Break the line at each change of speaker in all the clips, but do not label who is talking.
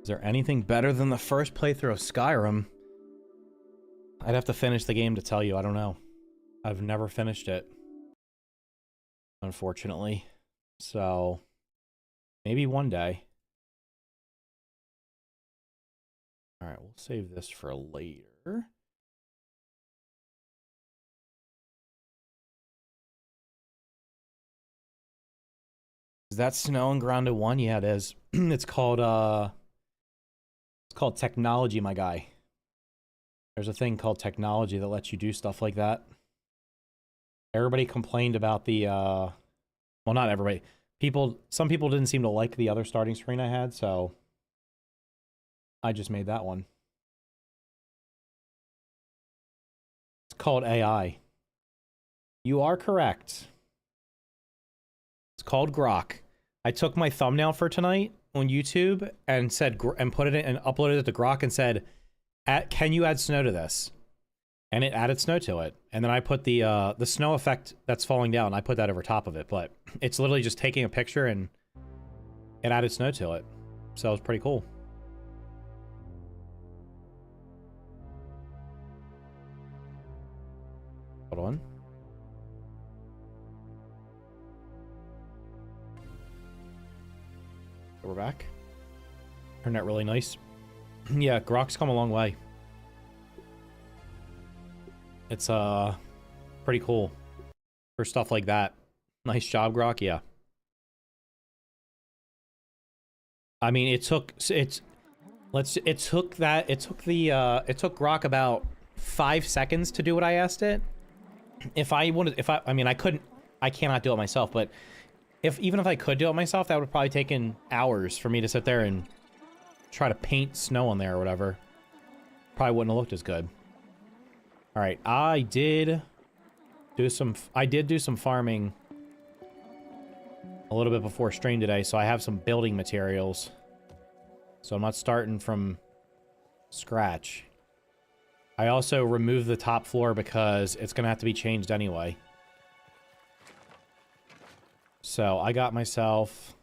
Is there anything better than the first playthrough of Skyrim? I'd have to finish the game to tell you. I don't know. I've never finished it, unfortunately. So, maybe one day. Alright, we'll save this for later. Is that snow in Grounded 1? Yeah, it is. It's called technology, my guy. There's a thing called technology that lets you do stuff like that. Everybody complained about the well, not everybody. Some people didn't seem to like the other starting screen I had, so I just made that one. It's called AI. You are correct. It's called Grok. I took my thumbnail for tonight on YouTube and said and put it in and uploaded it to Grok and said, "Can you add snow to this?" And it added snow to it. And then I put the snow effect that's falling down. I put that over top of it, but it's literally just taking a picture and it added snow to it. So it was pretty cool. Hold on. We're back. Turned out really nice. Yeah, Grok's come a long way. It's pretty cool for stuff like that. Nice job, Grok. Yeah. I mean, it took Grok about 5 seconds to do what I asked it. I mean, I cannot do it myself, but even if I could do it myself, that would have probably taken hours for me to sit there and try to paint snow on there or whatever. Probably wouldn't have looked as good. All right, I did do some farming a little bit before stream today, so I have some building materials. So I'm not starting from scratch. I also removed the top floor because it's gonna have to be changed anyway. So I got myself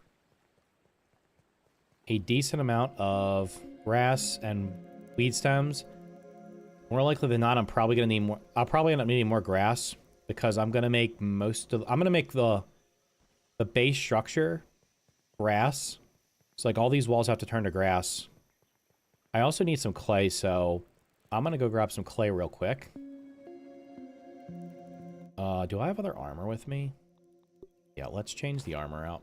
a decent amount of grass and weed stems. More likely than not, I'm probably gonna need more. I'll probably end up needing more grass because I'm gonna make I'm gonna make the base structure grass. So like all these walls have to turn to grass. I also need some clay, so I'm gonna go grab some clay real quick. Do I have other armor with me? Yeah, let's change the armor out.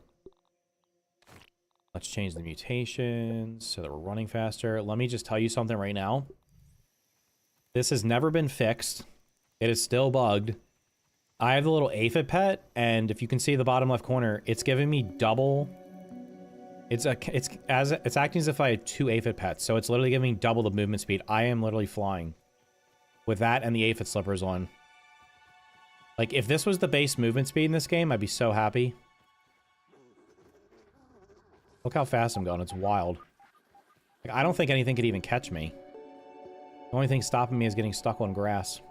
Let's change the mutations so that we're running faster. Let me just tell you something right now. This has never been fixed. It is still bugged. I have the little aphid pet, and if you can see the bottom left corner, it's giving me double. It's acting as if I had 2 aphid pets, so it's literally giving me double the movement speed. I am literally flying with that and the aphid slippers on. Like, if this was the base movement speed in this game, I'd be so happy. Look how fast I'm going. It's wild. Like, I don't think anything could even catch me. The only thing stopping me is getting stuck on grass.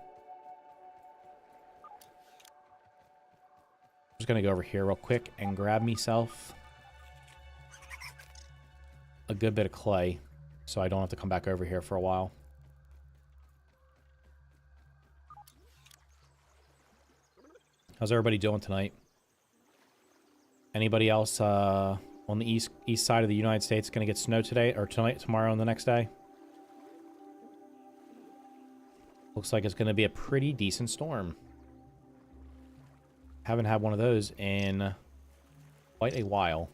I'm just gonna go over here real quick and grab myself a good bit of clay so I don't have to come back over here for a while. How's everybody doing tonight? Anybody else on the east side of the United States gonna get snow today or tonight, tomorrow, and the next day? Looks like it's gonna be a pretty decent storm. Haven't had one of those in quite a while.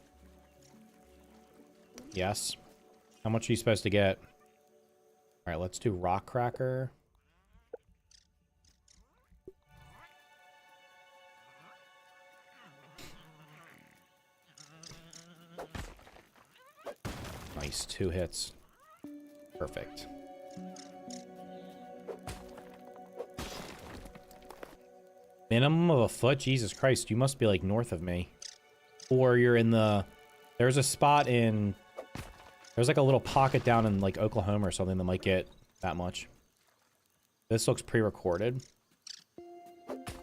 Yes. How much are you supposed to get? All right, let's do rock cracker. Nice, 2 hits. Perfect. Minimum of a foot? Jesus Christ, you must be like north of me. Or you're in the... There's a spot in... There's like a little pocket down in like Oklahoma or something that might get that much. This looks pre-recorded.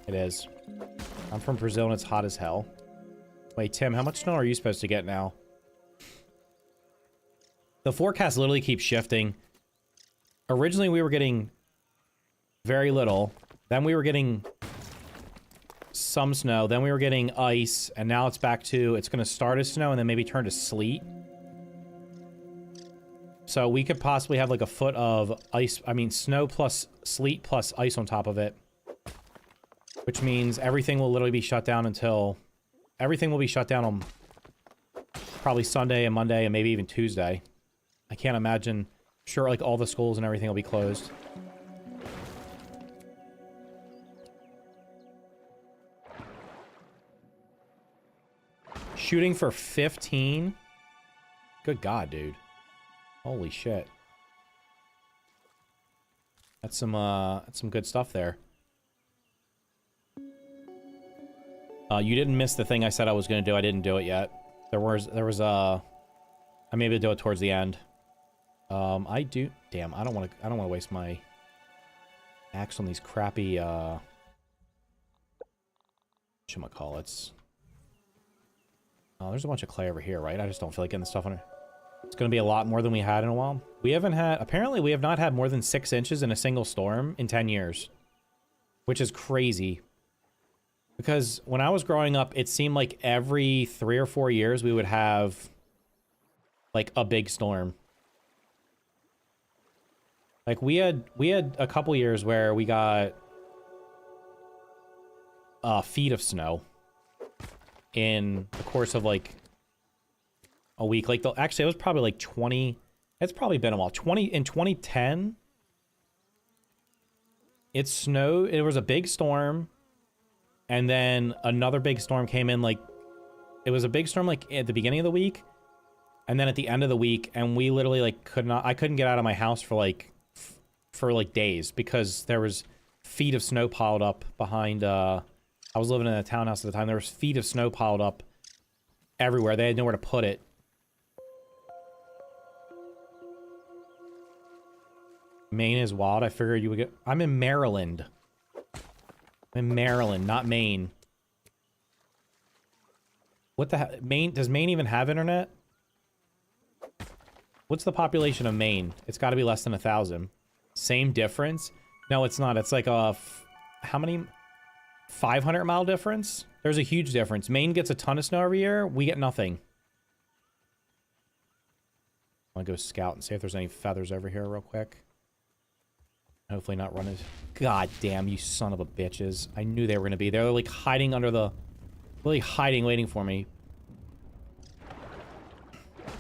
It is. I'm from Brazil and it's hot as hell. Wait, Tim, how much snow are you supposed to get now? The forecast literally keeps shifting. Originally, we were getting very little. Then we were getting some snow. Then we were getting ice. And now it's back to, it's going to start as snow and then maybe turn to sleet. So we could possibly have like a foot of ice. I mean, snow plus sleet plus ice on top of it. Which means everything will literally be shut down until... Everything will be shut down on probably Sunday and Monday and maybe even Tuesday. I can't imagine. Sure, like all the schools and everything will be closed. Shooting for 15? Good God, dude. Holy shit. That's some good stuff there. You didn't miss the thing I said I was going to do. I didn't do it yet. There was I maybe do it towards the end. I do. Damn, I don't want to waste my axe on these crappy whatchamacallits. Oh, there's a bunch of clay over here, right? I just don't feel like getting the stuff on it. It's going to be a lot more than we had in a while. We haven't had... Apparently, we have not had more than 6 inches in a single storm in 10 years. Which is crazy. Because when I was growing up, it seemed like every 3 or 4 years we would have... like, a big storm. Like, we had a couple years where we got... feet of snow. In the course of, like... a week. Like, actually, it was probably like 20... It's probably been a while. In 2010... It snowed... It was a big storm... And then another big storm came in, like... It was a big storm, like, at the beginning of the week. And then at the end of the week, and we literally, like, I couldn't get out of my house for, like... For, like, days. Because there was feet of snow piled up behind, I was living in a townhouse at the time. There was feet of snow piled up everywhere. They had nowhere to put it. Maine is wild. I figured you would get... I'm in Maryland. I'm in Maryland, not Maine. What the heck? Maine? Does Maine even have internet? What's the population of Maine? It's got to be less than 1,000. Same difference? No, it's not. It's like a... How many? 500-mile difference? There's a huge difference. Maine gets a ton of snow every year. We get nothing. I'm gonna go scout and see if there's any feathers over here real quick. Hopefully not run as... God damn, you son of a bitches. I knew they were going to be there. They're like hiding under the... Really hiding, waiting for me. I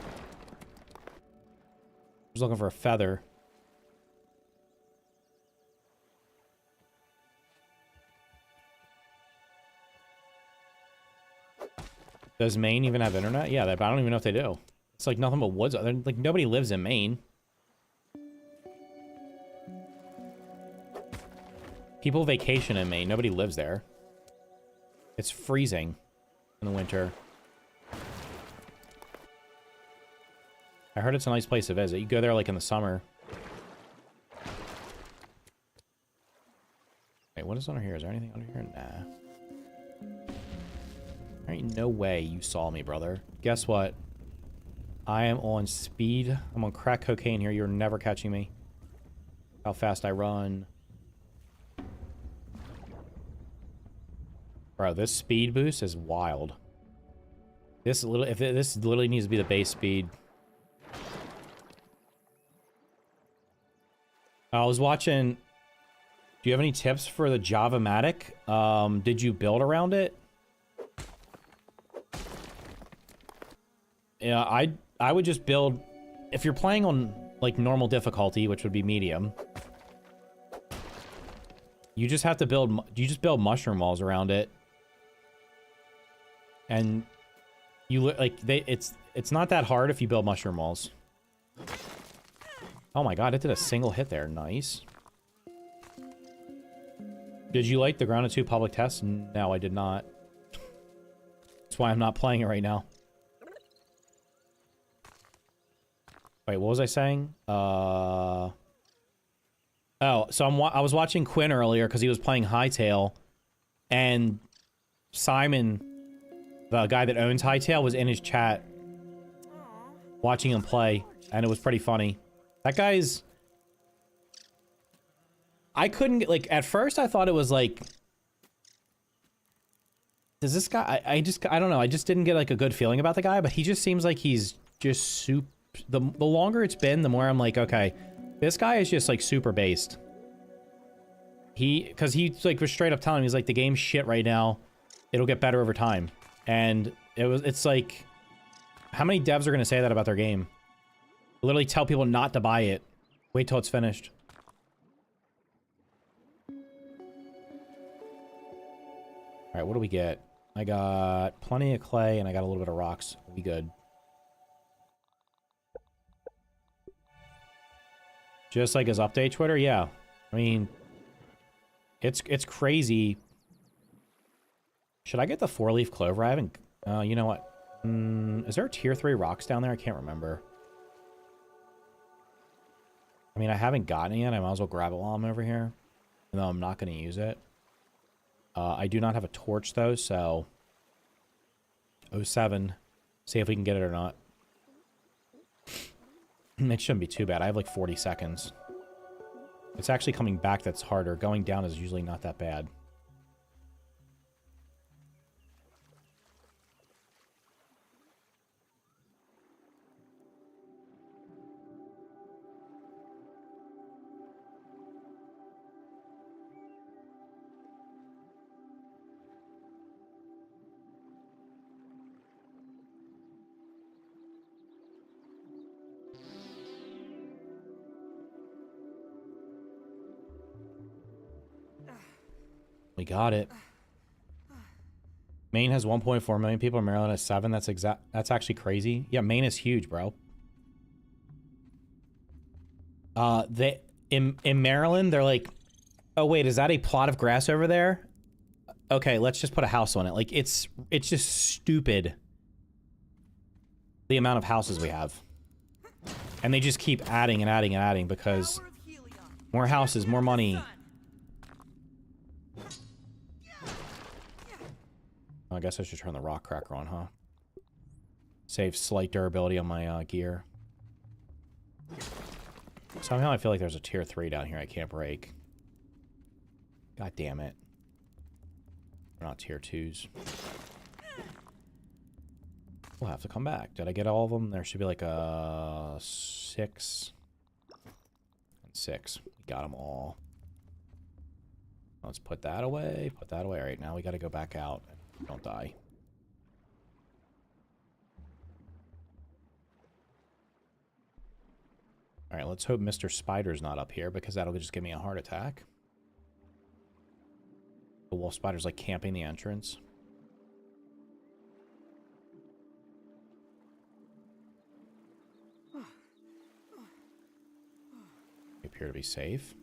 was looking for a feather. Does Maine even have internet? Yeah, I don't even know if they do. It's like nothing but woods. Like, nobody lives in Maine. People vacation in Maine. Nobody lives there. It's freezing in the winter. I heard it's a nice place to visit. You go there like in the summer. Wait, what is under here? Is there anything under here? Nah. There ain't no way you saw me, brother. Guess what? I am on speed. I'm on crack cocaine here. You're never catching me. How fast I run. Bro, this speed boost is wild. This literally needs to be the base speed. I was watching... Do you have any tips for the Java-matic? Did you build around it? Yeah, I would just build... If you're playing on, like, normal difficulty, which would be medium... You just have to build... You just build mushroom walls around it. And you like it's not that hard if you build mushroom walls. Oh my god, it did a single hit there. Nice. Did you like the Grounded 2 public test? No, I did not. That's why I'm not playing it right now. Wait, what was I saying? Oh, so I was watching Quinn earlier because he was playing Hightail, and Simon, the guy that owns Hightail, was in his chat. watching him play, and it was pretty funny. That guy's... I couldn't get, like, at first I thought it was like... Does this guy... I don't know, I just didn't get, like, a good feeling about the guy, but he just seems like he's just super... The longer it's been, the more I'm like, okay, this guy is just, like, super based. Because he's, like, was straight up telling me, he's like, the game's shit right now. It'll get better over time. And it's like... How many devs are going to say that about their game? Literally tell people not to buy it. Wait till it's finished. Alright, what do we get? I got plenty of clay, and I got a little bit of rocks. We'll be good. Just like his update Twitter? Yeah. I mean... It's crazy. Should I get the 4-leaf clover? I haven't... you know what? Is there tier 3 rocks down there? I can't remember. I mean, I haven't gotten it yet. I might as well grab it while I'm over here. Even though I'm not going to use it. I do not have a torch, though, so... 07. See if we can get it or not. It shouldn't be too bad. I have like 40 seconds. It's actually coming back that's harder. Going down is usually not that bad. We got it. Maine has 1.4 million people. Maryland has 7. That's actually crazy. Yeah, Maine is huge, bro. In Maryland, they're like, oh wait, is that a plot of grass over there? Okay, let's just put a house on it. Like it's just stupid. The amount of houses we have. And they just keep adding and adding and adding because more houses, more money. I guess I should turn the rock cracker on, huh? Save slight durability on my gear. Somehow I feel like there's a tier 3 down here I can't break. God damn it. We're not tier 2s. We'll have to come back. Did I get all of them? There should be like a 6. And 6. We got them all. Let's put that away. Put that away. All right, now we got to go back out. Don't die. Alright, let's hope Mr. Spider's not up here, because that'll just give me a heart attack. The wolf spider's like camping the entrance. We appear to be safe.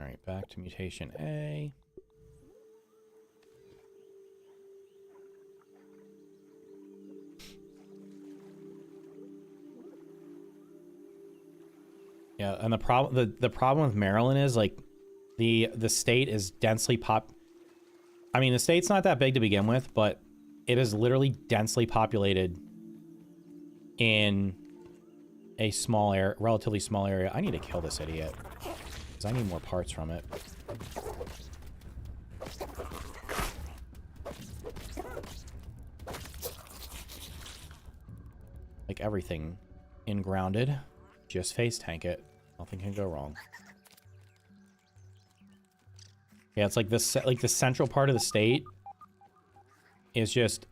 Alright, back to mutation A. Yeah, and the problem with Maryland is like the state is densely I mean, the state's not that big to begin with, but it is literally densely populated in a small area, relatively small area. I need to kill this idiot. I need more parts from it. Like everything in Grounded, just face tank it. Nothing can go wrong. Yeah, it's like this, like the central part of the state is just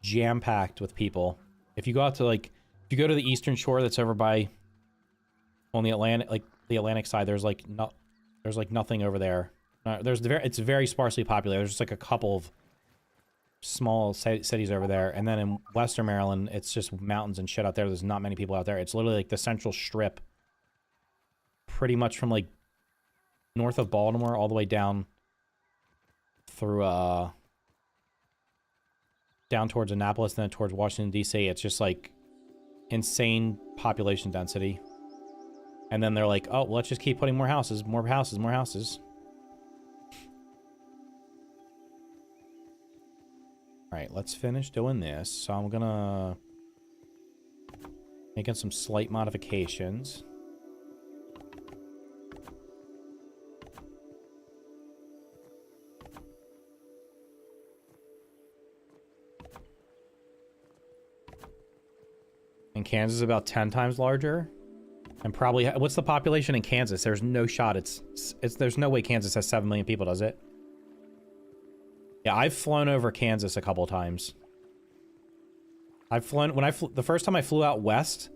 jam-packed with people. If you go out to like, if you go to the eastern shore that's over by on the Atlantic, like the Atlantic side, there's like nothing over there. It's very sparsely populated. There's just like a couple of small cities over there, and then in Western Maryland, it's just mountains and shit out there. There's not many people out there. It's literally like the central strip, pretty much from like north of Baltimore all the way down through down towards Annapolis, and then towards Washington D.C. It's just like insane population density. And then they're like, oh, let's just keep putting more houses, more houses, more houses. Alright, let's finish doing this. So I'm gonna... making some slight modifications. And Kansas is about 10 times larger. And probably... what's the population in Kansas? There's no shot. There's no way Kansas has 7 million people, does it? Yeah, I've flown over Kansas a couple times. I've flown... the first time I flew out west...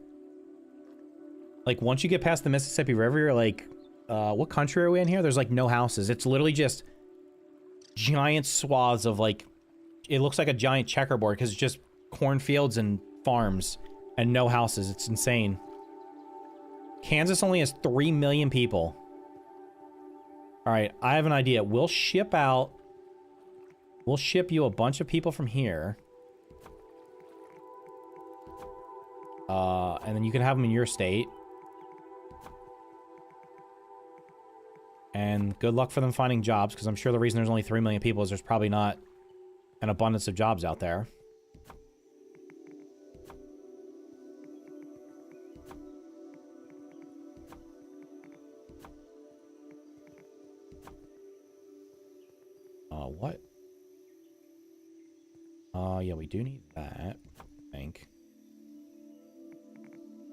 like, once you get past the Mississippi River, you're like... what country are we in here? There's, like, no houses. It's literally just... giant swaths of, like... it looks like a giant checkerboard, because it's just cornfields and farms. And no houses. It's insane. Kansas only has 3 million people. Alright, I have an idea. We'll ship out... we'll ship you a bunch of people from here. And then you can have them in your state. And good luck for them finding jobs, because I'm sure the reason there's only 3 million people is there's probably not an abundance of jobs out there. What? Yeah, we do need that, I think.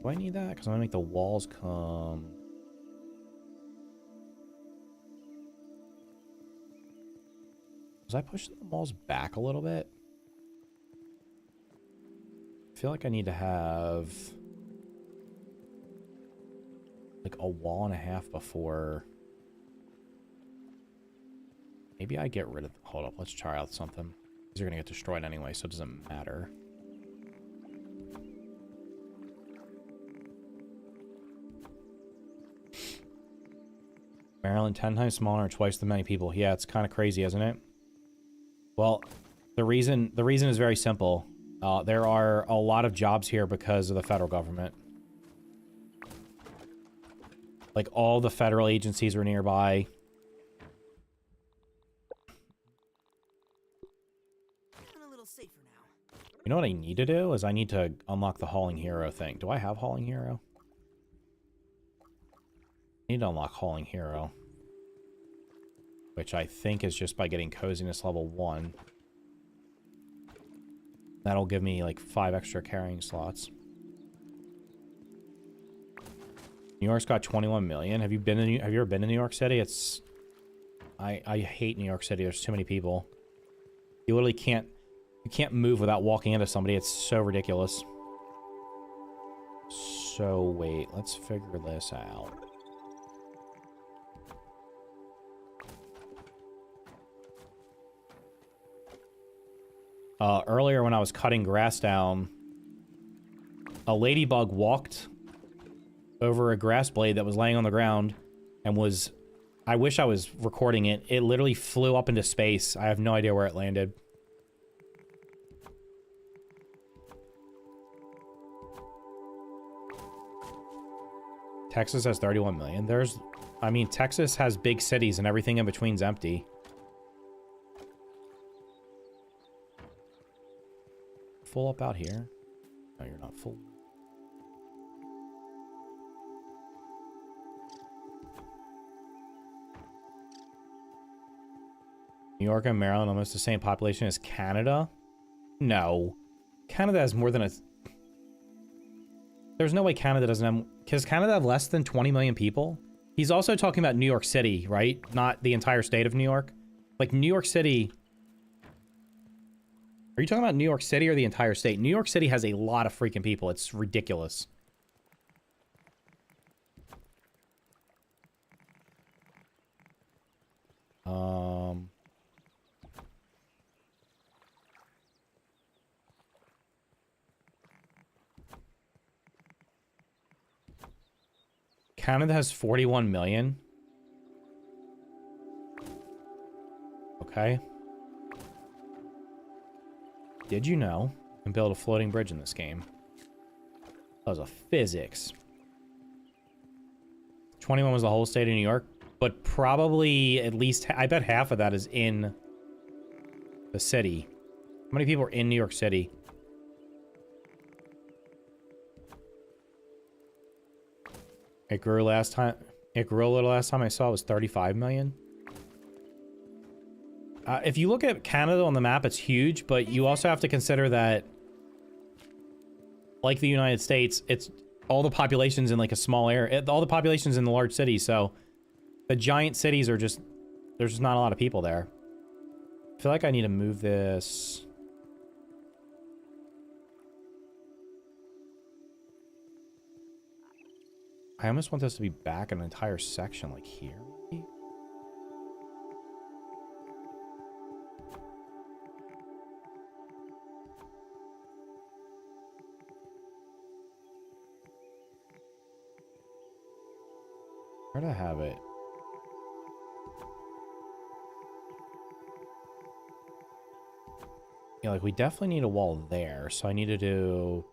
Do I need that? Because I'm gonna make the walls come... was I pushing the walls back a little bit? I feel like I need to have... like a wall and a half before... maybe I get rid of... hold up, let's try out something. These are gonna get destroyed anyway, so it doesn't matter. Maryland 10 times smaller and twice the many people. Yeah, it's kind of crazy, isn't it? Well, the reason is very simple. There are a lot of jobs here because of the federal government. Like, all the federal agencies are nearby. You know what I need to do? Is I need to unlock the Hauling Hero thing. Do I have Hauling Hero? I need to unlock Hauling Hero. Which I think is just by getting Coziness level 1. That'll give me like 5 extra carrying slots. New York's got 21 million. Have you ever been to New York City? It's... I hate New York City. There's too many people. You literally can't... you can't move without walking into somebody. It's so ridiculous. So, wait. Let's figure this out. Earlier when I was cutting grass down, a ladybug walked over a grass blade that was laying on the ground and was... I wish I was recording it. It literally flew up into space. I have no idea where it landed. Texas has 31 million. There's... I mean, Texas has big cities and everything in between's empty. Full up out here? No, you're not full. New York and Maryland almost the same population as Canada? No. Canada has more than a... there's no way Canada doesn't have... because Canada have less than 20 million people? He's also talking about New York City, right? Not the entire state of New York? Like, New York City... are you talking about New York City or the entire state? New York City has a lot of freaking people. It's ridiculous. Canada has 41 million. Okay. Did you know you can build a floating bridge in this game? That was a physics. 21 was the whole state of New York, but probably at least, I bet half of that is in the city. many people are in New York City? It grew last time. It grew a little last time I saw it was 35 million. If you look at Canada on the map, it's huge, but you also have to consider that, like the United States, it's all the population's in like a small area. All the population's in the large cities, so the giant cities are just, there's just not a lot of people there. I feel like I need to move this. I almost want this to be back an entire section, like here, maybe? Where do I have it? Yeah, like we definitely need a wall there, so I need to do...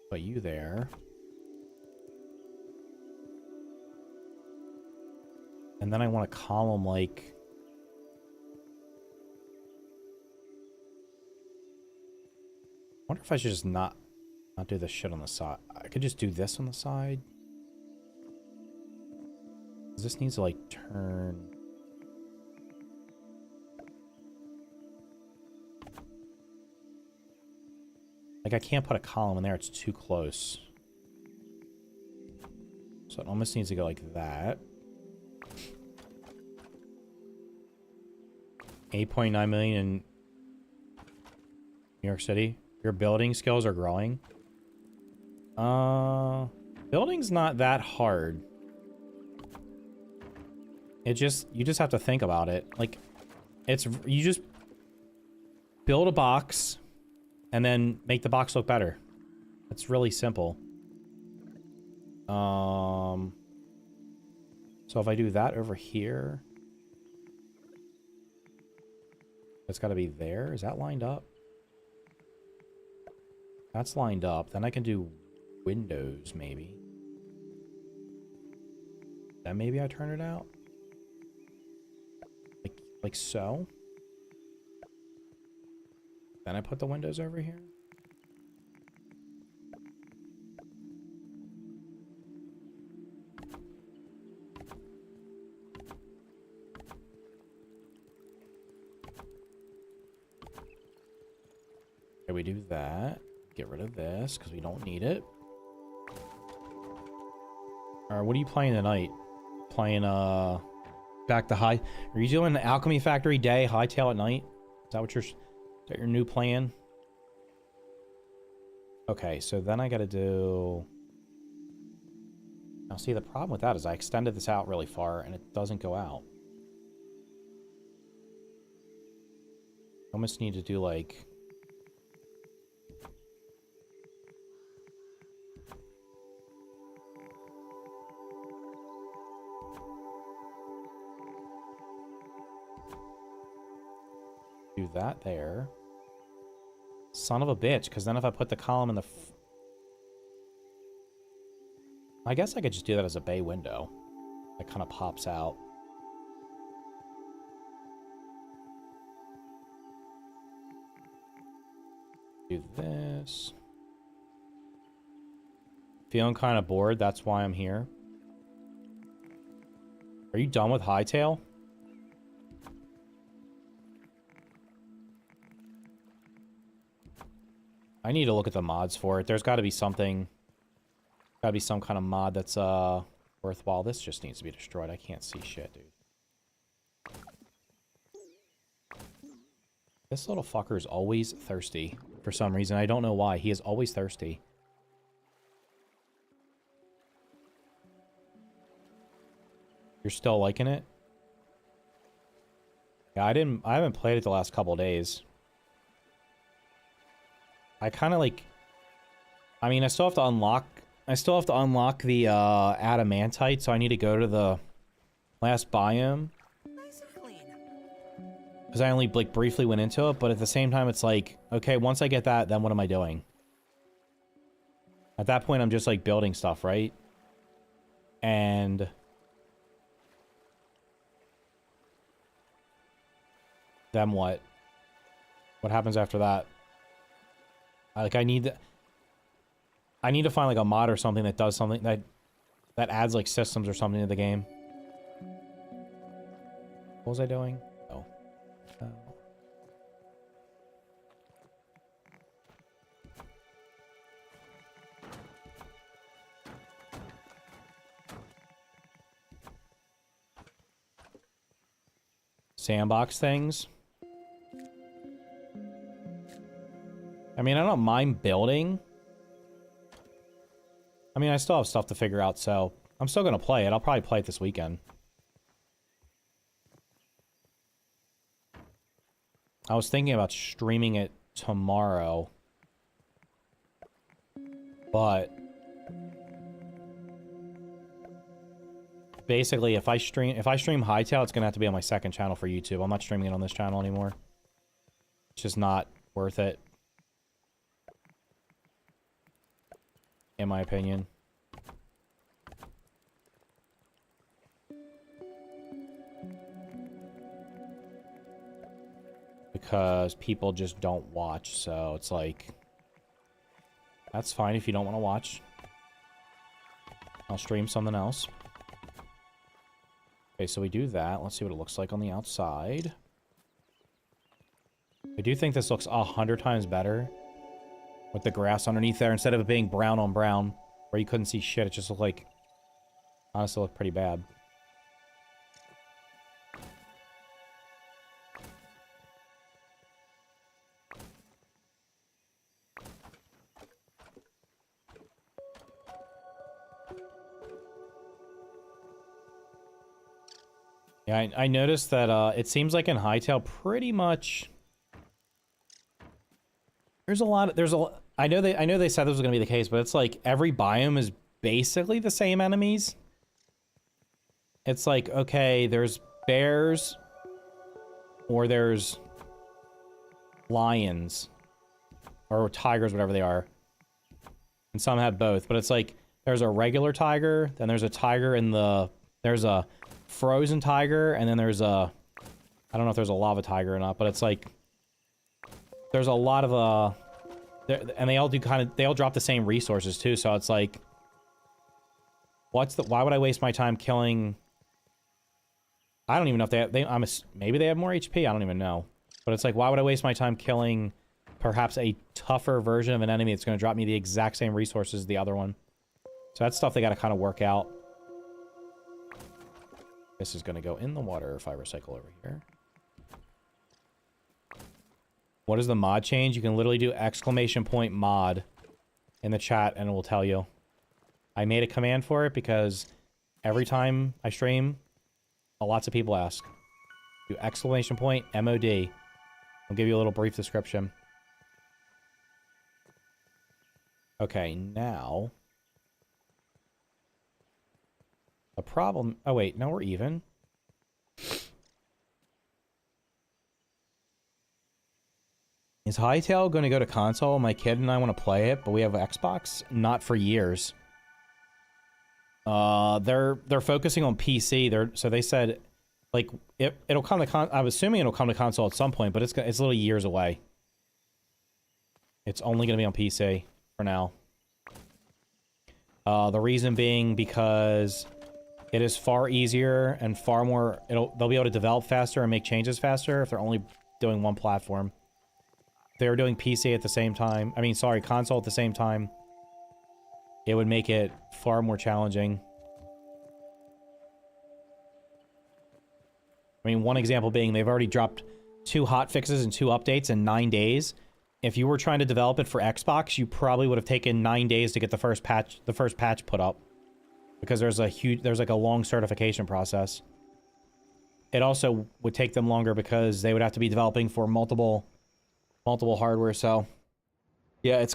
Put you there. And then I want a column like... I wonder if I should just not do this shit on the side. I could just do this on the side. This needs to like turn... Like I can't put a column in there, it's too close. So it almost needs to go like that. 8.9 million in New York City. Your building skills are growing. Building's not that hard. You just have to think about it. Like, you just build a box and then make the box look better. It's really simple. So if I do that over here, it's got to be there. Is that lined up? That's lined up. Then I can do windows, maybe. Then maybe I turn it out. Like so. Then I put the windows over here. Okay, we do that. Get rid of this because we don't need it. Alright, what are you playing tonight? Playing back to high. Are you doing the Alchemy Factory day, Hightail at night? Is that what is that your new plan? Okay, so then I gotta do... Now see, the problem with that is I extended this out really far and it doesn't go out. I almost need to do like... Do that there. Son of a bitch, because then if I put the column in the... I guess I could just do that as a bay window. That kind of pops out. Do this. Feeling kind of bored, that's why I'm here. Are you done with Hightail? I need to look at the mods for it. There's got to be something. Got to be some kind of mod that's worthwhile. This just needs to be destroyed. I can't see shit, dude. This little fucker is always thirsty for some reason. I don't know why. He is always thirsty. You're still liking it? Yeah, I haven't played it the last couple days. I kind of like... I mean, I still have to unlock the adamantite, so I need to go to the last biome.
Nice and clean.
Because I only like briefly went into it, but at the same time, it's like, okay, once I get that, then what am I doing? At that point, I'm just like building stuff, right? And Then what? What happens after that? Like, I need to find like a mod or something that does something that adds like systems or something to the game. What was I doing? Oh. Sandbox things. I mean, I don't mind building. I mean, I still have stuff to figure out, so I'm still going to play it. I'll probably play it this weekend. I was thinking about streaming it tomorrow. But basically, if I stream Hightail, it's going to have to be on my second channel for YouTube. I'm not streaming it on this channel anymore. It's just not worth it. In my opinion. Because people just don't watch, so it's like... That's fine if you don't want to watch. I'll stream something else. Okay, so we do that. Let's see what it looks like on the outside. I do think this looks 100 times better. With the grass underneath there, instead of it being brown on brown, where you couldn't see shit, it just looked like... Honestly, looked pretty bad. Yeah, I noticed that it seems like in Hightail pretty much... I know they said this was going to be the case, but it's like every biome is basically the same enemies. It's like, okay, there's bears or there's lions or tigers, whatever they are. And some have both, but it's like there's a regular tiger, then there's a tiger in there's a frozen tiger, and then there's a, I don't know if there's a lava tiger or not, but it's like there's a lot of and they all drop the same resources too, so it's like, why would I waste my time killing? I don't even know if maybe they have more HP, I don't even know. But it's like, why would I waste my time killing perhaps a tougher version of an enemy that's going to drop me the exact same resources as the other one? So that's stuff they got to kind of work out. This is going to go in the water if I recycle over here. What is the mod change? You can literally do !mod in the chat and it will tell you. I made a command for it because every time I stream, lots of people ask. Do !mod. I'll give you a little brief description. Okay, now... The problem... Oh, wait. No, we're even. Is Hightail going to go to console? My kid and I want to play it, but we have Xbox. Not for years. They're focusing on PC. So they said, like, it'll come to I'm assuming it'll come to console at some point, but it's literally years away. It's only going to be on PC for now. The reason being because it is far easier and far more... They'll be able to develop faster and make changes faster if they're only doing one platform. If they were doing PC at the same time... I mean, sorry, console at the same time. It would make it far more challenging. I mean, one example being they've already dropped 2 hotfixes and 2 updates in 9 days. If you were trying to develop it for Xbox, you probably would have taken 9 days to get the first patch put up. Because there's like a long certification process. It also would take them longer because they would have to be developing for multiple hardware, so yeah,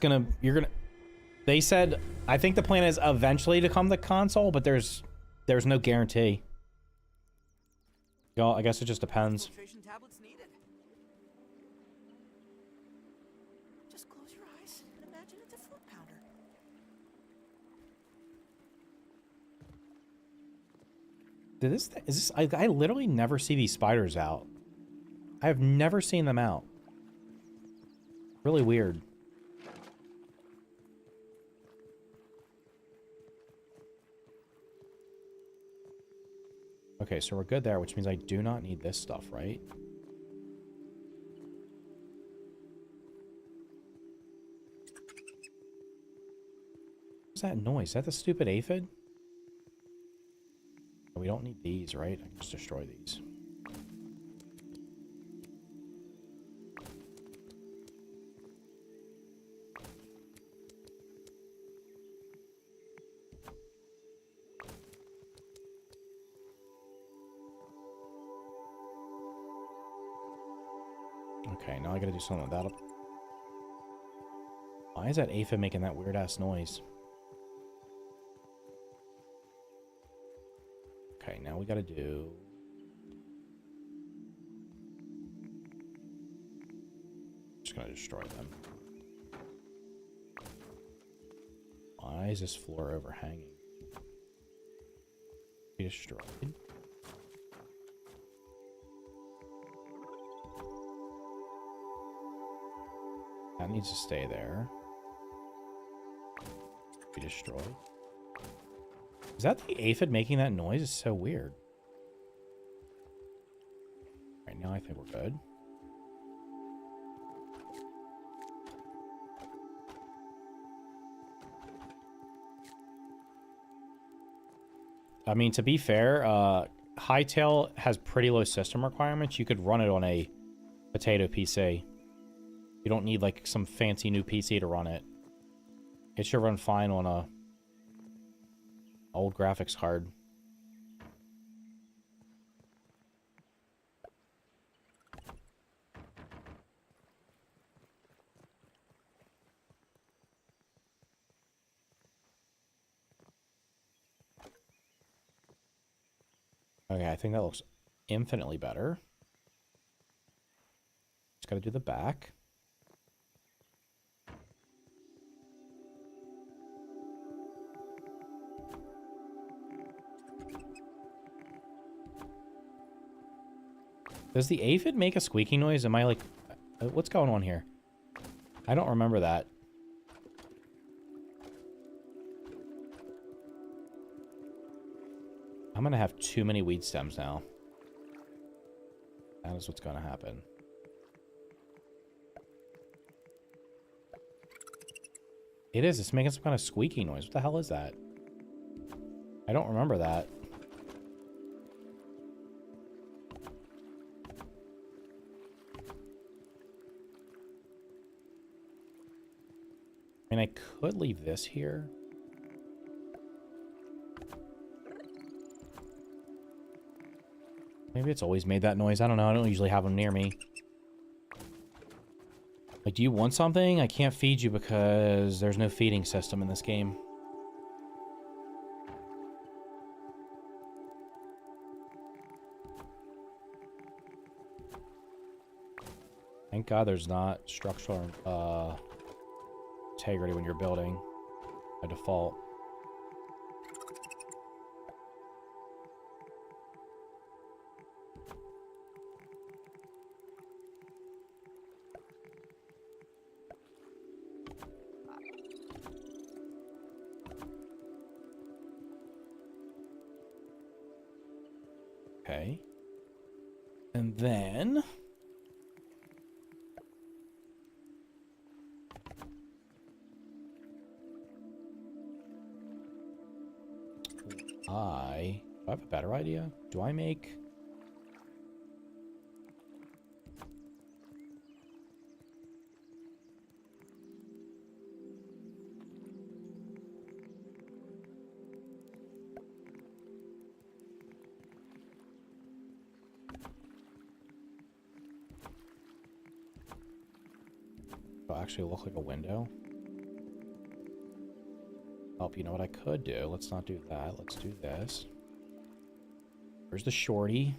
they said, I think the plan is eventually to come to console, but there's no guarantee. Y'all, I guess it just depends.
Just close your eyes and imagine it's a foot pounder.
I literally never see these spiders out. I've never seen them out. Really weird. Okay, so we're good there, which means I do not need this stuff, right? What's that noise? Is that the stupid aphid? We don't need these, right? I can just destroy these. Okay, now I gotta do something with that. Why is that aphid making that weird-ass noise? Okay, now we gotta do... Just gonna destroy them. Why is this floor overhanging? Be destroyed. That needs to stay there. Be destroyed. Is that the aphid making that noise? It's so weird. Right now I think we're good. I mean, to be fair, Hightail has pretty low system requirements. You could run it on a potato PC. You don't need, like, some fancy new PC to run it. It should run fine on a old graphics card. Okay, I think that looks infinitely better. Just gotta do the back. Does the aphid make a squeaking noise? Am I like... What's going on here? I don't remember that. I'm gonna have too many weed stems now. That is what's gonna happen. It is. It's making some kind of squeaking noise. What the hell is that? I don't remember that. I mean, I could leave this here. Maybe it's always made that noise. I don't know. I don't usually have them near me. Like, do you want something? I can't feed you because there's no feeding system in this game. Thank God there's not structural integrity when you're building by default. Okay. And then... Do I have a better idea? Do I make... It'll actually look like a window. Oh, you know what I could do? Let's not do that. Let's do this. Where's the shorty?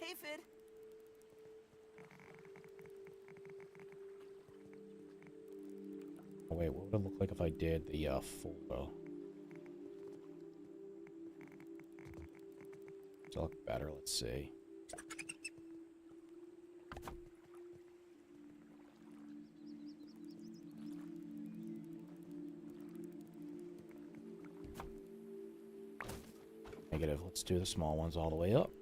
Hey, Fid.
What would it look like if I did the full? Does it look better? Let's see. Negative. Let's do the small ones all the way up.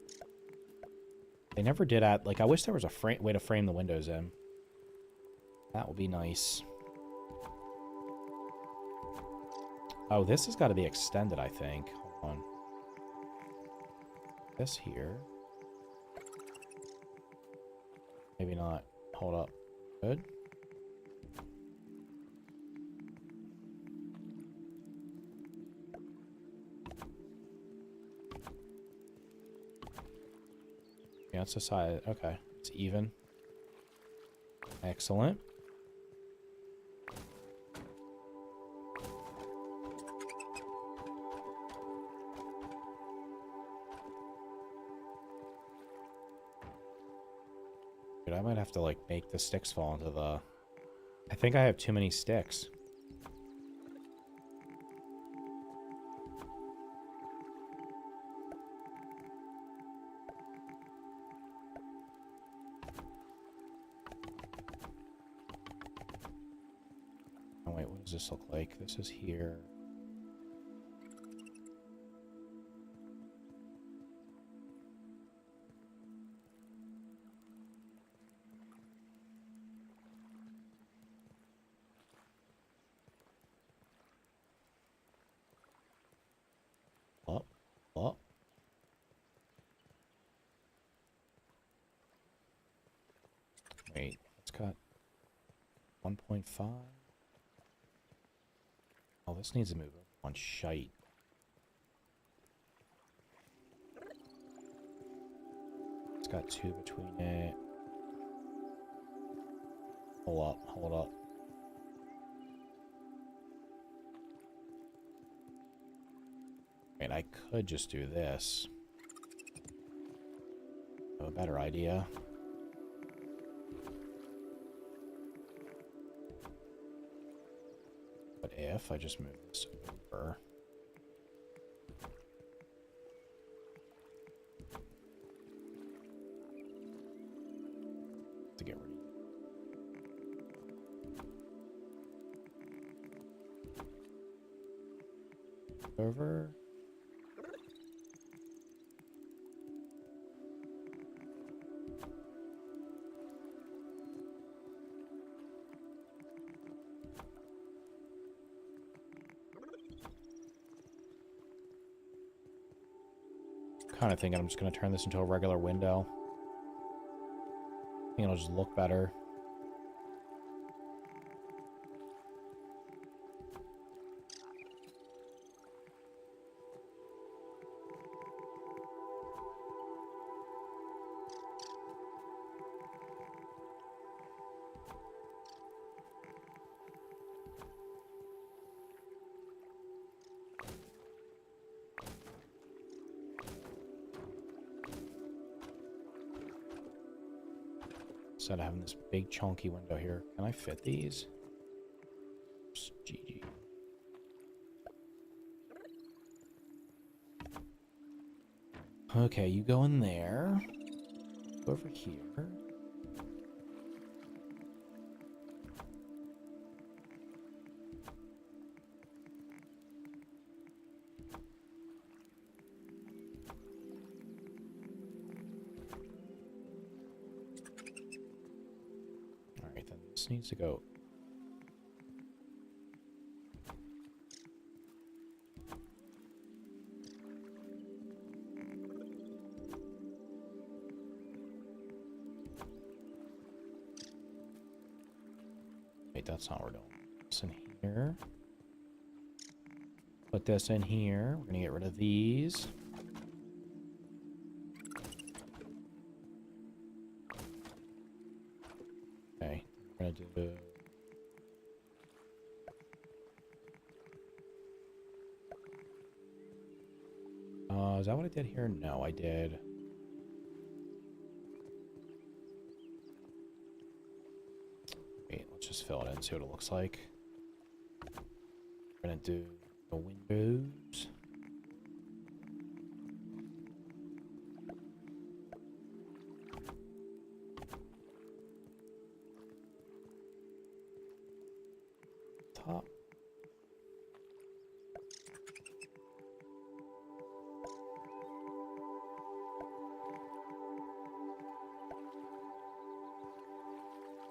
They never did add, like, I wish there was a way to frame the windows in. That would be nice. Oh, this has got to be extended, I think. Hold on. This here. Maybe not. Hold up. Good. Yeah, it's the size. Okay. It's even. Excellent. Dude, I might have to, like, make the sticks fall into the... I think I have too many sticks. Oh, wait, what does this look like? This is here. Up, up. Wait, it's got 1.5. Oh, this needs to move on shite. It's got 2 between it. Hold up, hold up. Wait, I could just do this. I have a better idea. But if I just move this over... to get rid of over... kind of thinking I'm just going to turn this into a regular window. I think it'll just look better. Instead of having this big chunky window here. Can I fit these? Oops, GG. Okay, you go in there. Go over here. This needs to go. Wait, that's not what we're doing. This in here. Put this in here. We're gonna get rid of these. Okay, we're gonna do. Is that what I did here? No, I did. Wait, let's just fill it in, see what it looks like. Gonna do the windows. Top.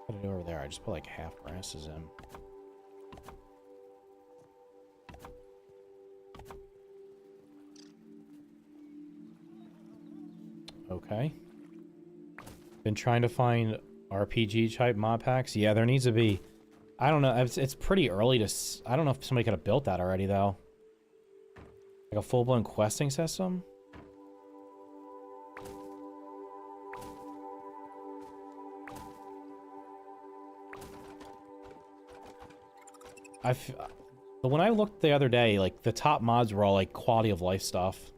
Put it over there. I just put like half grasses in. Okay. Been trying to find RPG type mod packs. Yeah, there needs to be. I don't know. It's pretty early to. I don't know if somebody could have built that already though. Like a full blown questing system. But when I looked the other day, like the top mods were all like quality of life stuff.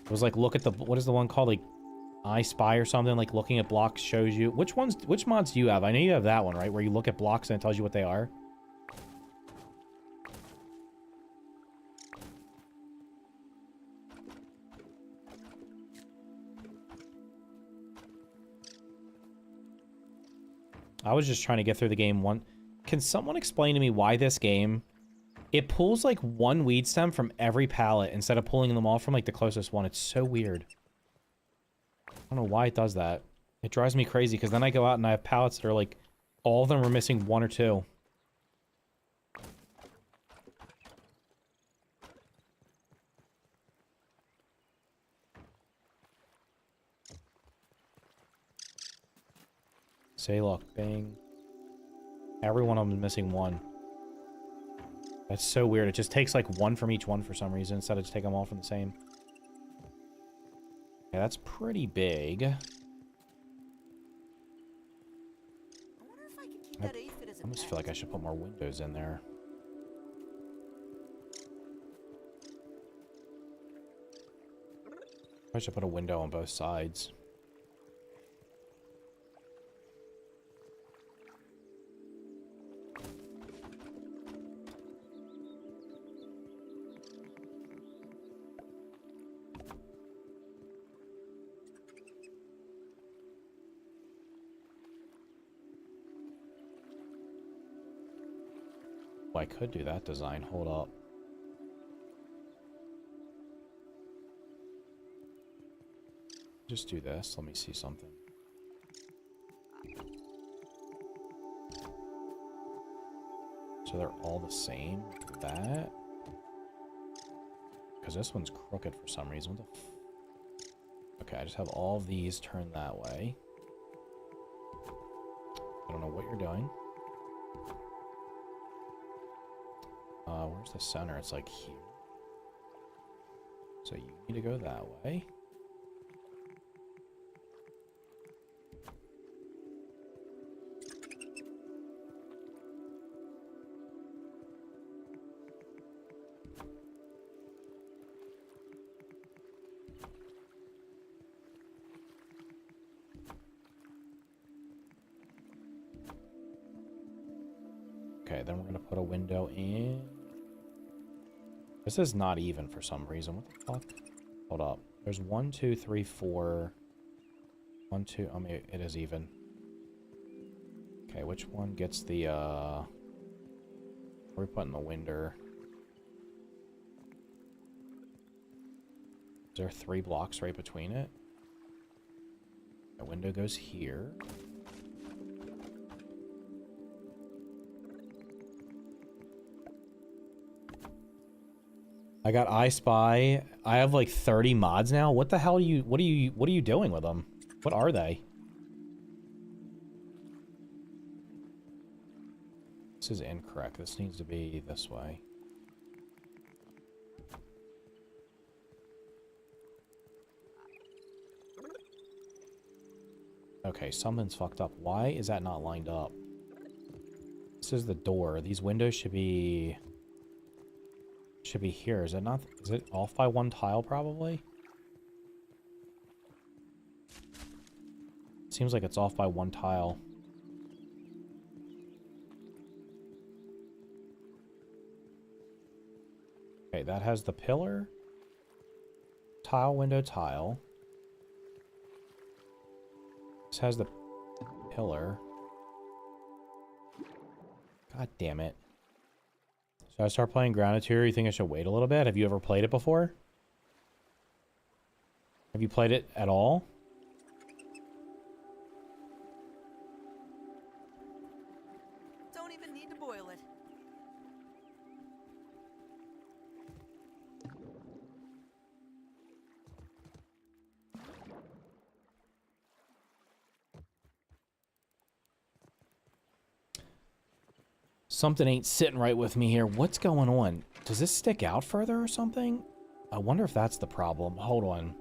It was like look at the what is the one called, like I Spy or something, like looking at blocks shows you which mods do you have? I know you have that one, right? Where you look at blocks and it tells you what they are. I was just trying to get through the game one. Can someone explain to me why this game, it pulls like one weed stem from every pallet instead of pulling them all from like the closest one? It's so weird. I don't know why it does that. It drives me crazy because then I go out and I have pallets that are like, all of them are missing one or two. Say, look, bang. Every one of them is missing one. That's so weird. It just takes like one from each one for some reason instead of just taking them all from the same. Yeah, that's pretty big.
I wonder if I can keep that aphid as
I
a
almost
pet.
feel like I should put more windows in there. I should put a window on both sides. I could do that design. Hold up. Just do this. Let me see something. So they're all the same? That? Because this one's crooked for some reason. What the f... Okay, I just have all of these turned that way. I don't know what you're doing. Where's the center? It's like here. So you need to go that way. Okay, then we're gonna put a window in. This is not even for some reason. What the fuck? Hold up. There's 1, 2, 3, 4. 1, 2. I mean, it is even. Okay, which one gets the, where are we putting the window? Is there 3 blocks right between it? The window goes here. I got I Spy. I have like 30 mods now. What the hell are you, what are you doing with them? What are they? This is incorrect. This needs to be this way. Okay, something's fucked up. Why is that not lined up? This is the door. These windows should be here. Is it not? Is it off by 1 tile probably? Seems like it's off by 1 tile. Okay, that has the pillar, tile, window, tile. This has the pillar. God damn it. Should I start playing Grounded 2, or you think I should wait a little bit? Have you ever played it before? Have you played it at all?
Don't even need to boil it.
Something ain't sitting right with me here. What's going on? Does this stick out further or something? I wonder if that's the problem. Hold on.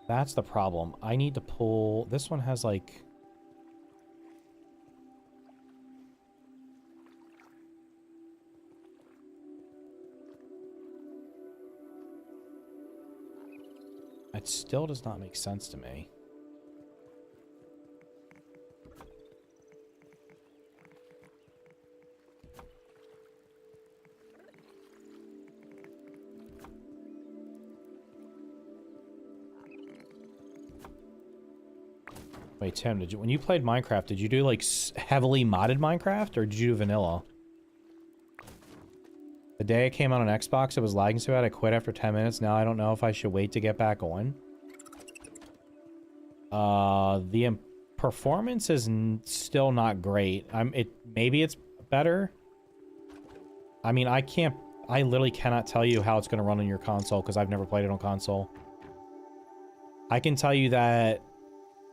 That's the problem. I need to pull... This one has, like... It still does not make sense to me. Wait, Tim, did you, when you played Minecraft, did you do like heavily modded Minecraft, or did you do vanilla? The day it came out on Xbox, it was lagging so bad I quit after 10 minutes. Now I don't know if I should wait to get back on. The performance is still not great. Maybe it's better. I mean, I literally cannot tell you how it's going to run on your console because I've never played it on console. I can tell you that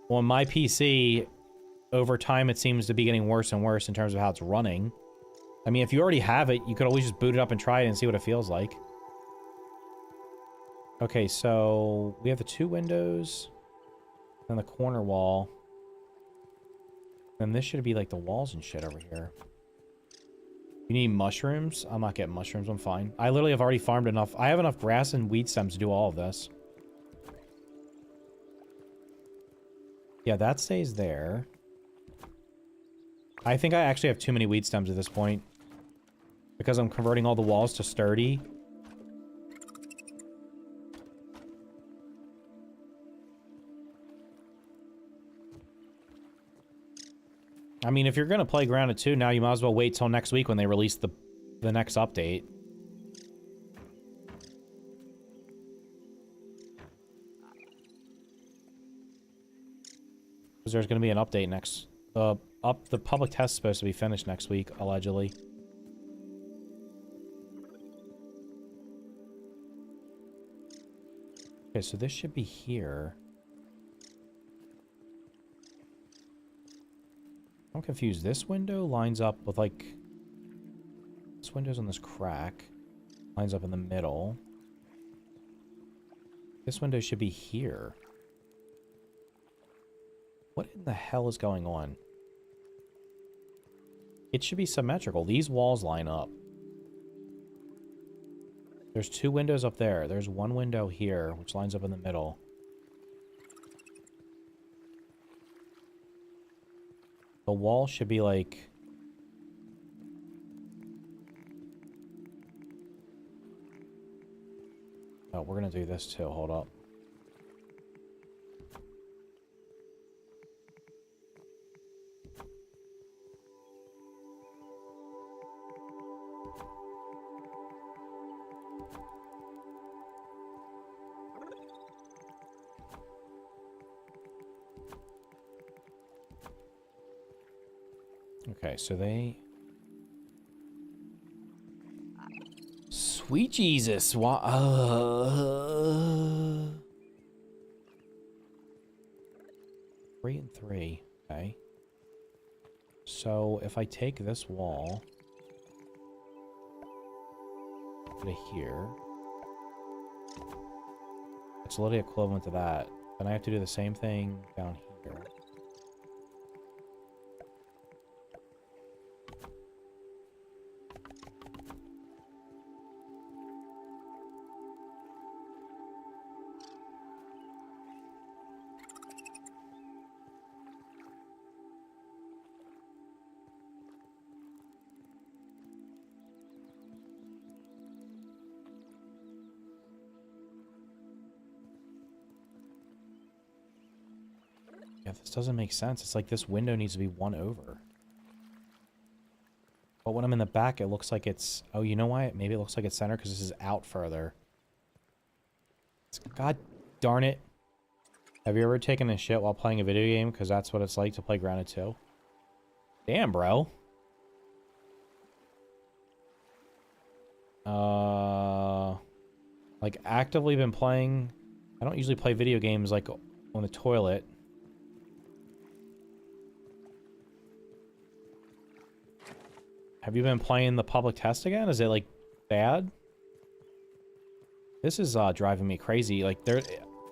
on my PC, over time, it seems to be getting worse and worse in terms of how it's running. I mean, if you already have it, you could always just boot it up and try it and see what it feels like. Okay, so we have the 2 windows, then the corner wall. Then this should be like the walls and shit over here. You need mushrooms? I'm not getting mushrooms, I'm fine. I literally have already farmed enough. I have enough grass and weed stems to do all of this. Yeah, that stays there. I think I actually have too many weed stems at this point. Because I'm converting all the walls to sturdy. I mean, if you're going to play Grounded 2 now, you might as well wait till next week when they release the next update. Because there's going to be an update next... The public test is supposed to be finished next week, allegedly. Okay, so this should be here. I'm confused. This window lines up with, like... This window's in this crack. Lines up in the middle. This window should be here. What in the hell is going on? It should be symmetrical. These walls line up. There's 2 windows up there. There's 1 window here, which lines up in the middle. The wall should be like... Oh, we're gonna do this too. Hold up. Okay, so they... Sweet Jesus, why... 3 and 3, okay. So, if I take this wall... Put it here... It's literally equivalent to that. Then I have to do the same thing down here. Yeah, this doesn't make sense. It's like this window needs to be one over. But when I'm in the back, it looks like it's... Oh, you know why? Maybe it looks like it's center because this is out further. God darn it. Have you ever taken a shit while playing a video game? Because that's what it's like to play Grounded 2. Damn, bro. Like, actively been playing... I don't usually play video games, like, on the toilet. Have you been playing the public test again? Is it, like, bad? This is, driving me crazy. Like,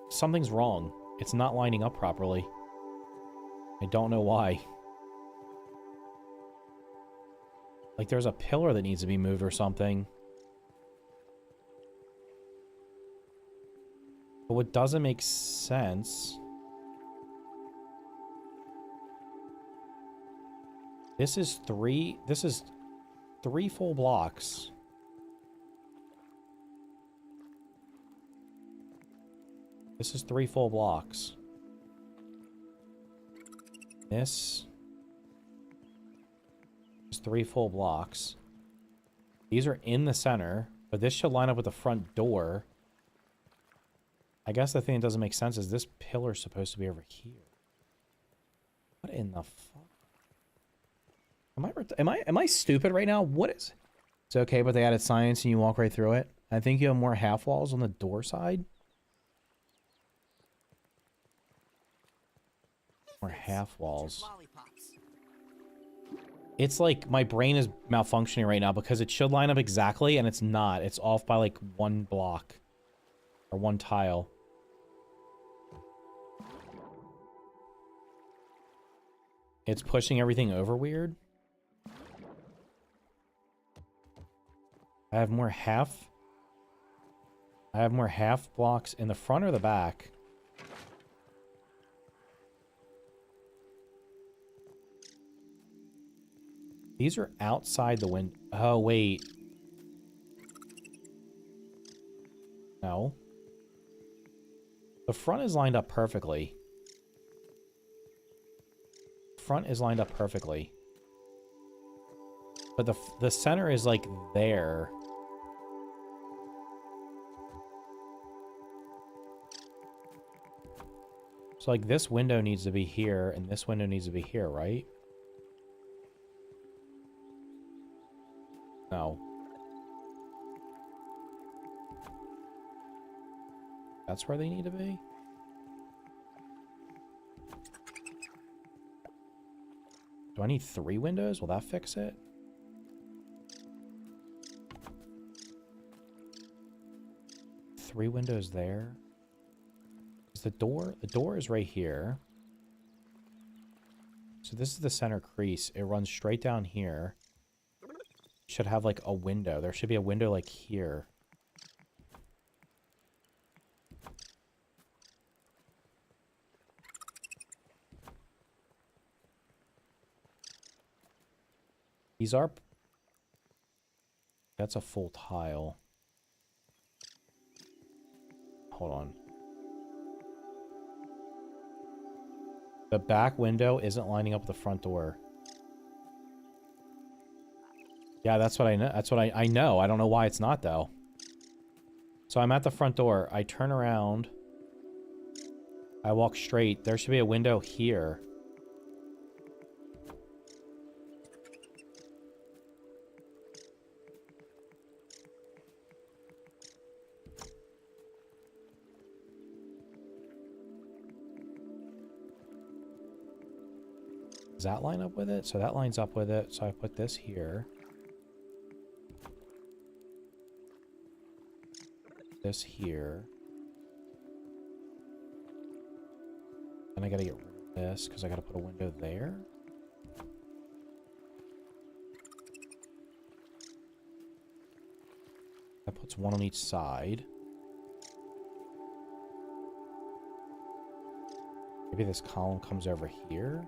something's wrong. It's not lining up properly. I don't know why. Like, there's a pillar that needs to be moved or something. But what doesn't make sense... This is three full blocks. This is 3 full blocks. This is 3 full blocks. These are in the center, but this should line up with the front door. I guess the thing that doesn't make sense is this pillar's supposed to be over here. What in the fuck? Am I stupid right now? What is... It's okay, but they added science and you walk right through it. I think you have more half walls on the door side. More half walls. It's like my brain is malfunctioning right now because it should line up exactly and it's not. It's off by like 1 block or 1 tile. It's pushing everything over weird. I have more half blocks in the front or the back. These are outside the window. Oh, wait. No. The front is lined up perfectly. Front is lined up perfectly. But the center is like there. So like this window needs to be here and this window needs to be here, right? No. That's where they need to be? Do I need 3 windows? Will that fix it? Three windows there. Is the door is right here. So this is the center crease. It runs straight down here. Should have like a window. There should be a window like here. These are... That's a full tile. Hold on. The back window isn't lining up with the front door. Yeah, that's what I know. That's what I know. I don't know why it's not, though. So I'm at the front door. I turn around. I walk straight. There should be a window here. Does that line up with it? So that lines up with it. So I put this here. This here. Then I gotta get rid of this because I gotta put a window there. That puts one on each side. Maybe this column comes over here.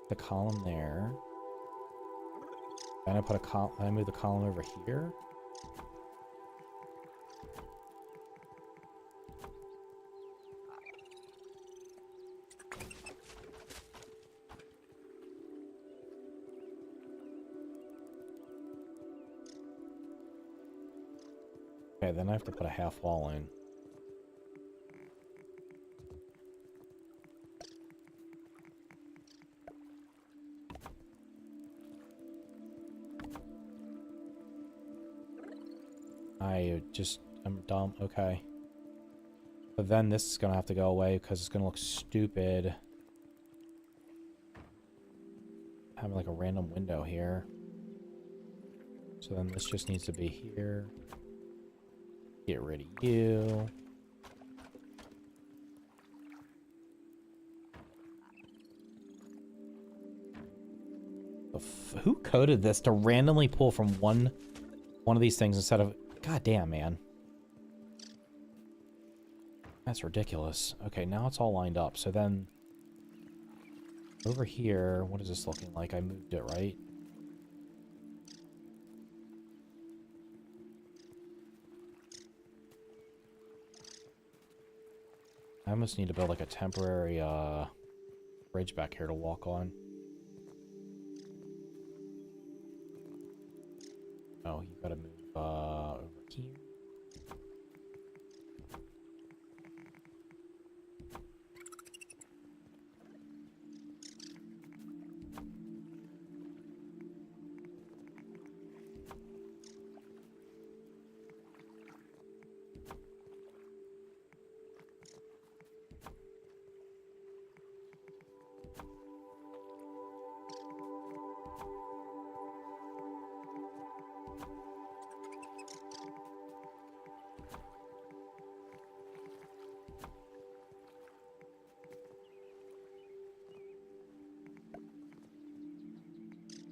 The column there. Then I put a column. I move the column over here. Okay, then I have to put a half wall in. I'm dumb. Okay. But then this is gonna have to go away because it's gonna look stupid. Having like a random window here. So then this just needs to be here. Get rid of you. Who coded this to randomly pull from one of these things instead of... God damn, man. That's ridiculous. Okay, now it's all lined up. So then... Over here, what is this looking like? I moved it, right? I almost need to build like a temporary bridge back here to walk on. Oh, you gotta move over here.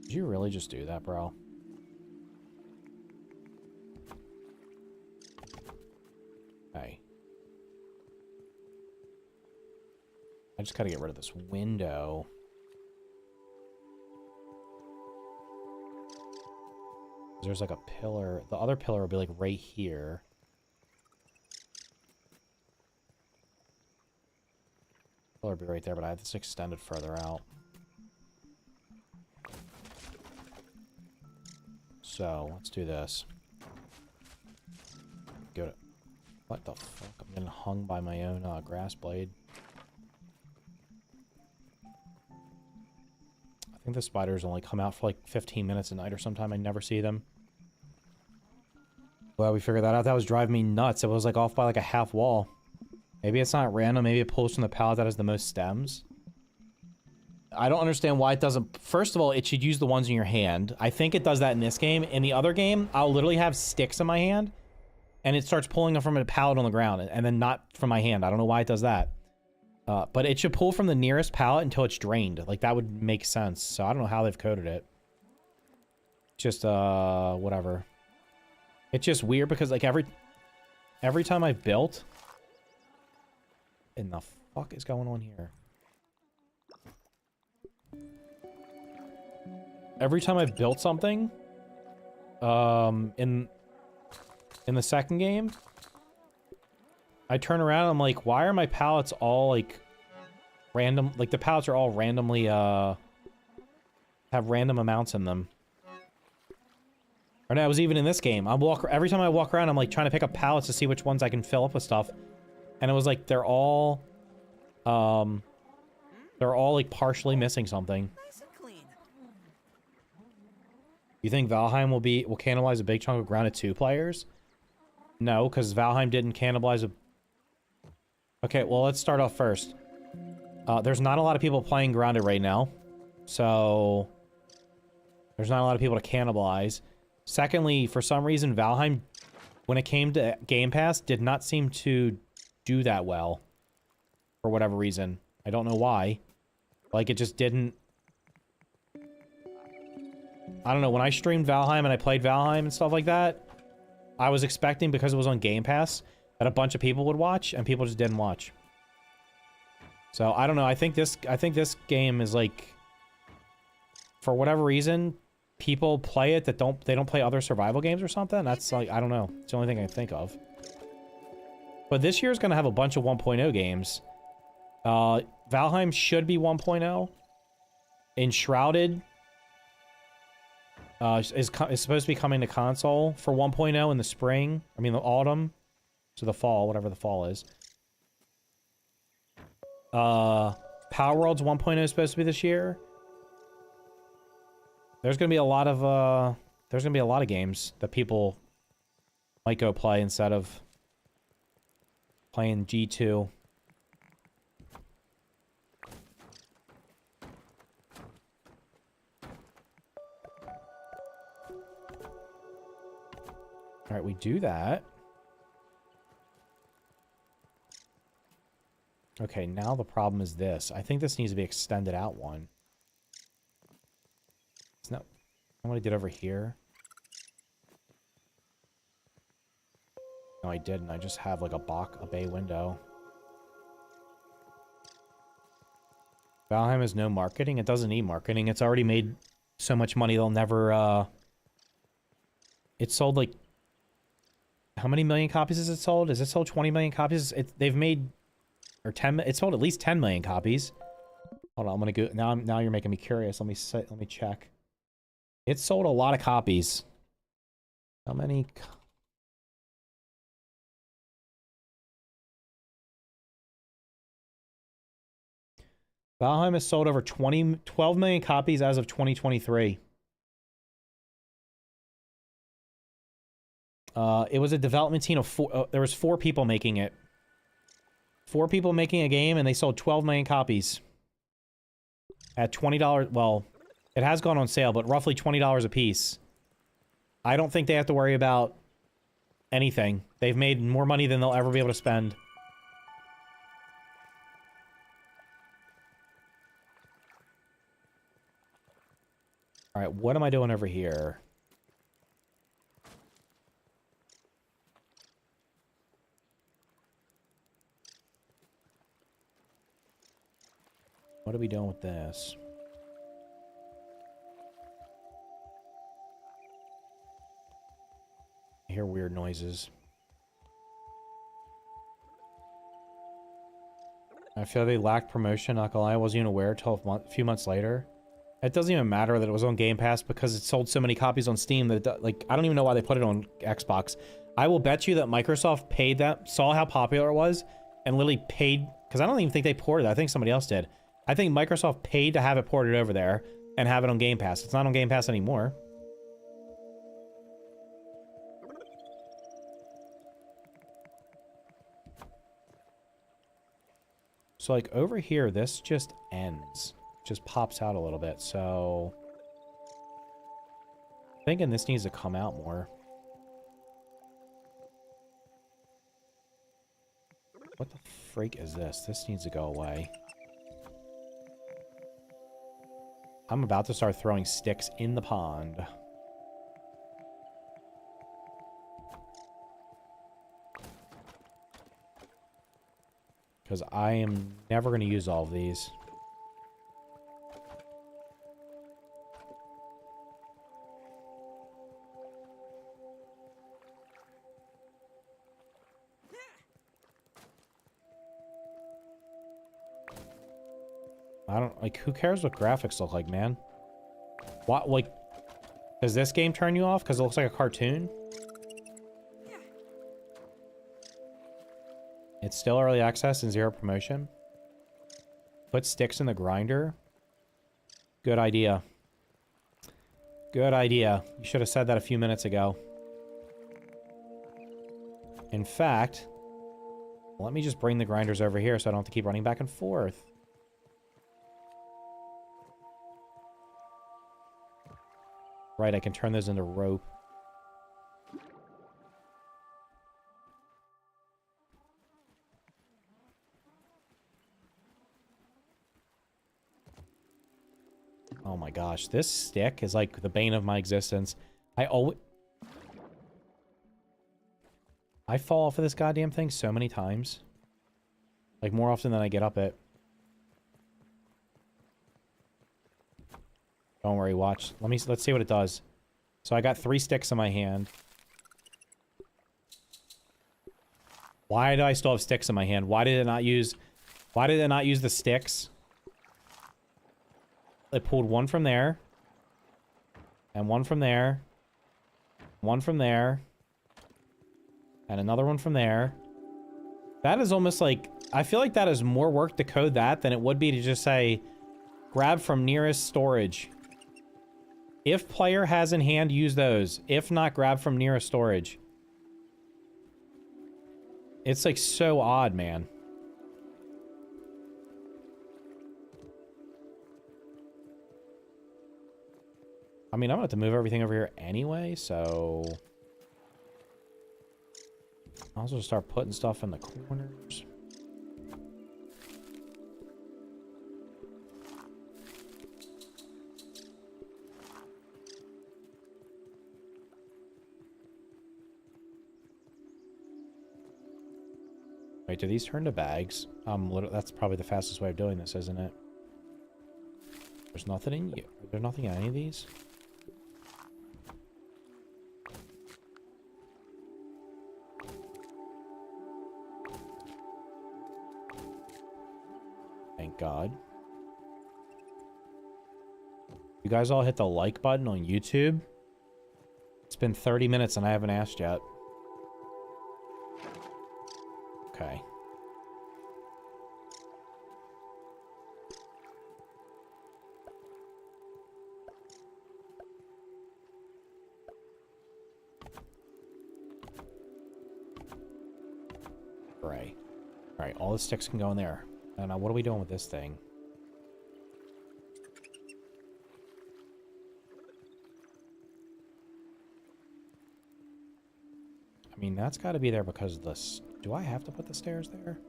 Did you really just do that, bro? Okay. I just gotta get rid of this window. There's like a pillar. The other pillar will be like right here. Pillar will be right there, but I have this extended further out. So, let's do this. Go to... What the fuck? I'm getting hung by my own grass blade. I think the spiders only come out for like 15 minutes a night or sometime. I never see them. Well, we figured that out. That was driving me nuts. It was like off by like a half wall. Maybe it's not random. Maybe it pulls from the pallet that has the most stems. I don't understand why it doesn't... First of all, it should use the ones in your hand. I think it does that in this game. In the other game, I'll literally have sticks in my hand, and it starts pulling them from a pallet on the ground, and then not from my hand. I don't know why it does that. But it should pull from the nearest pallet until it's drained. Like, that would make sense. So I don't know how they've coded it. Just, whatever. It's just weird because, like, every time I've built... What the fuck is going on here? Every time I've built something, in the second game, I turn around and I'm like, why are my pallets all, like, random? Like, the pallets are all randomly, have random amounts in them. Or no, it was even in this game. Every time I walk around, I'm, like, trying to pick up pallets to see which ones I can fill up with stuff. And it was like, they're all, like, partially missing something. You think Valheim will cannibalize a big chunk of ground at 2 players? No, because Valheim didn't cannibalize a... Okay, well, let's start off first. There's not a lot of people playing Grounded right now. So... There's not a lot of people to cannibalize. Secondly, for some reason, Valheim, when it came to Game Pass, did not seem to do that well. For whatever reason. I don't know why. Like, it just didn't... I don't know, when I streamed Valheim and I played Valheim and stuff like that, I was expecting, because it was on Game Pass, that a bunch of people would watch, and people just didn't watch. So, I don't know, I think this game is like, for whatever reason, people play it that they don't play other survival games or something. That's like, I don't know. It's the only thing I can think of. But this year's gonna have a bunch of 1.0 games. Valheim should be 1.0. Enshrouded is supposed to be coming to console for 1.0 in the spring. I mean, the autumn. So the fall, whatever the fall is. Power Worlds 1.0 is supposed to be this year. There's gonna be a lot of games that people might go play instead of playing G2. All right, we do that. Okay, now the problem is this. I think this needs to be extended out one. It's not what I did over here. No, I didn't. I just have like a bay window. Valheim has no marketing. It doesn't need marketing. It's already made so much money they'll never it sold like how many million copies is it sold? Is it sold 20 million copies? They've made or 10. It sold at least 10 million copies. Hold on, I'm gonna go now. You're making me curious. Let me check. It sold a lot of copies. How many? Valheim has sold over 12 million copies as of 2023. It was a development team of 4. There was 4 people making it. 4 people making a game, and they sold 12 million copies. At $20, well, it has gone on sale, but roughly $20 a piece. I don't think they have to worry about anything. They've made more money than they'll ever be able to spend. Alright, what am I doing over here? What are we doing with this? I hear weird noises. I feel they lacked promotion, not gonna lie. I wasn't even aware until a few months later. It doesn't even matter that it was on Game Pass because it sold so many copies on Steam that, like, I don't even know why they put it on Xbox. I will bet you that Microsoft paid that, saw how popular it was, and literally paid, because I don't even think they ported it. I think somebody else did. I think Microsoft paid to have it ported over there and have it on Game Pass. It's not on Game Pass anymore. So, like, over here, this just ends. Just pops out a little bit, so... I'm thinking this needs to come out more. What the freak is this? This needs to go away. I'm about to start throwing sticks in the pond. Because I am never going to use all of these. I don't, like, who cares what graphics look like, man? What, like, does this game turn you off because it looks like a cartoon? It's still early access and 0 promotion. Put sticks in the grinder. Good idea. Good idea. You should have said that a few minutes ago. In fact, let me just bring the grinders over here so I don't have to keep running back and forth. Right, I can turn those into rope. Oh my gosh, this stick is like the bane of my existence. I fall off of this goddamn thing so many times. Like, more often than I get up it. Don't worry, watch. Let's see what it does. So I got 3 sticks in my hand. Why do I still have sticks in my hand? Why did it not use the sticks? It pulled one from there. And one from there. One from there. And another one from there. That is almost like... I feel like that is more work to code that than it would be to just say, grab from nearest storage. If player has in hand, use those. If not, grab from nearest storage. It's like so odd, man. I mean, I'm gonna have to move everything over here anyway, so... I'll also start putting stuff in the corners. Wait, do these turn to bags? That's probably the fastest way of doing this, isn't it? There's nothing in you. There's nothing in any of these? Thank God. You guys all hit the like button on YouTube. It's been 30 minutes and I haven't asked yet. Okay. Gray. Alright, all the sticks can go in there. And now what are we doing with this thing? I mean, that's got to be there because of this. Do I have to put the stairs there?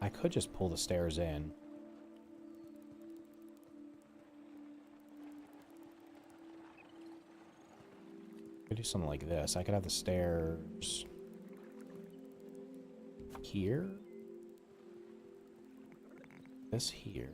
I could just pull the stairs in. I could do something like this. I could have the stairs here. This here.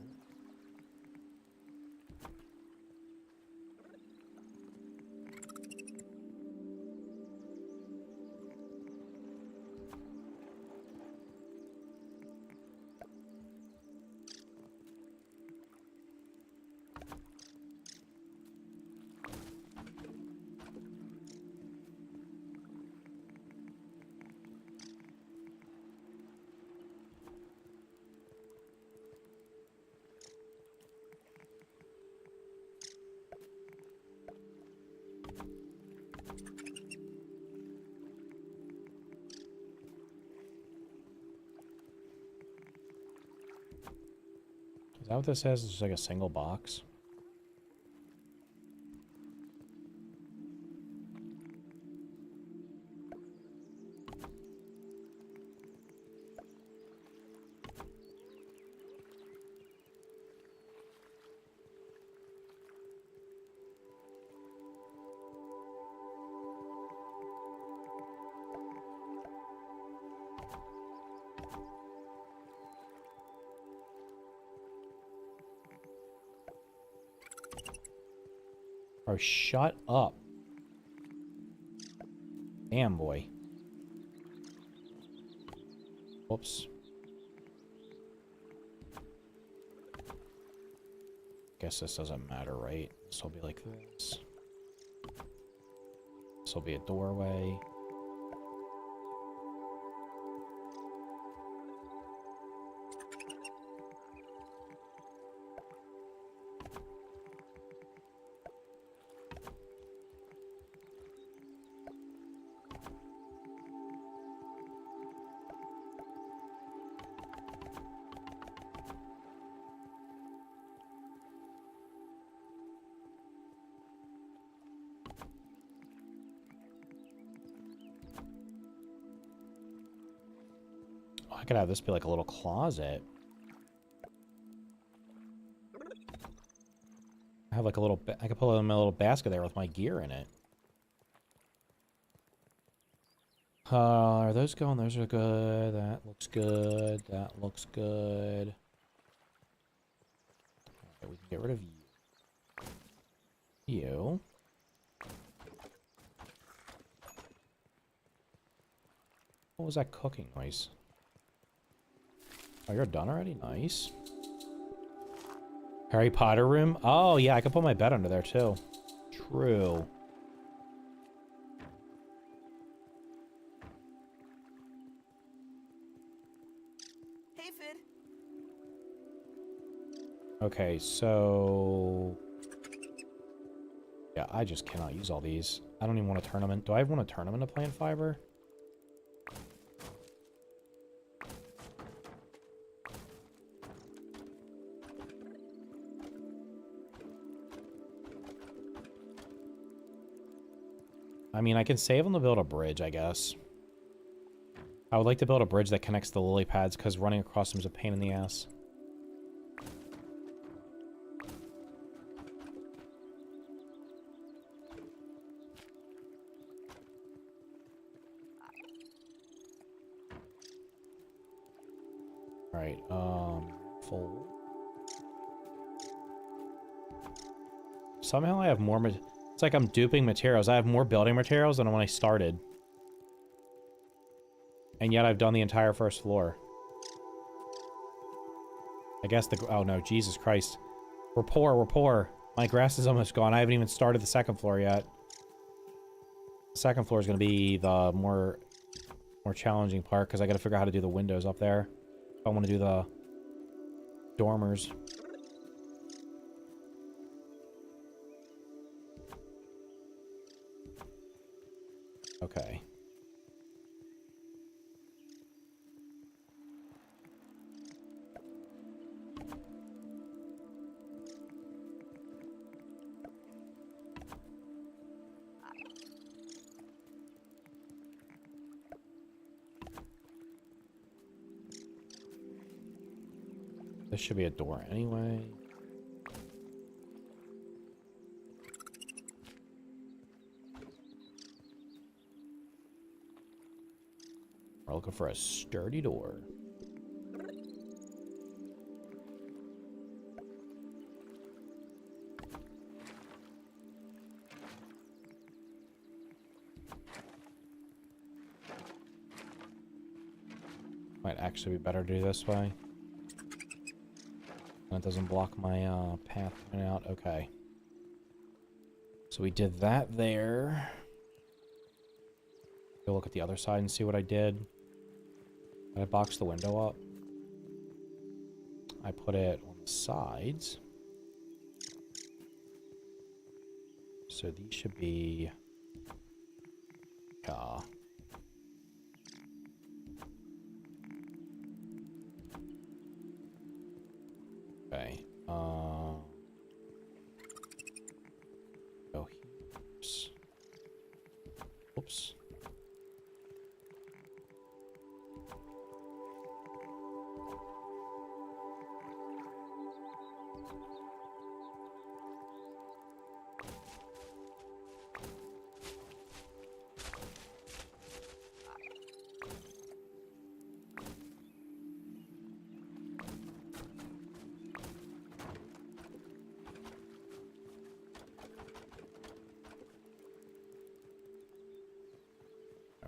Is that what this says? It's just like a single box. Oh, shut up. Damn, boy. Whoops. Guess this doesn't matter, right? This will be like this. This will be a doorway. I could have this be like a little closet. I have like a little... I could put in a little basket there with my gear in it. Are those going? Those are good. That looks good. That looks good. Okay, we can get rid of you. You. What was that cooking noise? Oh, you're done already? Nice. Harry Potter room? Oh, yeah, I could put my bed under there, too. True.
Hey, Fid.
Okay, so... Yeah, I just cannot use all these. I don't even want a tournament. Do I want a tournament of plant fiber? I mean, I can save them to build a bridge, I guess. I would like to build a bridge that connects the lily pads, because running across them is a pain in the ass. Alright, full. Somehow I have more... It's like I'm duping materials. I have more building materials than when I started. And yet I've done the entire first floor. I guess the... Oh no, Jesus Christ. We're poor, we're poor. My grass is almost gone. I haven't even started the second floor yet. The second floor is going to be the more challenging part, because I got to figure out how to do the windows up there. If I want to do the dormers. Okay. This should be a door anyway. We're looking for a sturdy door. Might actually be better to do this way. That doesn't block my path coming out. Okay. So we did that there. Go look at the other side and see what I did. I boxed the window up. I put it on the sides. So these should be... Okay. Go here. Oops.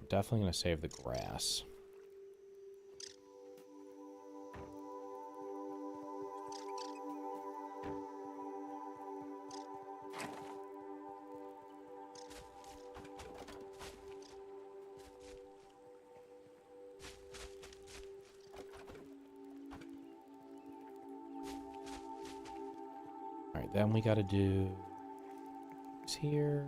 Definitely going to save the grass. All right, then we got to do this here.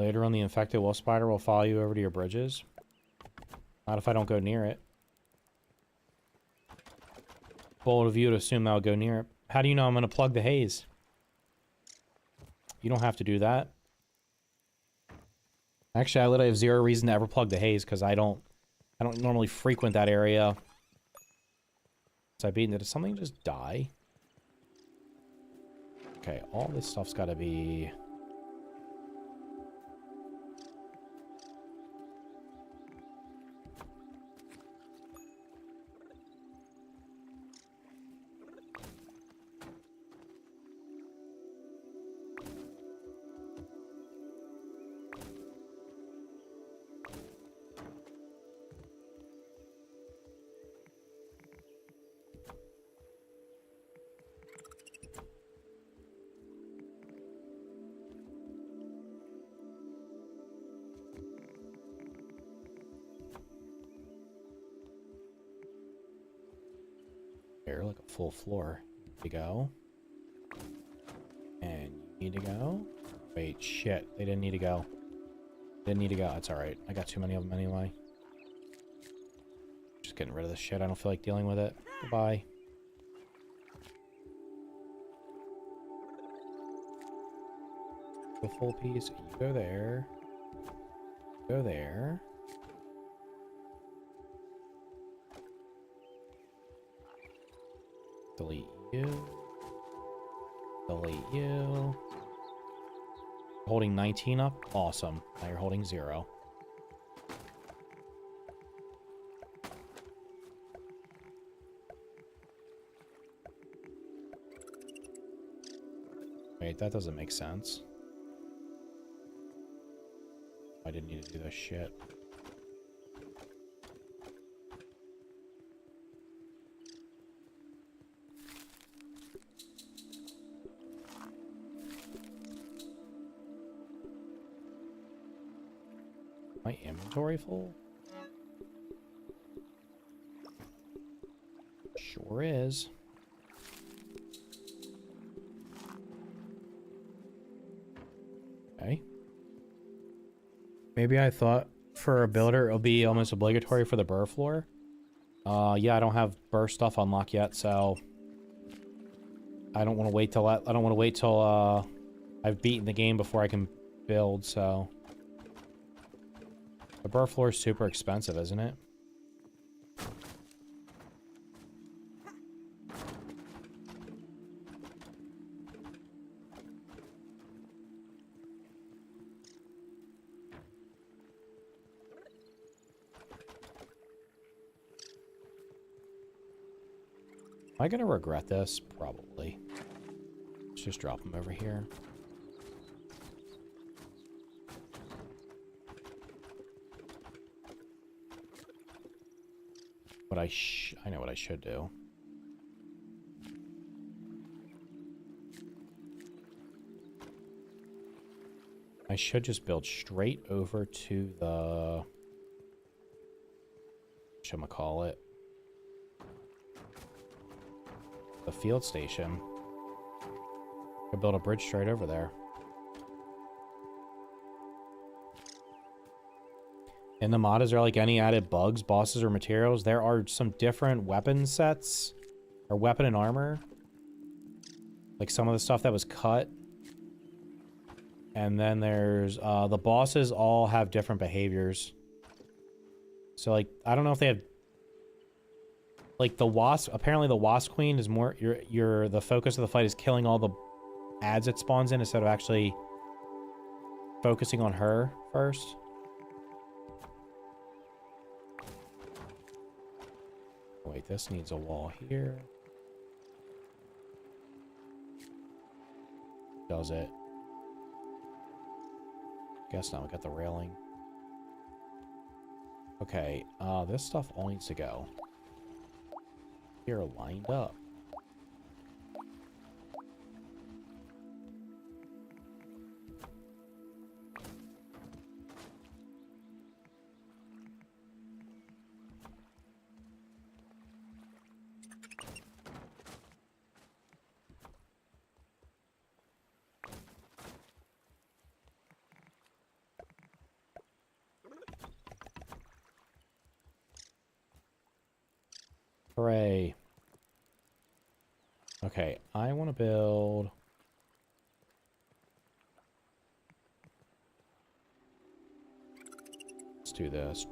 Later on, the infected wolf spider will follow you over to your bridges. Not if I don't go near it. Bold of you to assume that I'll go near it. How do you know I'm going to plug the haze? You don't have to do that. Actually, I literally have zero reason to ever plug the haze because I don't normally frequent that area. So I beat it. Did something just die? Okay, all this stuff's got to be... full floor. You go. And you need to go. Wait, shit. They didn't need to go. Didn't need to go. That's alright. I got too many of them anyway. Just getting rid of this shit. I don't feel like dealing with it. Goodbye. The full piece. You go there. Go there. Delete you. Delete you. Holding 19 up? Awesome. Now you're holding 0. Wait, that doesn't make sense. I didn't need to do this shit. My inventory full? Sure is. Okay. Maybe I thought for a builder it'll be almost obligatory for the burr floor. Yeah, I don't have burr stuff unlocked yet, so I don't want to wait till I've beaten the game before I can build, so the burr floor is super expensive, isn't it? Am I gonna regret this? Probably. Let's just drop them over here. What I know what I should do. I should just build straight over to the whatchamacallit, the field station. Could build a bridge straight over there. In the mod, is there like any added bugs, bosses, or materials? There are some different weapon sets, or weapon and armor. Like some of the stuff that was cut. And then there's, the bosses all have different behaviors. So like, I don't know if they have, like the wasp, apparently the wasp queen is more, the focus of the fight is killing all the ads it spawns in instead of actually focusing on her first. Wait, this needs a wall here. Does it? Guess not, we got the railing. Okay, this stuff all needs to go. Here, lined up. Hooray. Okay, I want to build... Let's do this.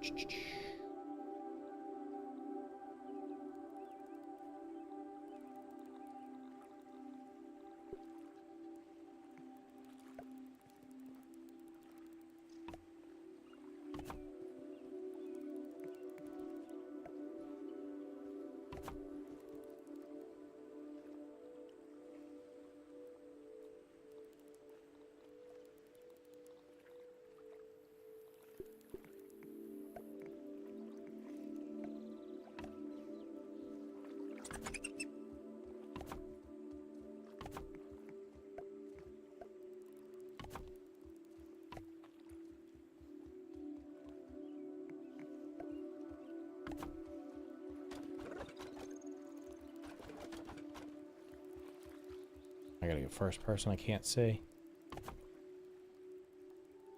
I gotta get first person, I can't see.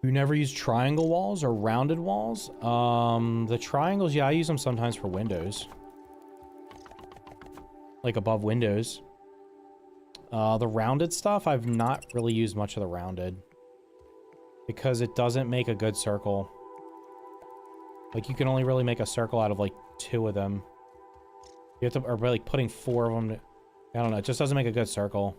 You never use triangle walls or rounded walls? The triangles, yeah, I use them sometimes for windows. Like above windows. The rounded stuff, I've not really used much of the rounded. Because it doesn't make a good circle. Like, you can only really make a circle out of, like, 2 of them. You have to, or like putting 4 of them, I don't know, it just doesn't make a good circle.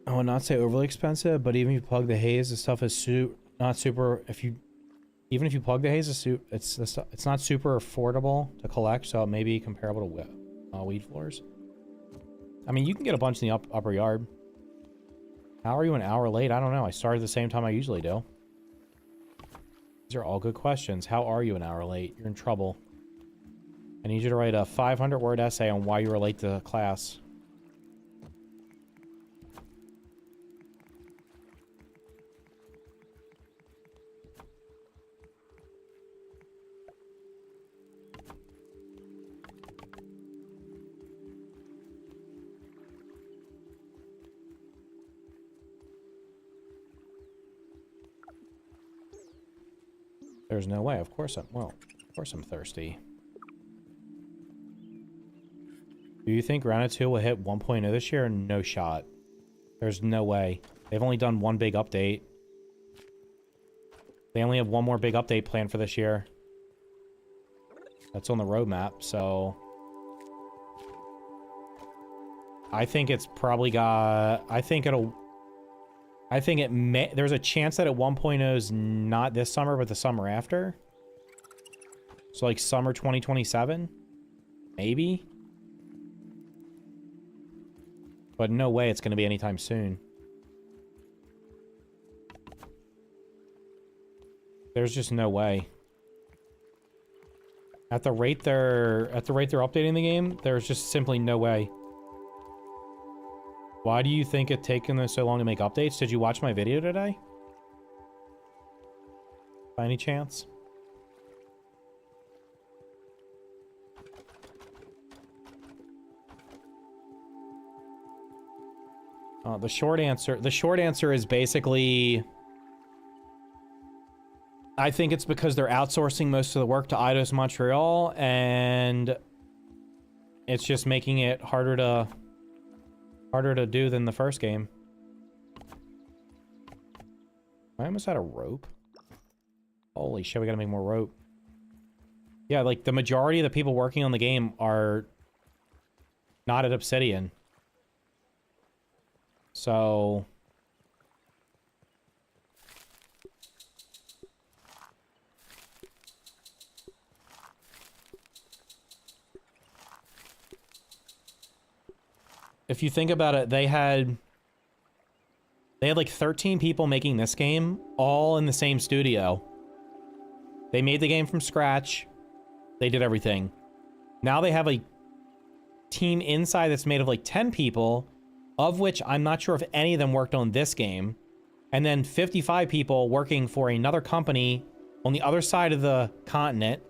I would not say overly expensive, but even if you plug the haze, the stuff is not super. Even if you plug the haze, it's not super affordable to collect, so it may be comparable to weed floors. I mean, you can get a bunch in the upper yard. How are you an hour late? I don't know. I started the same time I usually do. These are all good questions. How are you an hour late? You're in trouble. I need you to write a 500-word essay on why you were late to class. There's no way. Of course I'm thirsty. Do you think Round 2 will hit 1.0 this year? No shot. There's no way. They've only done one big update. They only have one more big update planned for this year. That's on the roadmap, so... I think it's probably got... I think it may... There's a chance that at 1.0 is not this summer, but the summer after. So, like, summer 2027? Maybe? But no way it's going to be anytime soon. There's just no way. At the rate they're updating the game, there's just simply no way. Why do you think it's taken them so long to make updates? Did you watch my video today? By any chance? The short answer is basically... I think it's because they're outsourcing most of the work to Eidos Montreal, and it's just making it harder to do than the first game. I almost had a rope. Holy shit, we gotta make more rope. Yeah, like, the majority of the people working on the game are not at Obsidian. So... if you think about it, they had like 13 people making this game, all in the same studio. They made the game from scratch. They did everything. Now they have a team inside that's made of like 10 people, of which I'm not sure if any of them worked on this game. And then 55 people working for another company on the other side of the continent,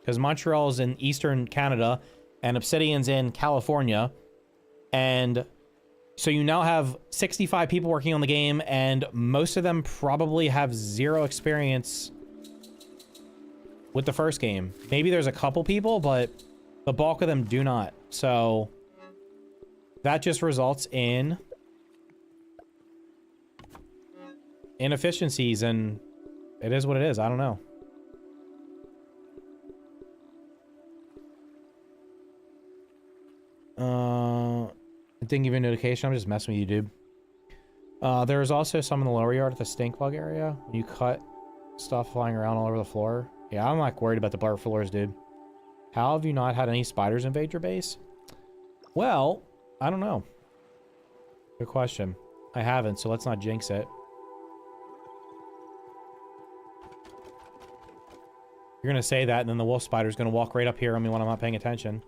because Montreal is in Eastern Canada and Obsidian's in California. And so you now have 65 people working on the game, and most of them probably have zero experience with the first game. Maybe there's a couple people, but the bulk of them do not. So that just results in inefficiencies, and it is what it is. I don't know. I didn't give you a notification. I'm just messing with you, dude. There's also some in the lower yard at the stink bug area. When you cut stuff flying around all over the floor. Yeah, I'm not worried about the bar floors, dude. How have you not had any spiders invade your base? Well, I don't know. Good question. I haven't, so let's not jinx it. You're gonna say that, and then the wolf spider's gonna walk right up here on me when I'm not paying attention.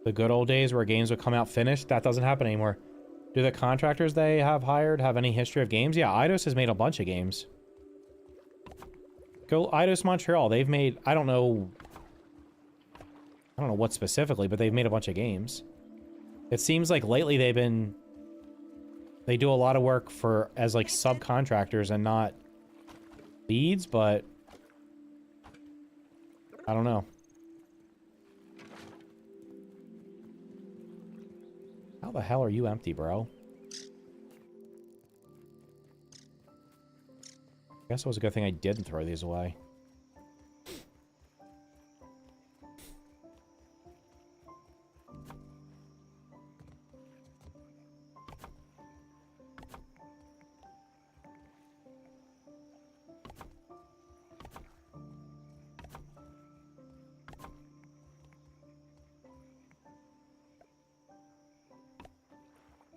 The good old days where games would come out finished, that doesn't happen anymore. Do the contractors they have hired have any history of games? Yeah, Eidos has made a bunch of games. Go Eidos Montreal. They've made, I don't know what specifically, but they've made a bunch of games. It seems like lately they do a lot of work for as like subcontractors and not leads, but I don't know. How the hell are you empty, bro? I guess it was a good thing I didn't throw these away.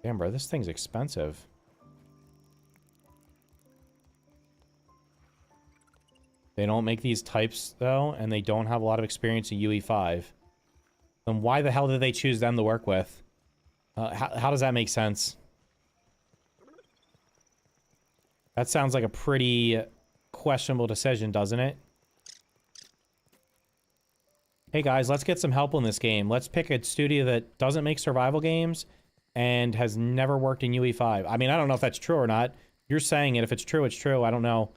Damn, bro, this thing's expensive. They don't make these types, though, and they don't have a lot of experience in UE5. Then why the hell did they choose them to work with? How does that make sense? That sounds like a pretty questionable decision, doesn't it? Hey guys, let's get some help in this game. Let's pick a studio that doesn't make survival games and has never worked in UE5. I mean, I don't know if that's true or not. You're saying it. If it's true, it's true. I don't know.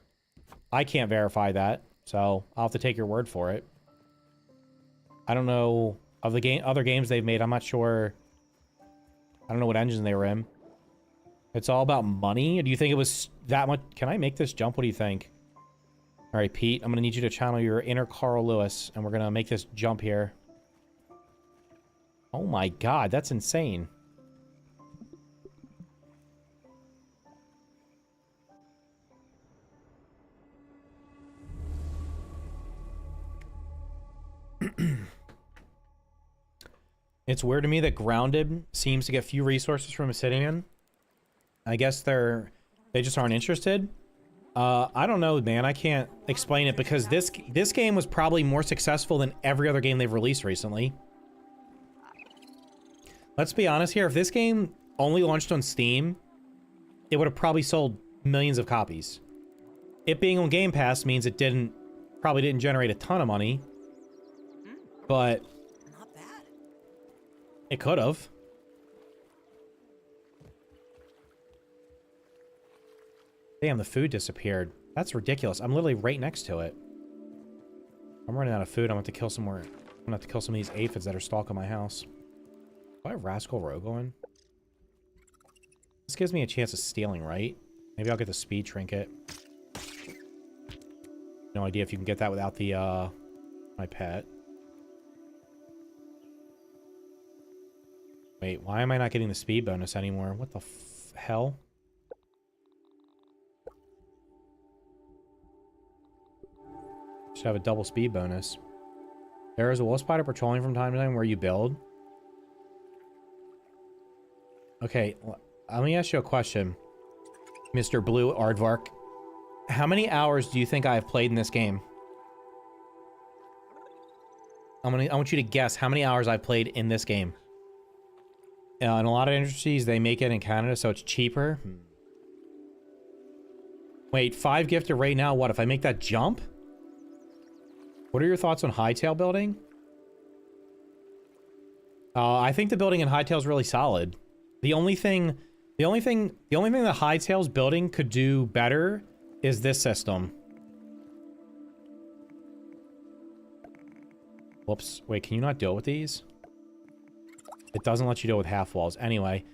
I can't verify that, so I'll have to take your word for it. I don't know of the other games they've made. I'm not sure. I don't know what engine they were in. It's all about money. Do you think it was that much? Can I make this jump? What do you think? All right, Pete, I'm going to need you to channel your inner Carl Lewis, and we're going to make this jump here. Oh my god, that's insane. It's weird to me that Grounded seems to get few resources from Obsidian. I guess they just aren't interested. I don't know, man. I can't explain it because this game was probably more successful than every other game they've released recently. Let's be honest here. If this game only launched on Steam, it would have probably sold millions of copies. It being on Game Pass means it probably didn't generate a ton of money, but
Not bad.
it could have. Damn, the food disappeared. That's ridiculous. I'm literally right next to it. I'm running out of food. I'm gonna have to kill some more. I'm gonna have to kill some of these aphids that are stalking my house. Do I have Rascal Row going? This gives me a chance of stealing, right? Maybe I'll get the speed trinket. No idea if you can get that without the, my pet. Wait, why am I not getting the speed bonus anymore? What the hell? Should have a double speed bonus. There is a wolf spider patrolling from time to time where you build. Okay, let me ask you a question, Mr. Blue Aardvark. How many hours do you think I have played in this game? I want you to guess how many hours I've played in this game. In a lot of industries, they make it in Canada, so it's cheaper. Wait, 5 gifted right now. What if I make that jump? What are your thoughts on Hightail building? I think the building in Hightail is really solid. The only thing that Hightail's building could do better is this system. Whoops. Wait, can you not deal with these? It doesn't let you deal with half walls. Anyway,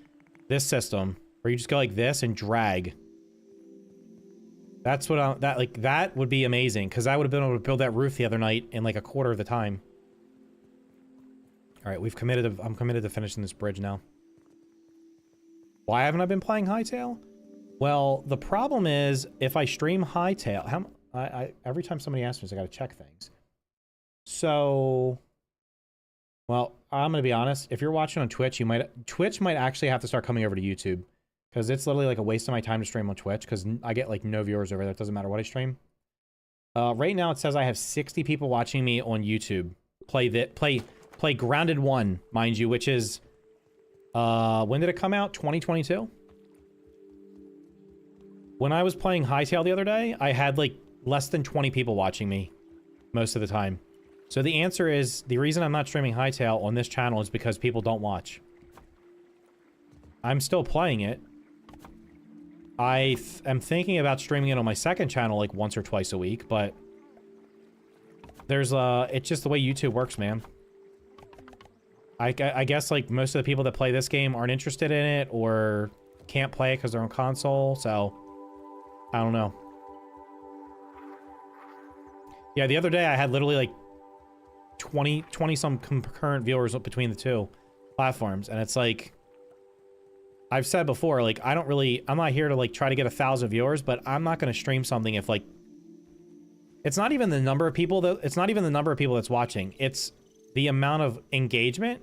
this system where you just go like this and drag. That's what that would be amazing, because I would have been able to build that roof the other night in like a quarter of the time. All right, I'm committed to finishing this bridge now. Why haven't I been playing Hytale? Well, the problem is if I stream Hytale, every time somebody asks me, I gotta check things. So, well, I'm gonna be honest. If you're watching on Twitch, Twitch might actually have to start coming over to YouTube, because it's literally like a waste of my time to stream on Twitch, because I get like no viewers over there. It doesn't matter what I stream. Right now it says I have 60 people watching me on YouTube. Play Grounded 1, mind you, which is when did it come out? 2022? When I was playing Hytale the other day, I had like less than 20 people watching me most of the time. So the answer is, the reason I'm not streaming Hytale on this channel is because people don't watch. I'm still playing it. I am thinking about streaming it on my second channel like once or twice a week, but there's it's just the way YouTube works, man. I guess like most of the people that play this game aren't interested in it or can't play it because they're on console, so I don't know. Yeah, the other day I had literally like 20 some concurrent viewers between the two platforms, and it's like, I've said before, like, I'm not here to like try to get 1,000 viewers, but I'm not going to stream something if like, it's not even the number of people that's watching, it's the amount of engagement.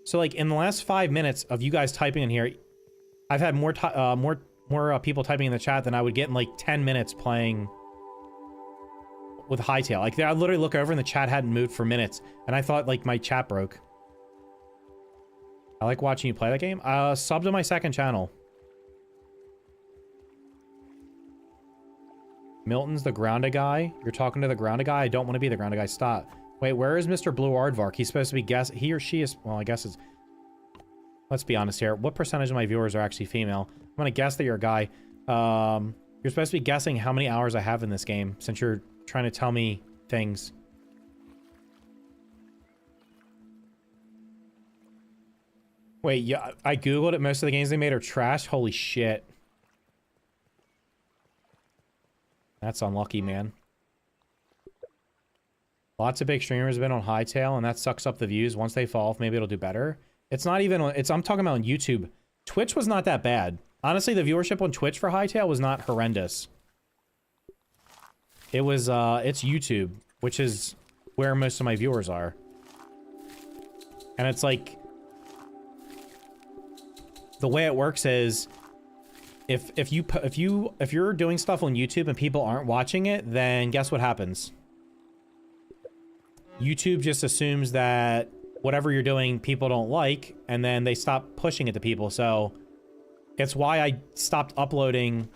So like in the last 5 minutes of you guys typing in here, I've had more people typing in the chat than I would get in like 10 minutes playing with Hytale. Like I literally look over and the chat hadn't moved for minutes, and I thought like my chat broke. I like watching you play that game. Sub to my second channel. Milton's the grounded guy. You're talking to the grounded guy? I don't want to be the grounded guy. Stop. Wait, where is Mr. Blue Aardvark? He's supposed to be he or she is... Well, I guess it's... Let's be honest here. What percentage of my viewers are actually female? I'm going to guess that you're a guy. You're supposed to be guessing how many hours I have in this game, since you're trying to tell me things. Wait, yeah, I googled it. Most of the games they made are trash. Holy shit. That's unlucky, man. Lots of big streamers have been on Hytale, and that sucks up the views. Once they fall off, maybe it'll do better. It's not even on... I'm talking about on YouTube. Twitch was not that bad. Honestly, the viewership on Twitch for Hytale was not horrendous. It was, it's YouTube, which is where most of my viewers are. And it's like... The way it works is... If you're doing stuff on YouTube and people aren't watching it, then guess what happens? YouTube just assumes that whatever you're doing, people don't like, and then they stop pushing it to people. So it's why I stopped uploading.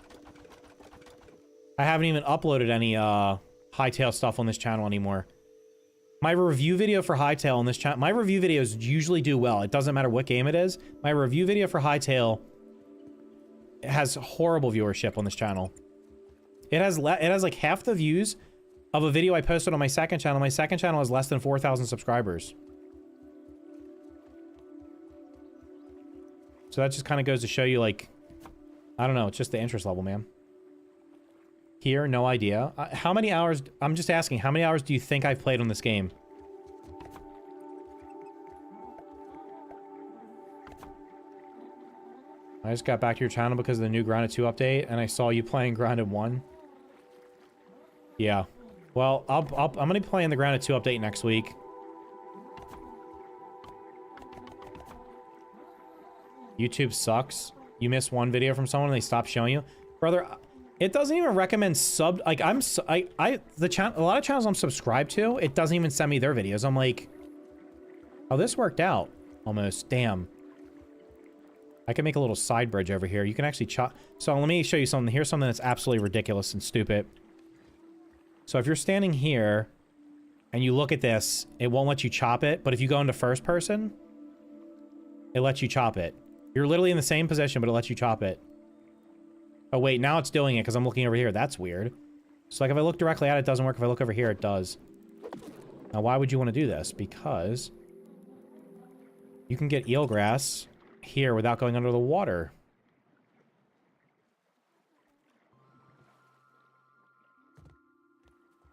I haven't even uploaded any Hytale stuff on this channel anymore. My review video for Hytale on this channel, my review videos usually do well. It doesn't matter what game it is. My review video for Hytale has horrible viewership on this channel. It has like half the views of a video I posted on my second channel. My second channel has less than 4,000 subscribers. So that just kind of goes to show you, like, I don't know, it's just the interest level, man. Here, no idea. How many hours, I'm just asking, how many hours do you think I've played on this game? I just got back to your channel because of the new Grounded 2 update, and I saw you playing Grounded 1. Yeah. Well, I'm going to be playing the Grounded 2 update next week. YouTube sucks. You miss one video from someone and they stop showing you. Brother, it doesn't even recommend sub... Like, a lot of channels I'm subscribed to, it doesn't even send me their videos. I'm like, oh, this worked out. Almost. Damn. I can make a little side bridge over here. You can actually chop... So let me show you something. Here's something that's absolutely ridiculous and stupid. So if you're standing here and you look at this, it won't let you chop it. But if you go into first person, it lets you chop it. You're literally in the same position, but it lets you chop it. Oh, wait. Now it's doing it because I'm looking over here. That's weird. So, like, if I look directly at it, it doesn't work. If I look over here, it does. Now, why would you want to do this? Because you can get eelgrass here without going under the water.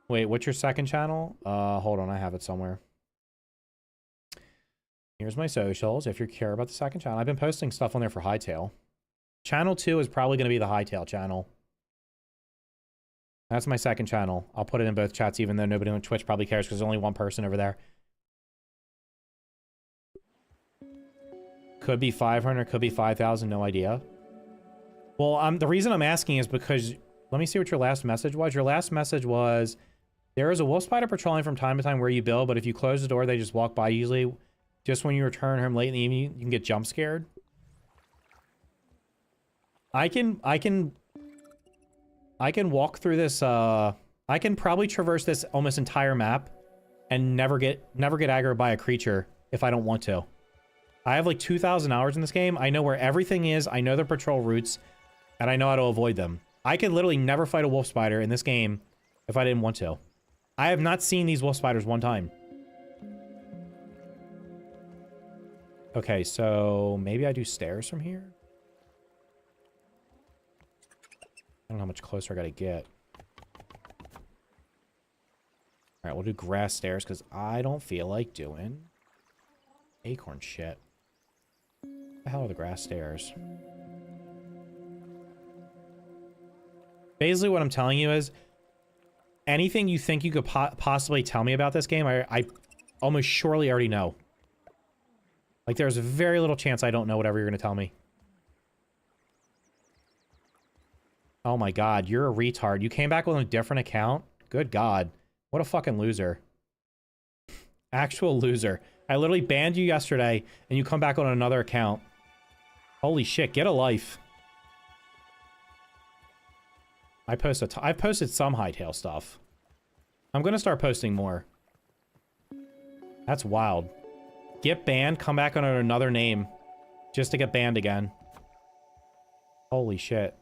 Wait, what's your second channel? Hold on, I have it somewhere. Here's my socials if you care about the second channel. I've been posting stuff on there for Hightail. Channel 2 is probably going to be the Hightail channel. That's my second channel. I'll put it in both chats even though nobody on Twitch probably cares because there's only one person over there. Could be 500, could be 5,000, no idea. Well, the reason I'm asking is because... Let me see what your last message was. Your last message was... There is a wolf spider patrolling from time to time where you build, but if you close the door, they just walk by usually. Just when you return home late in the evening, you can get jump scared. I can walk through this, I can probably traverse this almost entire map and never get aggroed by a creature if I don't want to. I have like 2,000 hours in this game. I know where everything is. I know their patrol routes, and I know how to avoid them. I could literally never fight a wolf spider in this game if I didn't want to. I have not seen these wolf spiders one time. Okay, so maybe I do stairs from here? I don't know how much closer I gotta get. Alright, we'll do grass stairs because I don't feel like doing acorn shit. What the hell are the grass stairs? Basically what I'm telling you is anything you think you could possibly tell me about this game, I almost surely already know. Like, there's very little chance I don't know whatever you're going to tell me. Oh my god, you're a retard. You came back with a different account? Good god. What a fucking loser. Actual loser. I literally banned you yesterday, and you come back on another account. Holy shit, get a life. I've posted some Hightail stuff. I'm gonna start posting more. That's wild. Get banned, come back under another name. Just to get banned again. Holy shit.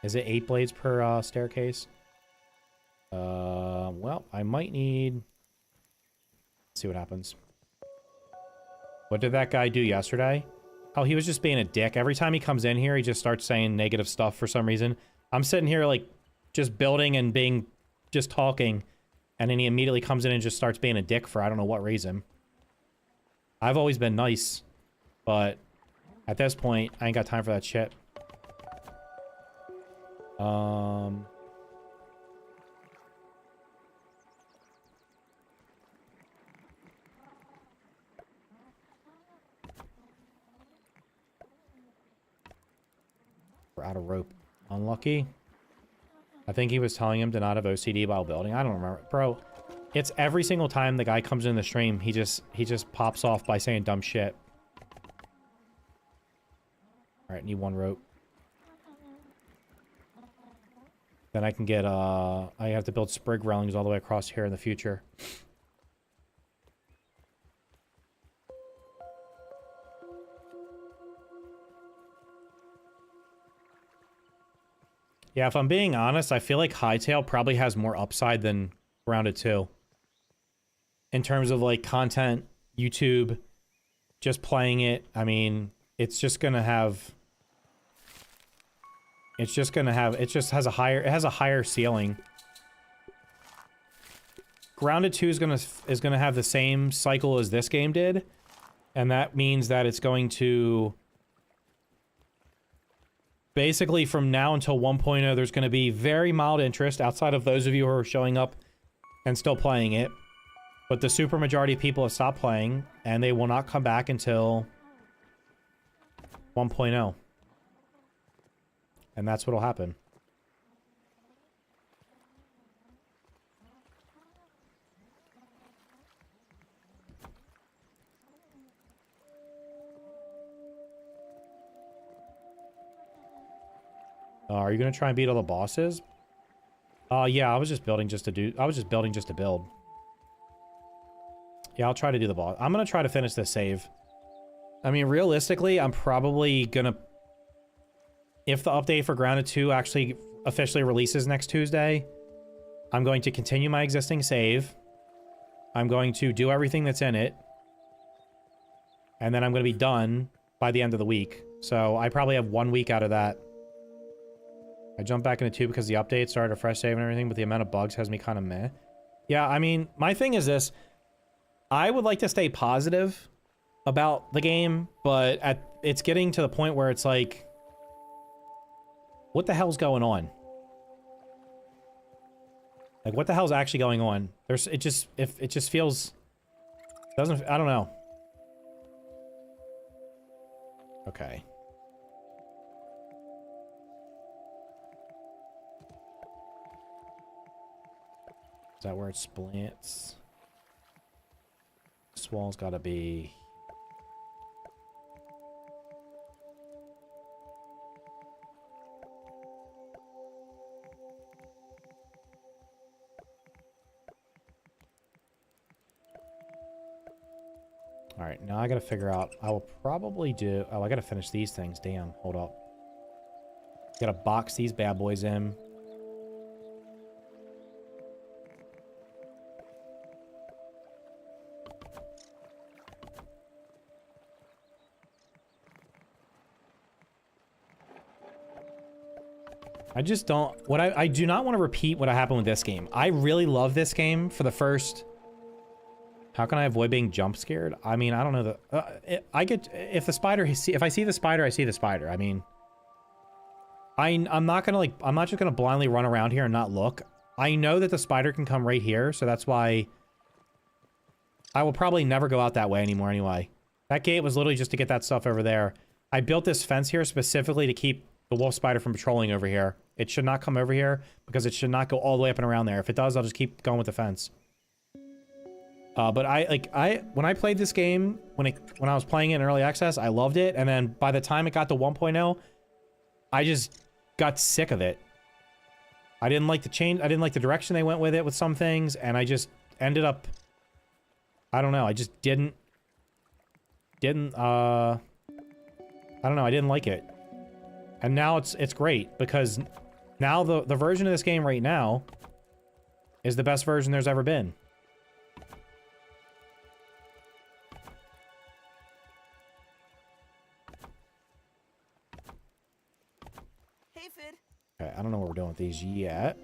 Is it 8 blades per staircase? Well, I might need... Let's see what happens. What did that guy do yesterday? Oh, he was just being a dick. Every time he comes in here, he just starts saying negative stuff for some reason. I'm sitting here, like, just building and being... just talking. And then he immediately comes in and just starts being a dick for I don't know what reason. I've always been nice. But at this point, I ain't got time for that shit. We're out of rope. Unlucky. I think he was telling him to not have OCD while building. I don't remember. Bro, it's every single time the guy comes in the stream, he just pops off by saying dumb shit. Alright, need 1 rope. Then I can get, I have to build sprig railings all the way across here in the future. Yeah, if I'm being honest, I feel like Hightail probably has more upside than Grounded 2. In terms of, like, content, YouTube, just playing it, I mean, it's just gonna have... It's just gonna have... It just has a higher... It has a higher ceiling. Grounded 2 is gonna have the same cycle as this game did. And that means that it's going to... Basically, from now until 1.0, there's going to be very mild interest outside of those of you who are showing up and still playing it. But the super majority of people have stopped playing, and they will not come back until 1.0. And that's what'll happen. Are you gonna try and beat all the bosses? Yeah, I was just building just to build. Yeah, I'll try to do the boss. I'm gonna try to finish this save. I mean, realistically, I'm probably gonna... If the update for Grounded 2 actually officially releases next Tuesday, I'm going to continue my existing save. I'm going to do everything that's in it. And then I'm gonna be done by the end of the week. So I probably have 1 week out of that. I jumped back into 2 because the update started a fresh save and everything, but the amount of bugs has me kind of meh. Yeah, I mean, my thing is this. I would like to stay positive about the game, but it's getting to the point where it's like, what the hell's going on? Like, what the hell's actually going on? It just feels, doesn't, I don't know. Okay. Is that where it splits? This wall's gotta be... Alright, now I gotta figure out... I will probably do... Oh, I gotta finish these things. Damn, hold up. Gotta box these bad boys in. I just don't... I do not want to repeat what happened with this game. I really love this game for the first... How can I avoid being jump scared? I mean, I don't know the... I get... If the spider... If I see the spider, I see the spider. I mean... I'm not gonna, like... I'm not just gonna blindly run around here and not look. I know that the spider can come right here, so that's why... I will probably never go out that way anymore anyway. That gate was literally just to get that stuff over there. I built this fence here specifically to keep the wolf spider from patrolling over here. It should not come over here because it should not go all the way up and around there. If it does, I'll just keep going with the fence. But when I played this game, when I was playing it in early access, I loved it. And then by the time it got to 1.0, I just got sick of it. I didn't like the change. I didn't like the direction they went with it with some things. And I just ended up, I don't know. I just I don't know. I didn't like it. And now it's great because now the version of this game right now is the best version there's ever been.
Hey, Fid.
Okay, I don't know what we're doing with these yet.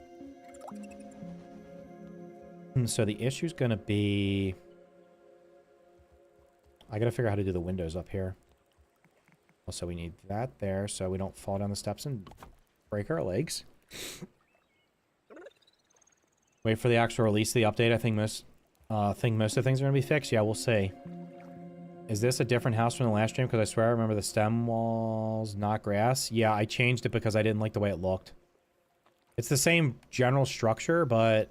So the issue's gonna be... I gotta figure out how to do the windows up here. Also, we need that there so we don't fall down the steps and break our legs. Wait for the actual release of the update. I think most of the things are gonna be fixed. Yeah, we'll see. Is this a different house from the last stream? Because I swear I remember the stem walls, not grass. Yeah, I changed it because I didn't like the way it looked. It's the same general structure, but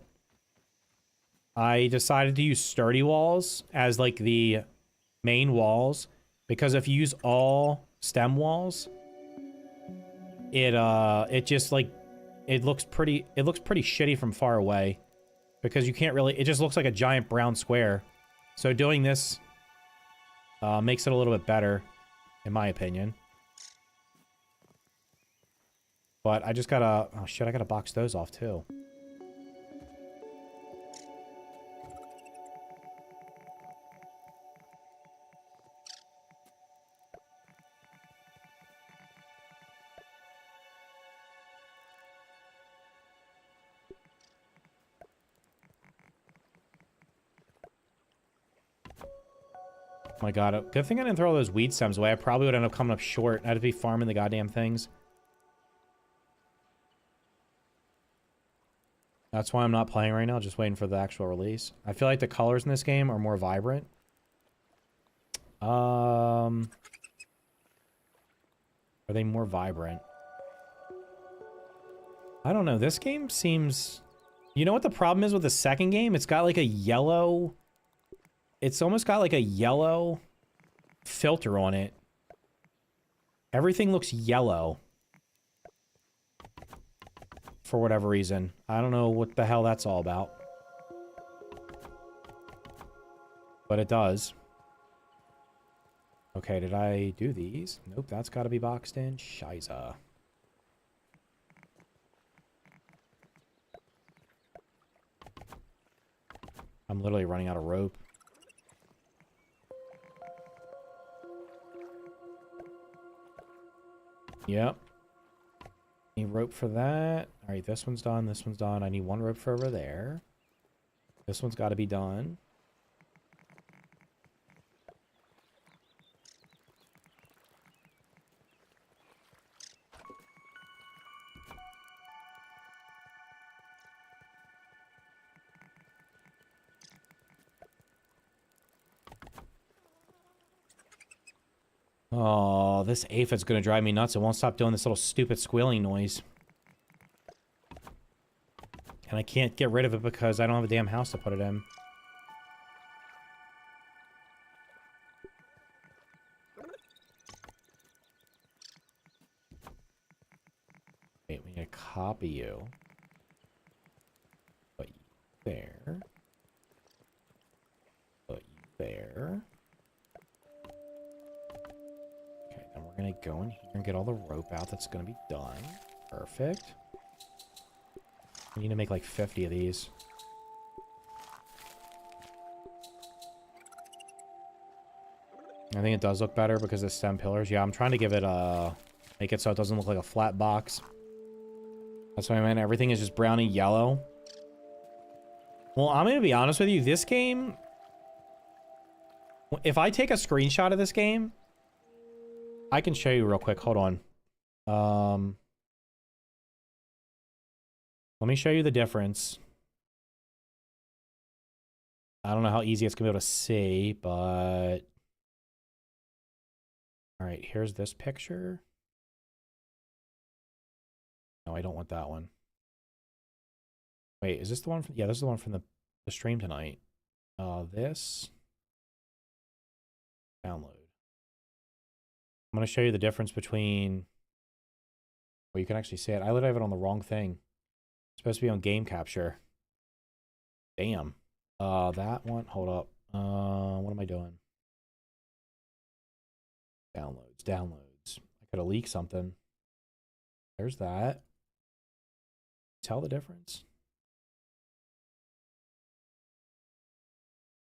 I decided to use sturdy walls as like the main walls because if you use all stem walls, it just like it looks pretty shitty from far away because you can't really, it just looks like a giant brown square. So doing this makes it a little bit better, in my opinion. But I just gotta... Oh, shit, I gotta box those off, too. My god, good thing I didn't throw all those weed stems away. I probably would end up coming up short. I'd have to be farming the goddamn things. That's why I'm not playing right now, just waiting for the actual release. I feel like the colors in this game are more vibrant. Are they more vibrant? I don't know. This game seems... You know what the problem is with the second game? It's got like a yellow... It's almost got like a yellow filter on it. Everything looks yellow. For whatever reason. I don't know what the hell that's all about. But it does. Okay, did I do these? Nope, that's got to be boxed in. Shiza. I'm literally running out of rope. Yep. Need rope for that. Alright, this one's done. This one's done. I need one rope for over there. This one's got to be done. Oh, this aphid's gonna drive me nuts. It won't stop doing this little stupid squealing noise. And I can't get rid of it because I don't have a damn house to put it in. Wait, we need to copy you. Put you there. Put you there. Okay, then we're gonna go in here and get all the rope out that's gonna be done. Perfect. We need to make like 50 of these. I think it does look better because of the stem pillars. Yeah, I'm trying to give it a... make it so it doesn't look like a flat box. That's what I meant. Everything is just browny yellow. Well, I'm going to be honest with you. This game... if I take a screenshot of this game... I can show you real quick. Hold on. Let me show you the difference. I don't know how easy it's going to be able to see, but... Alright, here's this picture. No, I don't want that one. Wait, is this the one from... yeah, this is the one from the stream tonight. This... download. I'm going to show you the difference between... well, you can actually see it. I literally have it on the wrong thing. It's supposed to be on game capture. Damn. That one... hold up. What am I doing? Downloads. I could have leaked something. There's that. Tell the difference.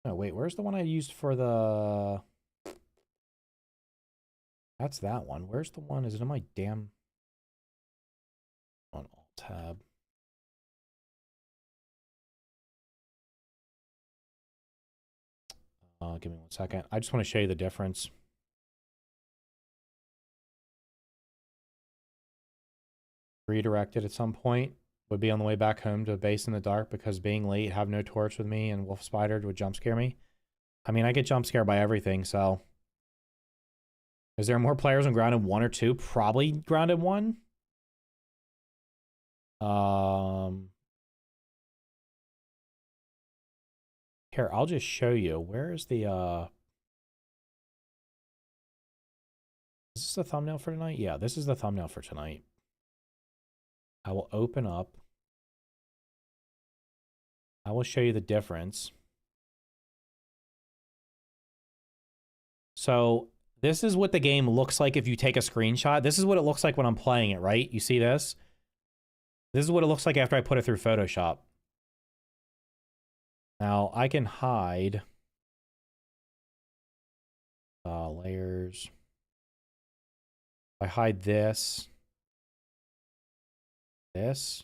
Oh, wait. Where's the one I used for the... that's that one. Where's the one? Is it in my damn... on Alt-tab? Give me 1 second. I just want to show you the difference. Redirected at some point. Would be on the way back home to base in the dark because being late, have no torch with me, and wolf spider would jump scare me. I mean, I get jump scared by everything, so... is there more players on Grounded 1 or 2? Probably Grounded 1. Here, I'll just show you. Where is the, is this the thumbnail for tonight? Yeah, this is the thumbnail for tonight. I will open up. I will show you the difference. So, this is what the game looks like if you take a screenshot. This is what it looks like when I'm playing it, right? You see this? This is what it looks like after I put it through Photoshop. Now, I can hide layers. I hide this. This.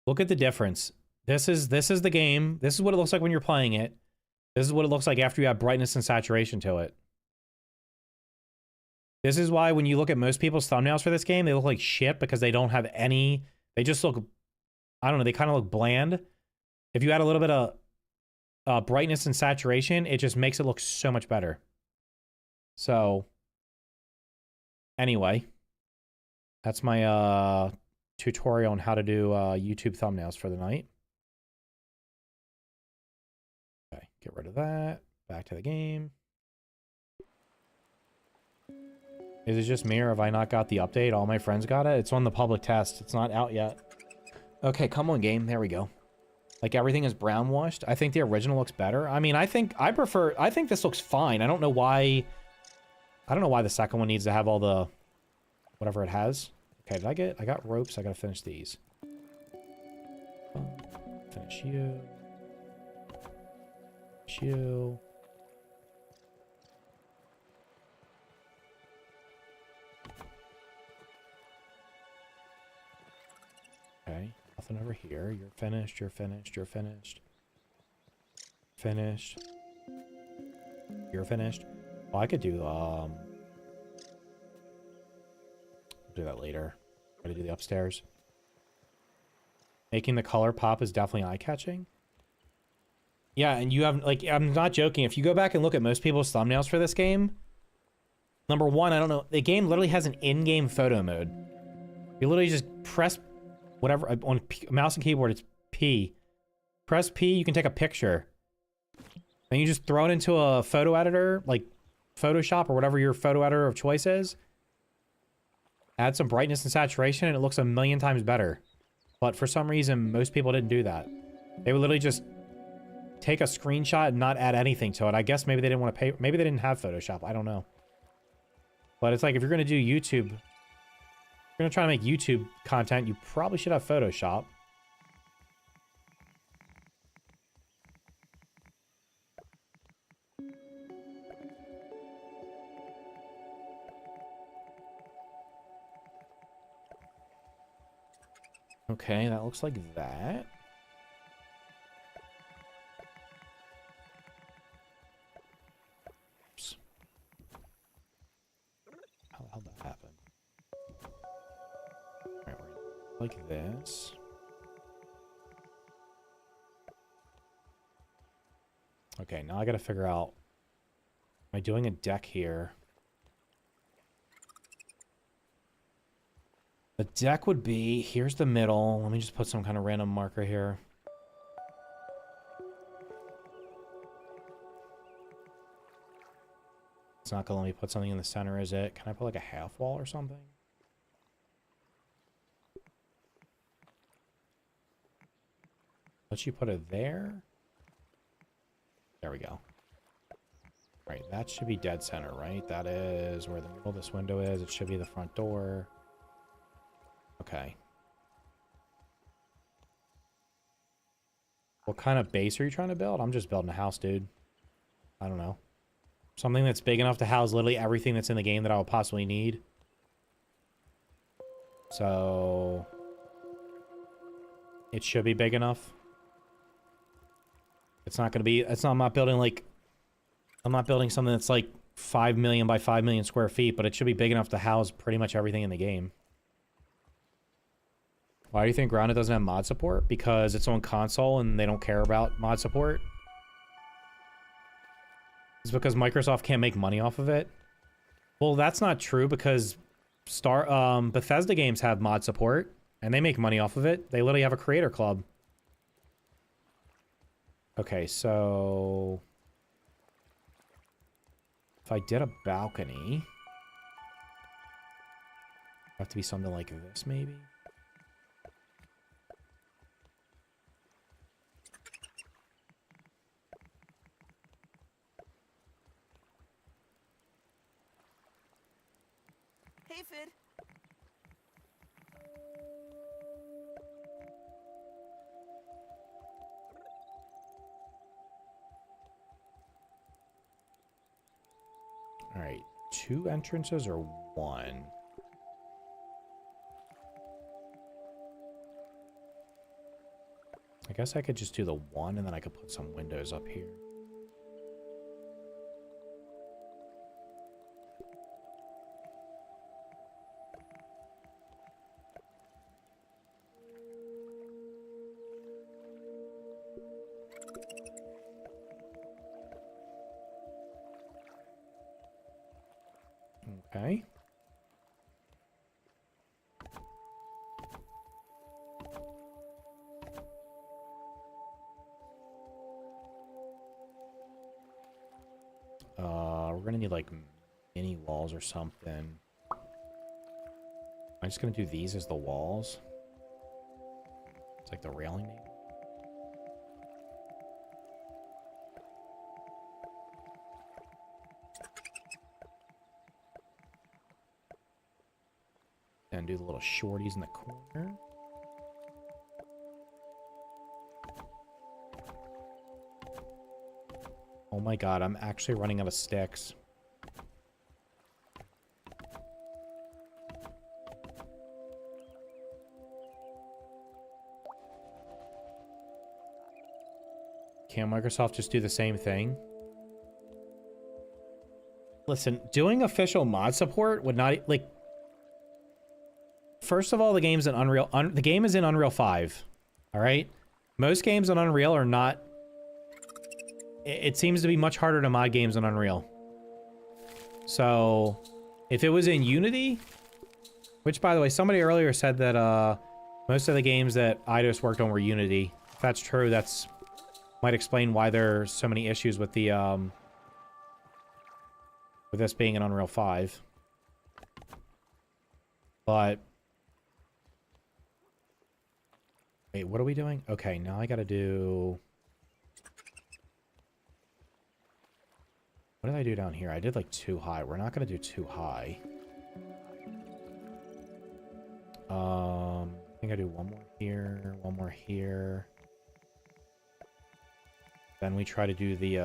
Look at the difference. This is the game. This is what it looks like when you're playing it. This is what it looks like after you have brightness and saturation to it. This is why when you look at most people's thumbnails for this game, they look like shit because they don't have any... they just look... I don't know, they kind of look bland. If you add a little bit of brightness and saturation, it just makes it look so much better. So, anyway, that's my tutorial on how to do YouTube thumbnails for the night. Okay, get rid of that. Back to the game. Is it just me, or have I not got the update? All my friends got it? It's on the public test. It's not out yet. Okay, come on, game. There we go. Like, everything is brown washed. I think the original looks better. I mean, I think this looks fine. I don't know why the second one needs to have all the whatever it has. Okay, I got ropes. I gotta finish these. Finish you. Finish you. Okay, nothing over here. You're finished, you're finished, you're finished. Finished. You're finished. Well, I could do that later. Try to do the upstairs. Making the color pop is definitely eye-catching. Yeah, and you have, like, I'm not joking. If you go back and look at most people's thumbnails for this game, number one, I don't know, the game literally has an in-game photo mode. You literally just press whatever, on mouse and keyboard, it's P. Press P, you can take a picture. And you just throw it into a photo editor, like Photoshop or whatever your photo editor of choice is. Add some brightness and saturation, and it looks a million times better. But for some reason, most people didn't do that. They would literally just take a screenshot and not add anything to it. I guess maybe they didn't want to pay. Maybe they didn't have Photoshop. I don't know. But it's like, if you're going to do YouTube, if you're going to try to make YouTube content, you probably should have Photoshop. Okay, that looks like that. Oops. How the hell did that happen? Alright, we're like this. Okay, now I gotta figure out, am I doing a deck here? The deck would be, here's the middle. Let me just put some kind of random marker here. It's not gonna let me put something in the center, is it? Can I put like a half wall or something? Let you put it there? There we go. Alright, that should be dead center, right? That is where the middle of this window is. It should be the front door. Okay. What kind of base are you trying to build? I'm just building a house, dude. I don't know. Something that's big enough to house literally everything that's in the game that I will possibly need. So it should be big enough. It's not gonna be, it's not, I'm not building like, I'm not building something that's like 5 million by 5 million square feet, but it should be big enough to house pretty much everything in the game. Why do you think Grounded doesn't have mod support? Because it's on console and they don't care about mod support? It's because Microsoft can't make money off of it? Well, that's not true, because Bethesda games have mod support and they make money off of it. They literally have a creator club. Okay, so if I did a balcony, it'd have to be something like this, maybe?
Hey, Fid.
All right, 2 entrances or 1? I guess I could just do the 1 and then I could put some windows up here. Okay. We're gonna need like mini walls or something. I'm just gonna do these as the walls. It's like the railing maybe. And do the little shorties in the corner. Oh my god, I'm actually running out of sticks. Can't Microsoft just do the same thing? Listen, doing official mod support would not, like... First of all, the game's in Unreal... the game is in Unreal 5. Alright? Most games on Unreal are not... It seems to be much harder to mod games on Unreal. So, if it was in Unity... Which, by the way, somebody earlier said that, most of the games that Eidos worked on were Unity. If that's true, that's... Might explain why there's so many issues with the, with this being an Unreal 5. But... Wait, what are we doing? Okay, now I gotta do... What did I do down here? I did, like, too high. We're not gonna do too high. I think I do one more here, one more here. Then we try to do the,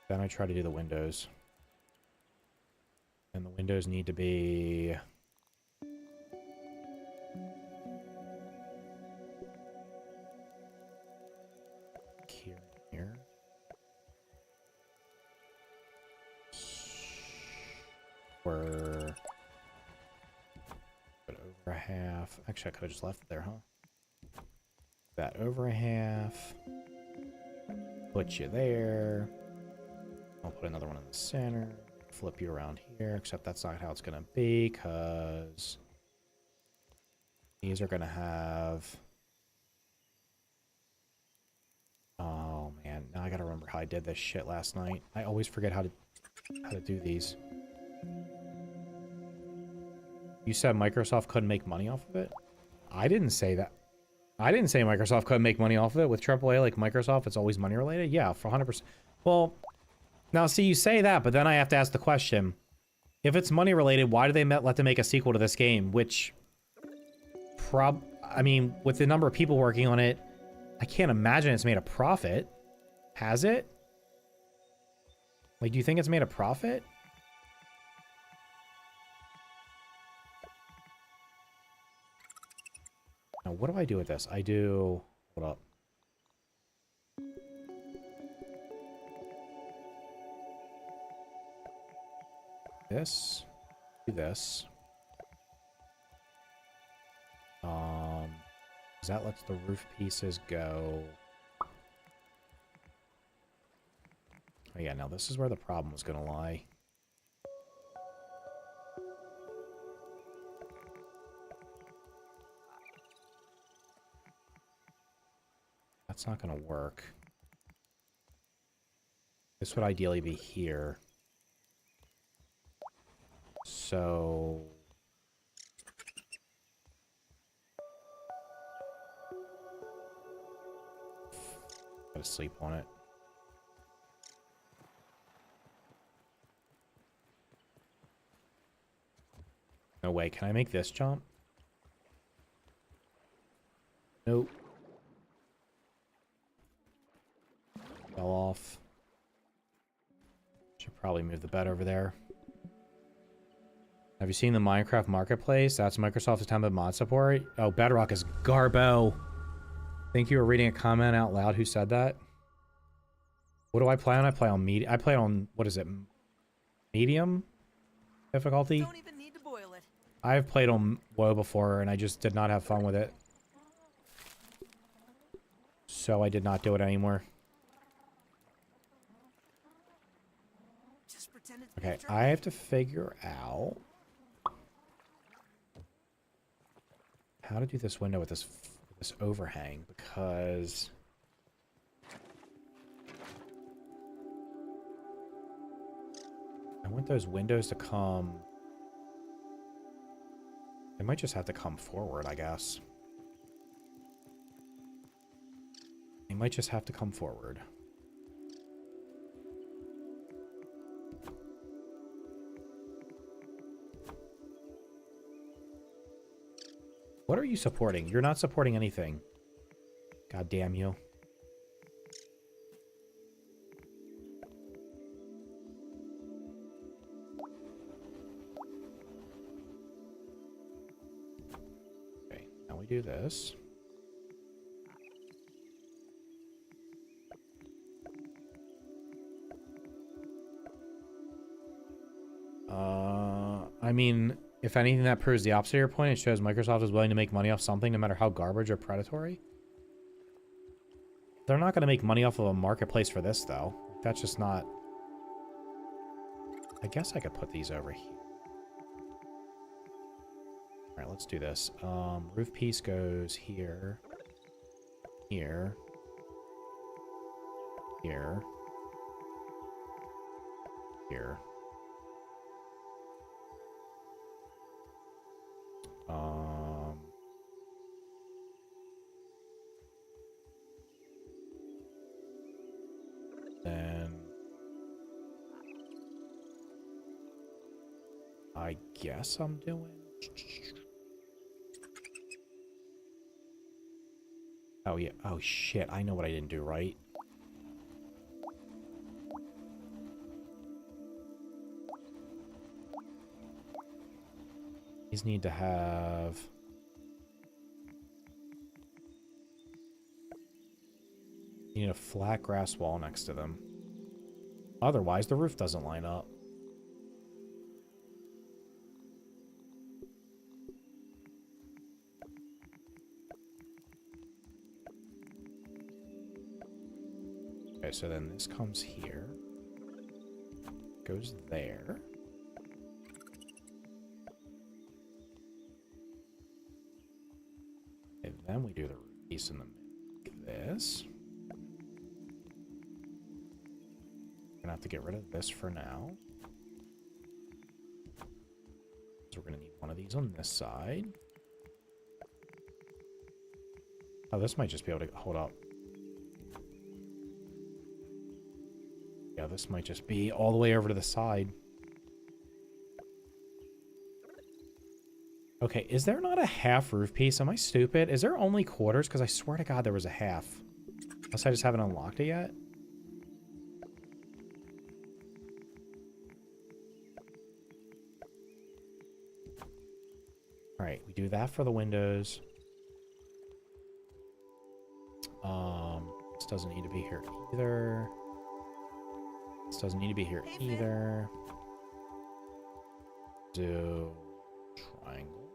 Then I try to do the windows. And the windows need to be... Here. We're... Put over a half. Actually, I could have just left it there, huh? That over a half. Put you there. I'll put another one in the center. Flip you around here, except that's not how it's going to be, because these are going to have... Oh, man. Now I got to remember how I did this shit last night. I always forget how to do these. You said Microsoft couldn't make money off of it? I didn't say that. I didn't say Microsoft couldn't make money off of it. With AAA like Microsoft, it's always money related. Yeah, for 100%. Well, now see, you say that, but then I have to ask the question. If it's money related, why do they let them make a sequel to this game? Which, I mean, with the number of people working on it, I can't imagine it's made a profit. Has it? Like, do you think it's made a profit? Now, what do I do with this? I do... Hold up. This. Do this. That lets the roof pieces go. Oh yeah, now this is where the problem was gonna lie. That's not gonna work. This would ideally be here. So... Gotta sleep on it. No way, can I make this jump? Nope. Fell off. Should probably move the bed over there. Have you seen the Minecraft Marketplace? That's Microsoft's attempt at mod support. Oh, Bedrock is garbo. I think you were reading a comment out loud. Who said that? What do I play on? I play on medium. I play on, what is it? Medium difficulty?
Don't even need to boil it.
I've played on WoW before, and I just did not have fun with it. So I did not do it anymore.
Just pretend it's
Okay,
picture.
I have to figure out how to do this window with this overhang, because I want those windows to come. They might just have to come forward, I guess. They might just have to come forward. What are you supporting? You're not supporting anything. God damn you. Okay, now we do this. I mean, if anything, that proves the opposite of your point. It shows Microsoft is willing to make money off something, no matter how garbage or predatory. They're not going to make money off of a marketplace for this, though. That's just not... I guess I could put these over here. Alright, let's do this. Roof piece goes here. Here. Here. Here. Then I guess I'm doing... Oh, yeah. Oh, shit. I know what I didn't do right. These need to have... You need a flat grass wall next to them. Otherwise, the roof doesn't line up. Okay, so then this comes here. Goes there. And then we do the piece in the middle like this. We're gonna have to get rid of this for now. So we're gonna need one of these on this side. Oh, this might just be able to hold up. Yeah, this might just be all the way over to the side. Okay, is there not a half roof piece? Am I stupid? Is there only quarters? Because I swear to God there was a half. Unless I just haven't unlocked it yet. Alright, we do that for the windows. This doesn't need to be here either. This doesn't need to be here either. Do triangle.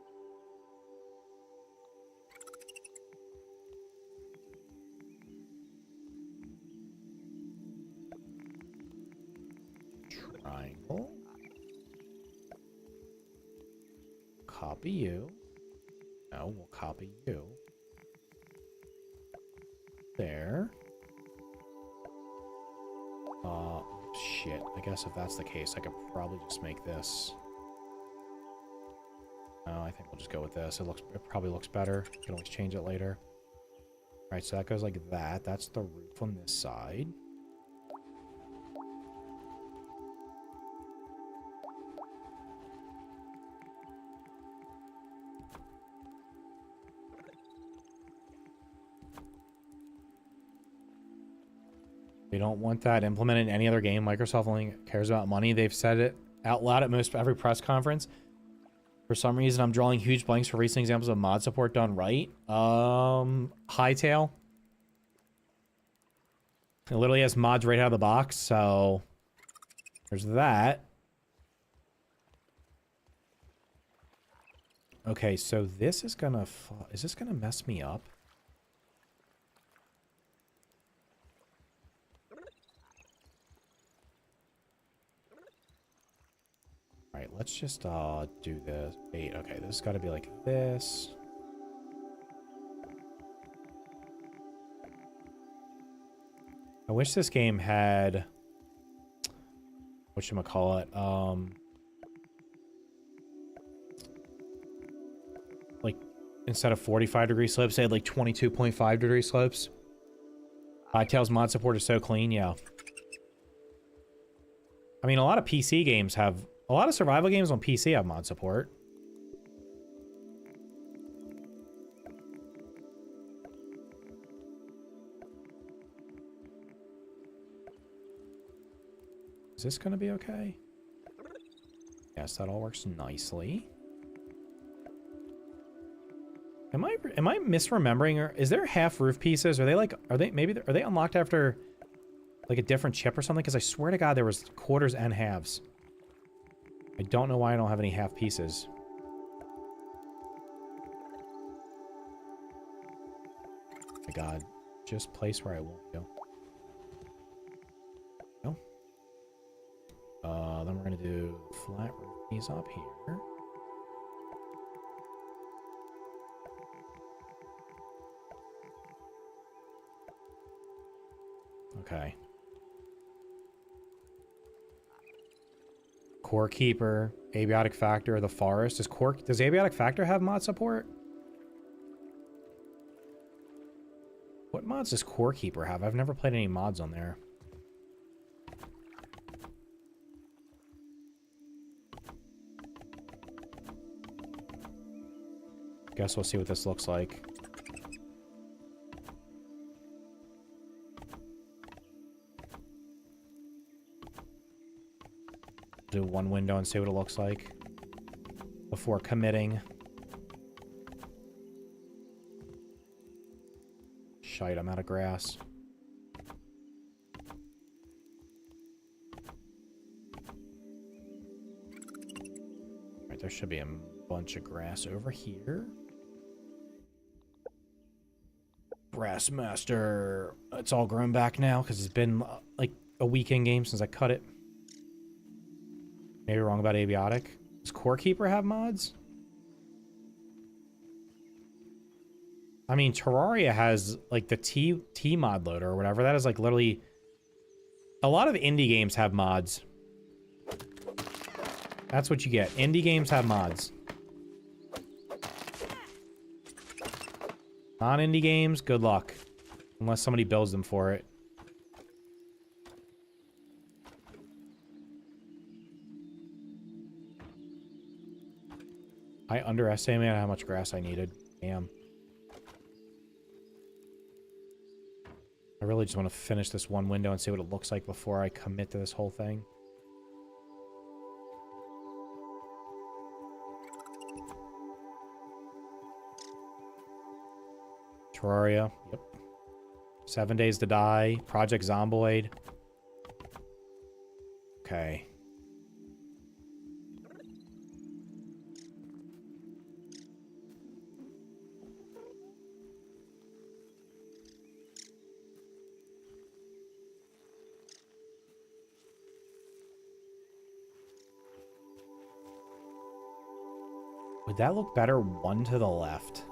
Triangle. Copy you. No, we'll copy you. There. Shit. I guess if that's the case, I could probably just make this. No, I think we'll just go with this. It probably looks better. You can always change it later. Alright, so that goes like that. That's the roof on this side. We don't want that implemented in any other game. Microsoft only cares about money. They've said it out loud at most every press conference. For some reason, I'm drawing huge blanks for recent examples of mod support done right. Hightail. It literally has mods right out of the box, so there's that. Okay, so this is gonna... Is this gonna mess me up? Alright, let's just do this. Wait, okay, this has got to be like this. I wish this game had... whatchamacallit? Like, instead of 45-degree slopes, they had like 22.5-degree slopes. Hightail's mod support is so clean, yeah. I mean, a lot of PC games have... A lot of survival games on PC have mod support. Is this going to be okay? Yes, that all works nicely. Am I misremembering, or is there half roof pieces? Are they unlocked after like a different chip or something? Because I swear to God there was quarters and halves. I don't know why I don't have any half pieces. Oh my god. Just place where I want to go. No. Then we're gonna do flat roof these up here. Okay. Core Keeper, Abiotic Factor, the Forest. Does Abiotic Factor have mod support? What mods does Core Keeper have? I've never played any mods on there. Guess we'll see what this looks like. Do one window and see what it looks like before committing. Shite, I'm out of grass. Alright, there should be a bunch of grass over here. Grass Master. It's all grown back now because it's been like a weekend game since I cut it. Maybe wrong about Abiotic. Does Core Keeper have mods? I mean, Terraria has like the T mod loader or whatever. That is like literally... A lot of indie games have mods. That's what you get. Indie games have mods. Non-indie games, good luck. Unless somebody builds them for it. I underestimated how much grass I needed. Damn. I really just want to finish this one window and see what it looks like before I commit to this whole thing. Terraria. Yep. 7 Days to Die. Project Zomboid. Okay. Would that look better one to the left?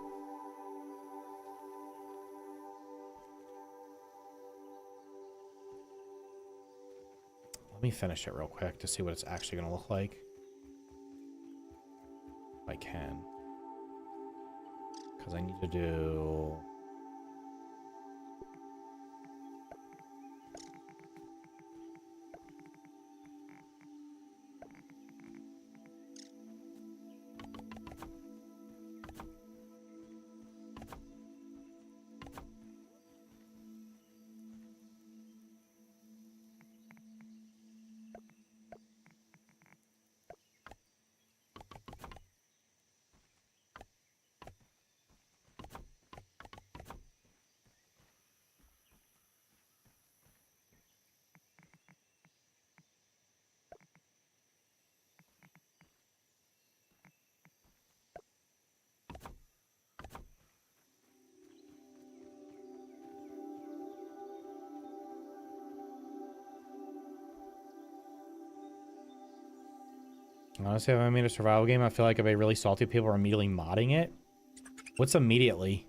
Let me finish it real quick to see what it's actually going to look like. If I can. Because I need to do... Honestly, if I made a survival game, I feel like if I really salty people are immediately modding it. What's immediately?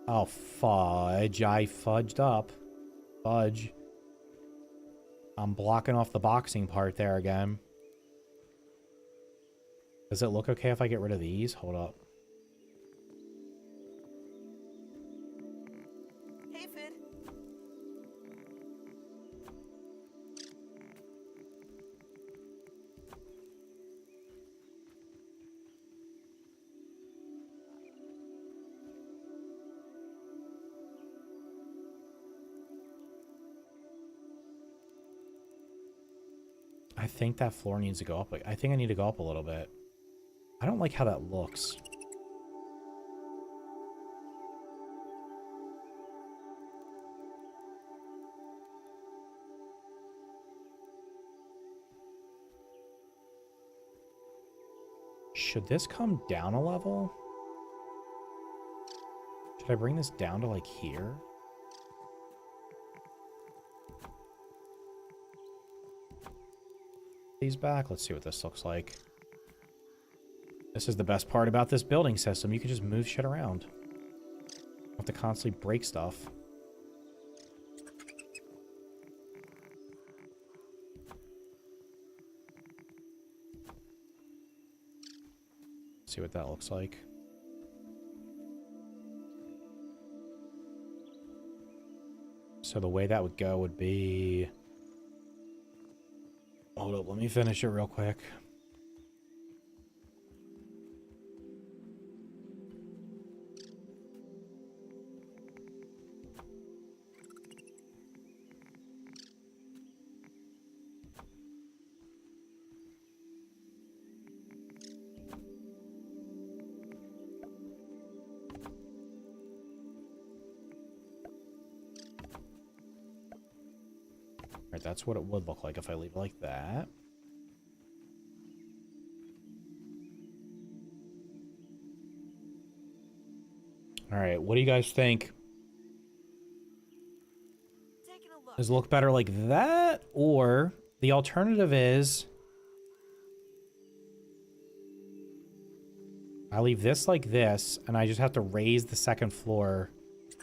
Oh, fudge. I fudged up. Fudge. I'm blocking off the boxing part there again. Does it look okay if I get rid of these? Hold up.
Hey, Fid.
I think that floor needs to go up. I think I need to go up a little bit. I don't like how that looks. Should this come down a level? Should I bring this down to like here? These back. Let's see what this looks like. This is the best part about this building system. You can just move shit around. You don't have to constantly break stuff. See what that looks like. So the way that would go would be... Hold up, let me finish it real quick. Alright, that's what it would look like if I leave it like that. Alright, what do you guys think?
Taking a look.
Does it look better like that? Or the alternative is I leave this like this, and I just have to raise the second floor.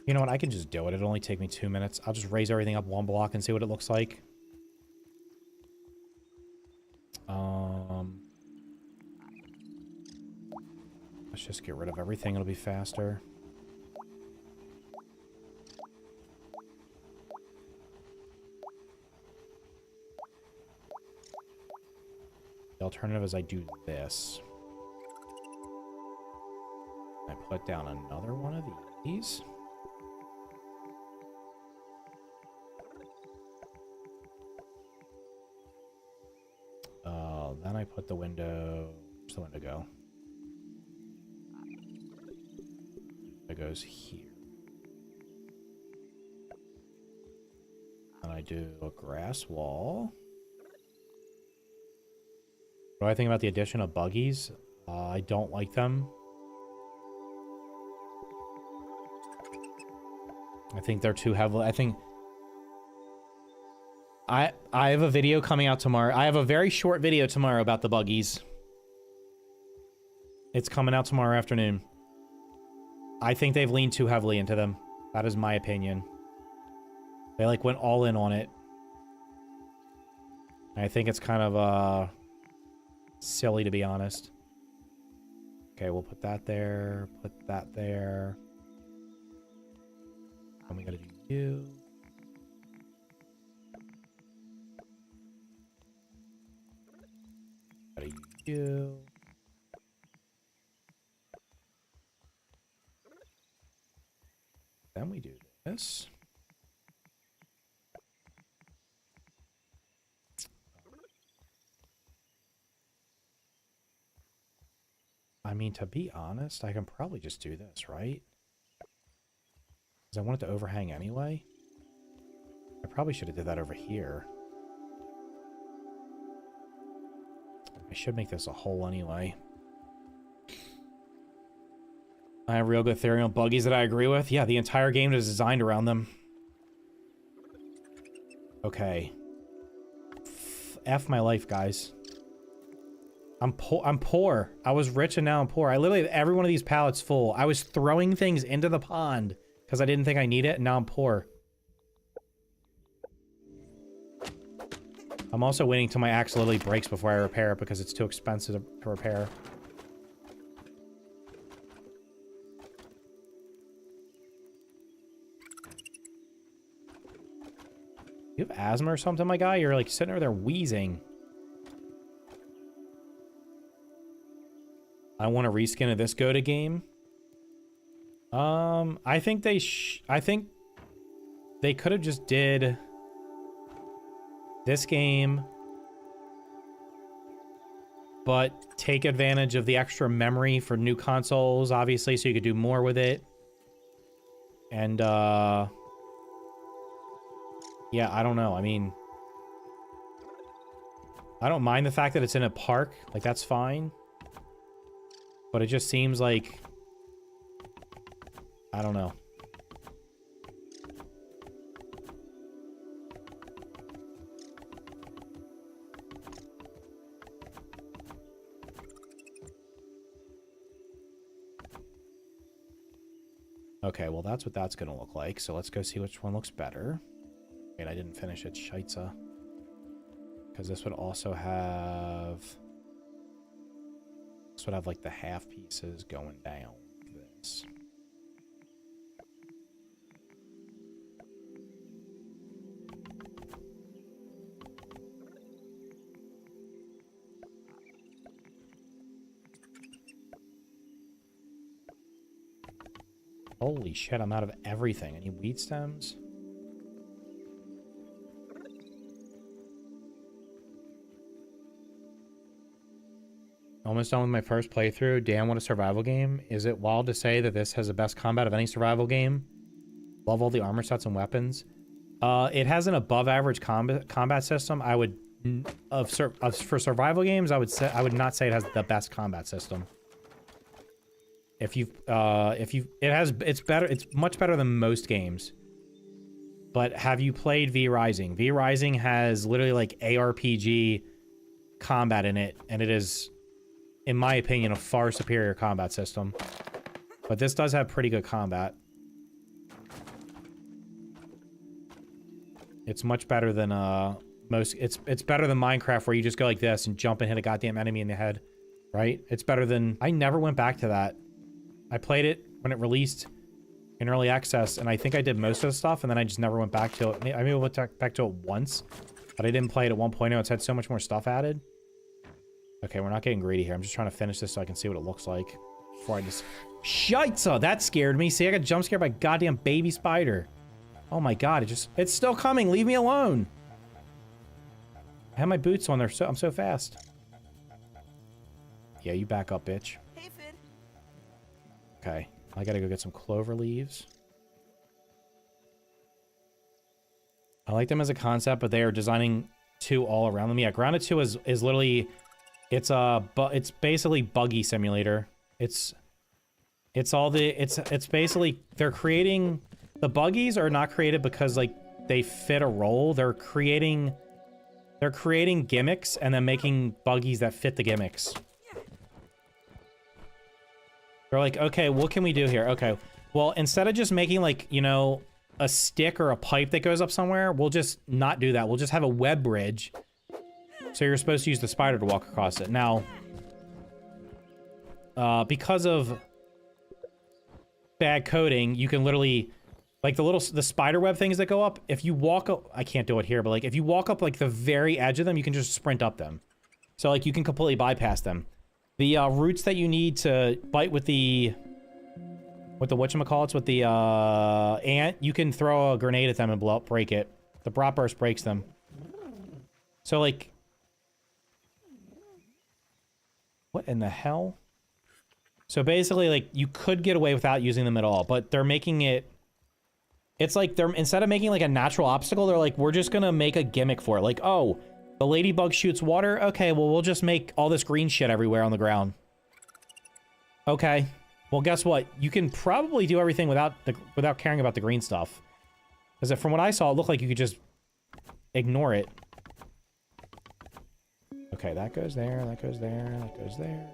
You know what? I can just do it. It'll only take me 2 minutes. I'll just raise everything up one block and see what it looks like. Let's just get rid of everything. It'll be faster. The alternative is I do this. I put down another one of these. Then I put the window... Where's the window go? It goes here. And I do a grass wall. What do I think about the addition of buggies? I don't like them. I think they're too heavily... I think... I have a video coming out tomorrow. I have a very short video tomorrow about the buggies. It's coming out tomorrow afternoon. I think they've leaned too heavily into them. That is my opinion. They like went all in on it. I think it's kind of silly, to be honest. Okay, we'll put that there. Put that there. And we gotta do you. Gotta do you. Then we do this. I mean, to be honest, I can probably just do this, right? Because I want it to overhang anyway. I probably should have did that over here. I should make this a hole anyway. I have real good theory on buggies that I agree with. Yeah, the entire game is designed around them. Okay. F my life, guys. I'm poor. I was rich and now I'm poor. I literally have every one of these pallets full. I was throwing things into the pond because I didn't think I need it, and now I'm poor. I'm also waiting till my axe literally breaks before I repair it because it's too expensive to repair. You have asthma or something, my guy? You're like sitting over there wheezing. I want a reskin of this Go-To game. I think they could have just did this game, but take advantage of the extra memory for new consoles, obviously, so you could do more with it. And, yeah, I don't know. I mean, I don't mind the fact that it's in a park. Like, that's fine. But it just seems like... I don't know. Okay, well that's what that's gonna look like. So let's go see which one looks better. Wait, I didn't finish it. Scheitze. Because this would also have... This would have like the half pieces going down like this. Holy shit, I'm out of everything. Any wheat stems? Almost done with my first playthrough. Damn, what a survival game. Is it wild to say that this has the best combat of any survival game? Love all the armor sets and weapons. It has an above average combat system. I would for survival games, I would not say it has the best combat system. It's much better than most games. But have you played V Rising? V Rising has literally like ARPG combat in it, and it is, in my opinion, a far superior combat system. But this does have pretty good combat. It's much better than it's better than Minecraft, where you just go like this and jump and hit a goddamn enemy in the head, right? It's better than... I never went back to that. I played it when it released in early access, and I think I did most of the stuff, and then I just never went back to it. I maybe went back to it once, but I didn't play it at 1.0. It's had so much more stuff added. Okay, we're not getting greedy here. I'm just trying to finish this so I can see what it looks like before I just... Scheitze! That scared me. See, I got jump scared by a goddamn baby spider. Oh my god, it's still coming. Leave me alone. I have my boots on. I'm so fast. Yeah, you back up, bitch.
Hey, Fid.
Okay, I gotta go get some clover leaves. I like them as a concept, but they are designing 2 all around them. Yeah, Grounded 2 is literally... It's basically buggy simulator. It's basically, they're creating... The buggies are not created because, like, they fit a role. They're creating gimmicks and then making buggies that fit the gimmicks. They're like, okay, what can we do here? Okay, well, instead of just making, like, you know, a stick or a pipe that goes up somewhere, we'll just not do that. We'll just have a web bridge. So you're supposed to use the spider to walk across it. Now, because of bad coding, you can literally... Like the spider web things that go up, if you walk up, I can't do it here, but like if you walk up like the very edge of them, you can just sprint up them. So like you can completely bypass them. The roots that you need to bite with the whatchamacallits, with the ant, you can throw a grenade at them and blow up, break it. The Brat Burst breaks them. So like, what in the hell? So basically, like, you could get away without using them at all, but they're making it... It's like they're, instead of making like a natural obstacle, they're like, we're just gonna make a gimmick for it. Like, oh, the ladybug shoots water. Okay, well, we'll just make all this green shit everywhere on the ground. Okay. Well, guess what? You can probably do everything without caring about the green stuff. Because from what I saw, it looked like you could just ignore it. Okay, that goes there, that goes there, that goes there.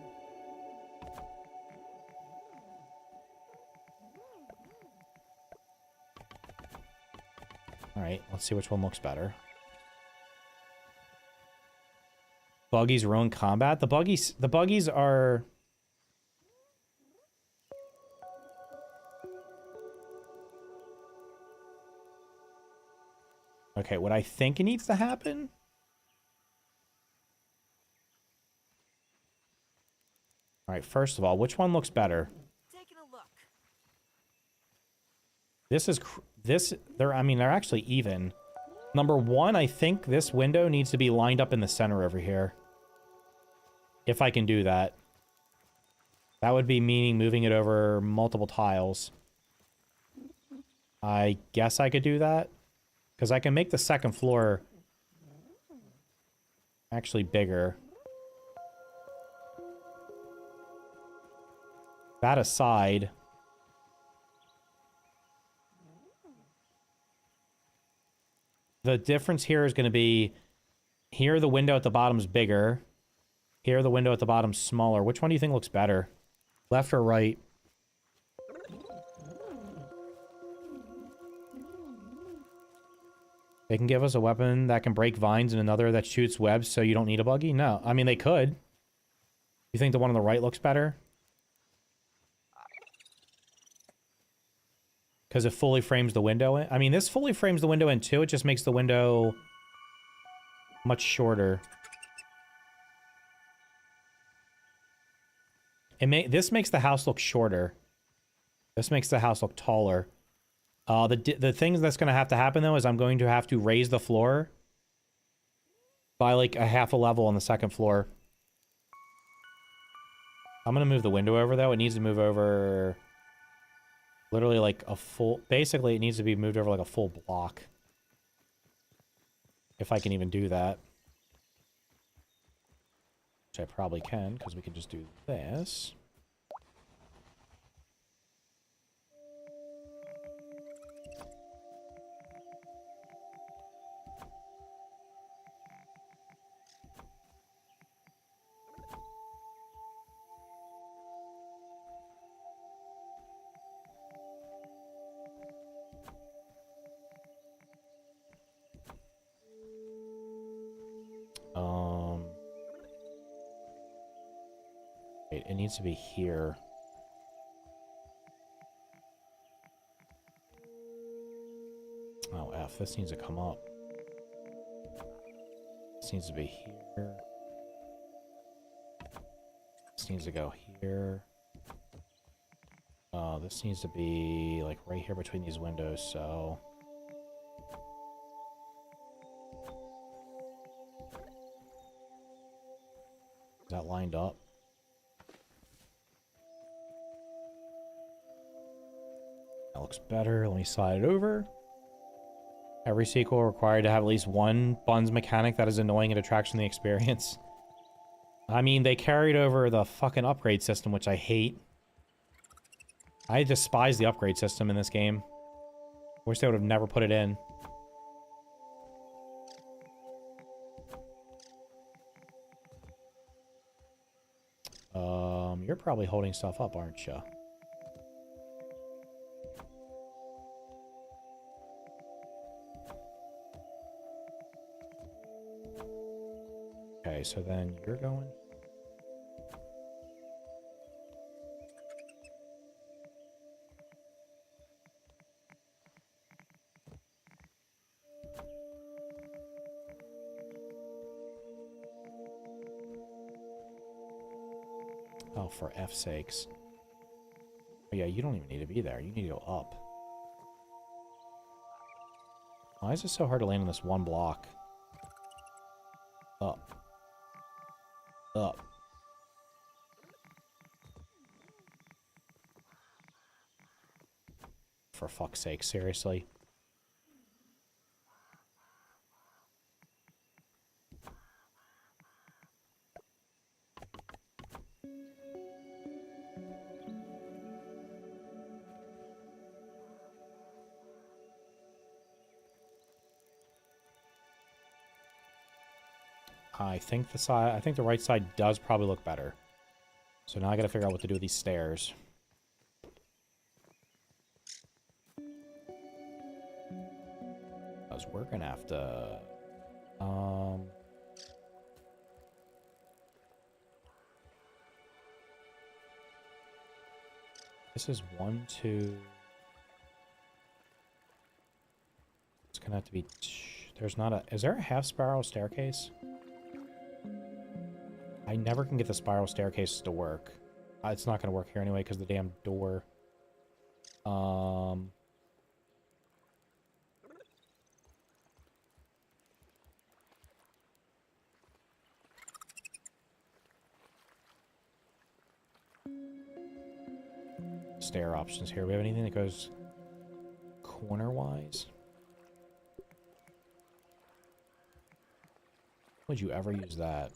Alright, let's see which one looks better. Buggies ruin combat? The buggies are... Okay, what I think needs to happen... Alright, first of all, which one looks better?
Taking a look.
I mean, they're actually even. Number 1, I think this window needs to be lined up in the center over here. If I can do that. That would be meaning moving it over multiple tiles. I guess I could do that. Because I can make the second floor actually bigger. That aside, the difference here is going to be, here the window at the bottom is bigger. Here the window at the bottom is smaller. Which one do you think looks better? Left or right? They can give us a weapon that can break vines and another that shoots webs so you don't need a buggy? No. I mean, they could. You think the one on the right looks better? Because it fully frames the window in? I mean, this fully frames the window in too. It just makes the window much shorter. This makes the house look shorter. This makes the house look taller. The thing that's going to happen, though, is I'm going to have to raise the floor by, like, a half a level on the second floor. I'm going to move the window over, though. It needs to move over literally, like, a full... Basically, it needs to be moved over, like, a full block. If I can even do that. Which I probably can, because we can just do this. Wait, it needs to be here. Oh, F. This needs to come up. This needs to be here. This needs to go here. This needs to be, like, right here between these windows, so... Is that lined up? That looks better. Let me slide it over. Every sequel required to have at least one buns mechanic that is annoying and detracts from the experience. I mean, they carried over the fucking upgrade system, which I hate. I despise the upgrade system in this game. Wish they would have never put it in. You're probably holding stuff up, aren't you? Okay, so then you're going. Oh, for F's sakes. Oh, yeah, you don't even need to be there. You need to go up. Why is it so hard to land on this one block? Up. Up. For fuck's sake, seriously. I think the right side does probably look better. So now I gotta figure out what to do with these stairs. Because we're gonna have to... This is 1, 2... It's gonna have to be... There's not a... Is there a half spiral staircase? I never can get the spiral staircase to work. It's not going to work here anyway because the damn door. Stair options here. We have anything that goes corner-wise? Would you ever use that?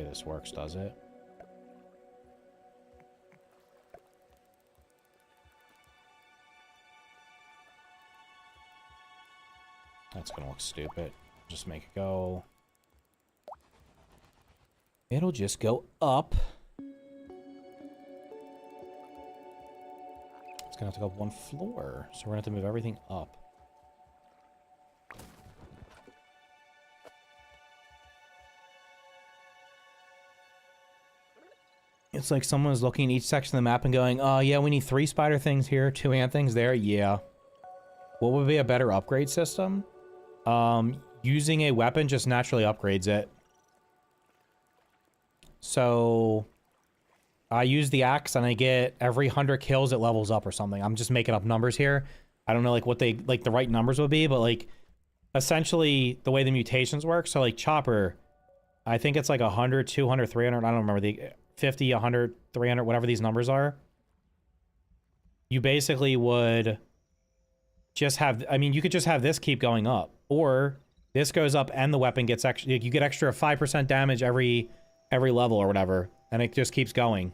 this works, does it? That's gonna look stupid. Just make it go. It'll just go up. It's gonna have to go up one floor. So we're gonna have to move everything up. It's like someone's looking at each section of the map and going, oh yeah, we need 3 spider things here, 2 ant things there. Yeah. What would be a better upgrade system? Using a weapon just naturally upgrades it. So I use the axe and I get every 100 kills it levels up or something. I'm just making up numbers here. I don't know like what they like the right numbers would be, but like essentially the way the mutations work. So like chopper, I think it's like 100, 200, 300. I don't remember the 50, 100, 300, whatever these numbers are. You basically would just have, I mean, you could just have this keep going up, or this goes up and the weapon gets extra, you get extra 5% damage every level or whatever, and it just keeps going.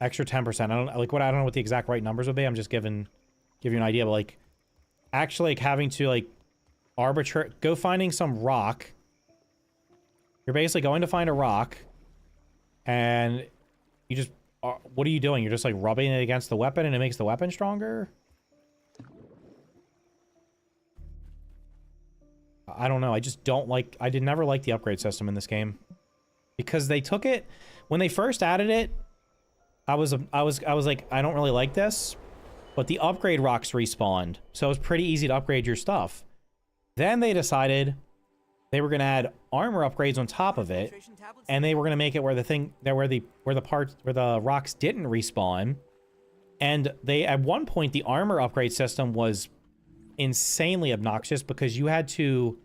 Extra 10%. I don't know what the exact right numbers would be. I'm just give you an idea, but like actually like having to like go finding some rock. You're basically going to find a rock and you just what are you doing? You're just like rubbing it against the weapon and it makes the weapon stronger? I don't know. I just don't like... I did never like the upgrade system in this game. Because they took it... When they first added it, I was like, I don't really like this. But the upgrade rocks respawned. So it was pretty easy to upgrade your stuff. Then they decided they were going to add armor upgrades on top of it. And they were going to make it where the rocks didn't respawn. And they, at one point, the armor upgrade system was insanely obnoxious because you had to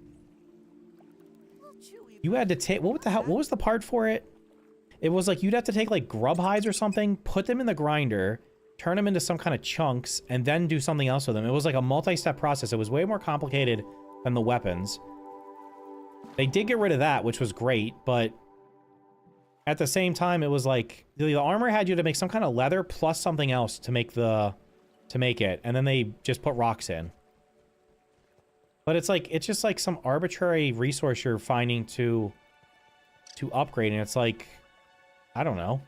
take what the hell, what was the part for it? It was like you'd have to take like grub hides or something, put them in the grinder, turn them into some kind of chunks, and then do something else with them. It was like a multi-step process. It was way more complicated than the weapons. They did get rid of that, which was great, but at the same time it was like the armor had you to make some kind of leather plus something else to make it, and then they just put rocks in. But it's like, it's just like some arbitrary resource you're finding to upgrade, and it's like, I don't know.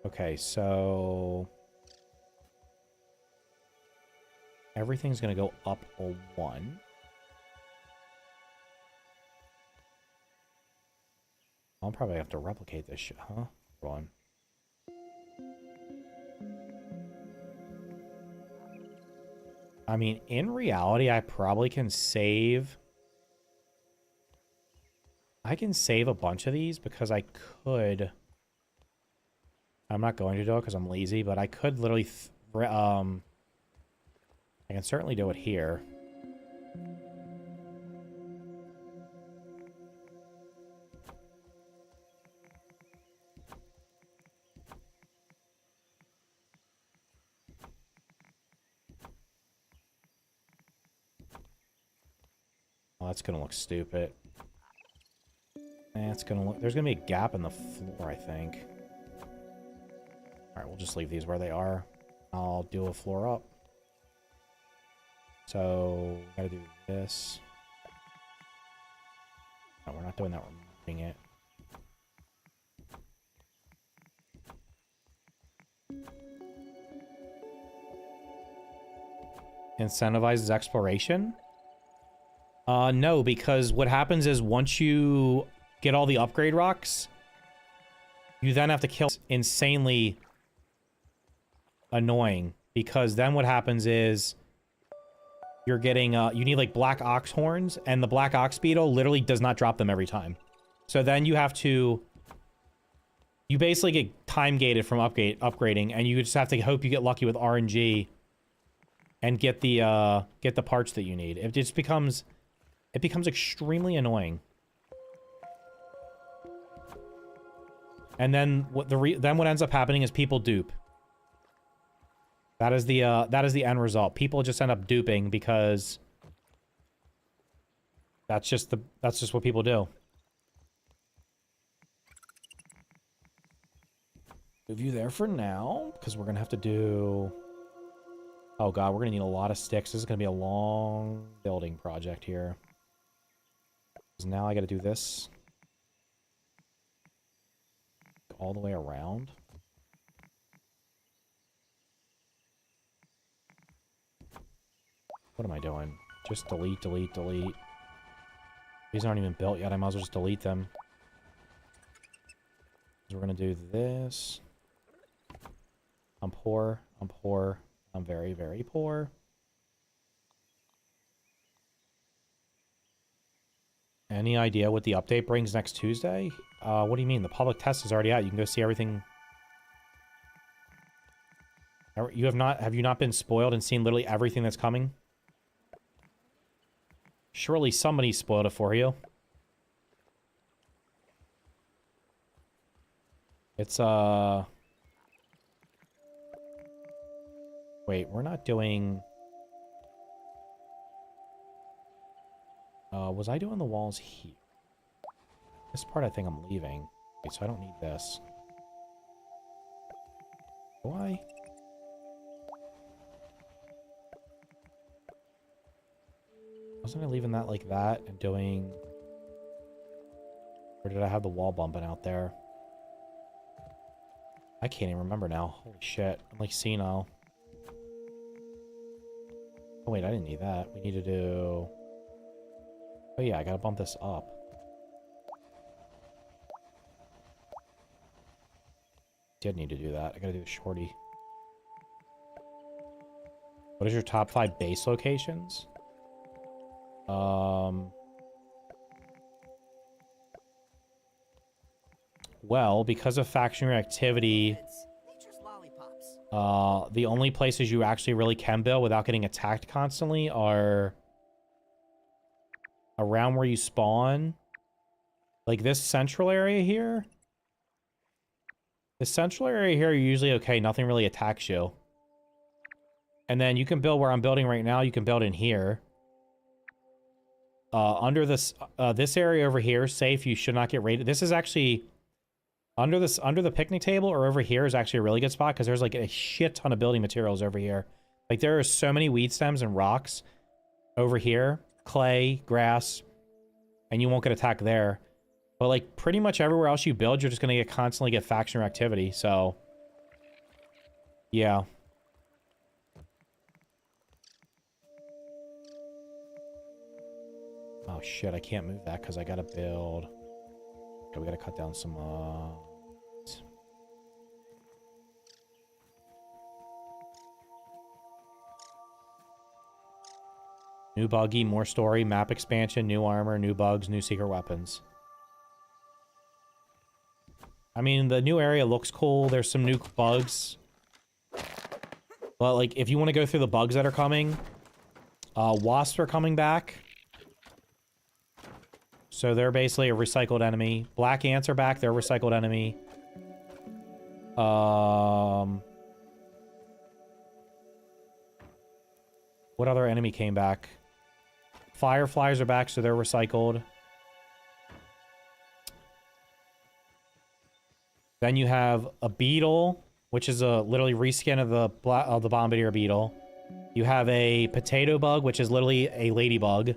Okay, so everything's gonna go up a 1. I'll probably have to replicate this shit, huh? Hold on. I mean, in reality, I probably can save... I can save a bunch of these because I could... I'm not going to do it because I'm lazy, but I could literally... I can certainly do it here. Oh, that's gonna look stupid. It's gonna look... There's gonna be a gap in the floor, I think. Alright, we'll just leave these where they are. I'll do a floor up. So, gotta do this. No, we're not doing that. We're moving it. Incentivizes exploration? No, because what happens is once you get all the upgrade rocks, you then have to kill insanely annoying, because then what happens is you're getting, you need like black ox horns, and the black ox beetle literally does not drop them every time. So then you have to, you basically get time gated from upgrading, and you just have to hope you get lucky with RNG and get the parts that you need. It just becomes... It becomes extremely annoying. And then what ends up happening is people dupe. That is the end result. People just end up duping because that's just what people do. Move you there for now, because we're gonna have to do... Oh god, we're gonna need a lot of sticks. This is gonna be a long building project here. Because now I gotta do this all the way around. What am I doing? Just delete, delete, delete. These aren't even built yet. I might as well just delete them. So we're gonna do this. I'm poor. I'm poor. I'm very, very poor. Any idea what the update brings next Tuesday? What do you mean? The public test is already out. You can go see everything. Have you not been spoiled and seen literally everything that's coming? Surely somebody spoiled it for you. It's, wait, we're not doing... was I doing the walls here? This part I think I'm leaving. Okay, so I don't need this. Do I? Wasn't I leaving that like that and doing... Or did I have the wall bumping out there? I can't even remember now. Holy shit. I'm like senile. Oh wait, I didn't need that. We need to do... Oh yeah, I gotta bump this up. Did need to do that. I gotta do the shorty. What is your top 5 base locations? Well, because of faction reactivity, the only places you actually really can build without getting attacked constantly are around where you spawn. Like this central area here. The central area here, you're usually okay. Nothing really attacks you. And then you can build where I'm building right now. You can build in here. Under this area over here, safe. You should not get raided. This is actually under the picnic table or over here is actually a really good spot because there's like a shit ton of building materials over here. Like there are so many weed stems and rocks over here, clay, grass, and you won't get attacked there. But like pretty much everywhere else you build, you're just gonna constantly get faction activity. So yeah. Oh shit, I can't move that because I gotta build. Okay, we gotta cut down some new buggy, more story, map expansion, new armor, new bugs, new secret weapons. I mean, the new area looks cool. There's some new bugs. But like if you want to go through the bugs that are coming, wasps are coming back. So they're basically a recycled enemy. Black ants are back. They're a recycled enemy. What other enemy came back? Fireflies are back, so they're recycled. Then you have a beetle, which is a literally reskin of the bombardier beetle. You have a potato bug, which is literally a ladybug.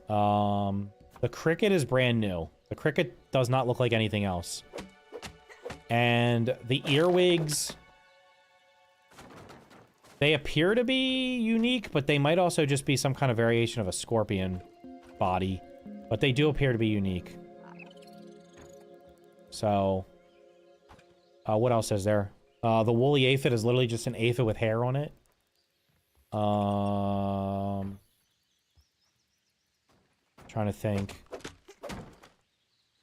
The cricket is brand new. The cricket does not look like anything else. And the earwigs, they appear to be unique, but they might also just be some kind of variation of a scorpion body. But they do appear to be unique. So, what else is there? The woolly aphid is literally just an aphid with hair on it. Trying to think.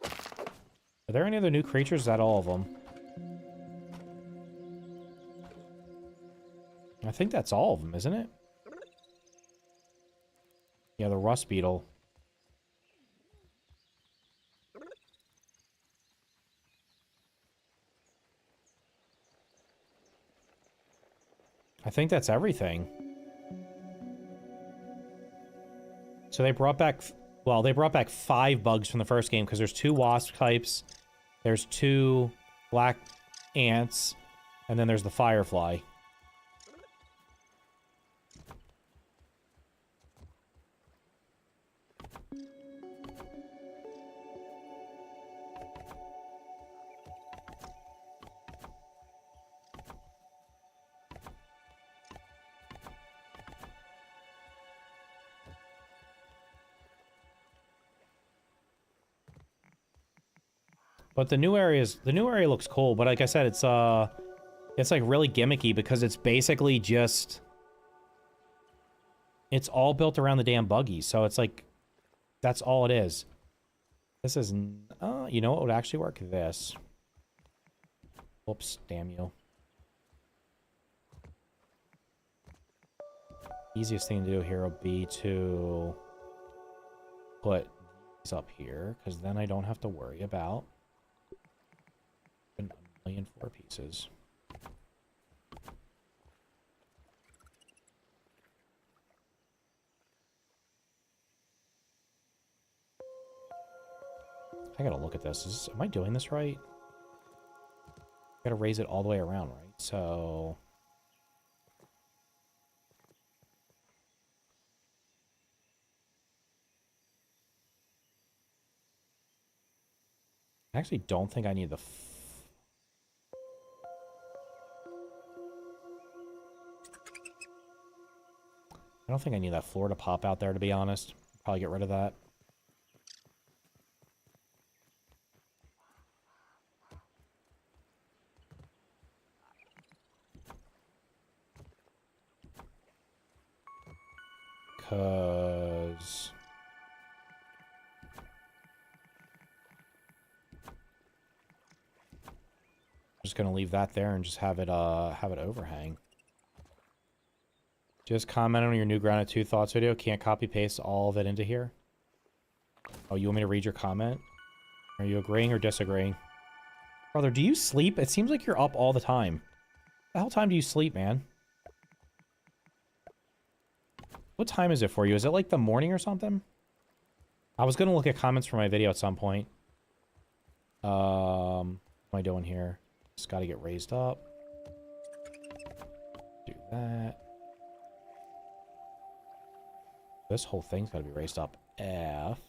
Are there any other new creatures? Is that all of them? I think that's all of them, isn't it? Yeah, the rust beetle. I think that's everything. So they brought back, well, they brought back 5 bugs from the first game because there's 2 wasp types, there's 2 black ants, and then there's the firefly. But the new area looks cool, but like I said, it's like really gimmicky because it's basically just, it's all built around the damn buggies. So it's like, that's all it is. This is, you know what would actually work? This. Whoops, damn you. Easiest thing to do here will be to put these up here, because then I don't have to worry about a million 4 pieces. I gotta look at this. Am I doing this right? I gotta raise it all the way around, right? So... I actually don't think I need the... I don't think I need that floor to pop out there, to be honest. Probably get rid of that. Because... I'm just gonna leave that there and just have it overhang. Just comment on your new Grounded 2 thoughts video. Can't copy paste all of it into here. Oh, you want me to read your comment? Are you agreeing or disagreeing? Brother, do you sleep? It seems like you're up all the time. The hell time do you sleep, man? What time is it for you? Is it like the morning or something? I was gonna look at comments for my video at some point. What am I doing here? Just gotta get raised up. Do that. This whole thing's gotta be raised up. F.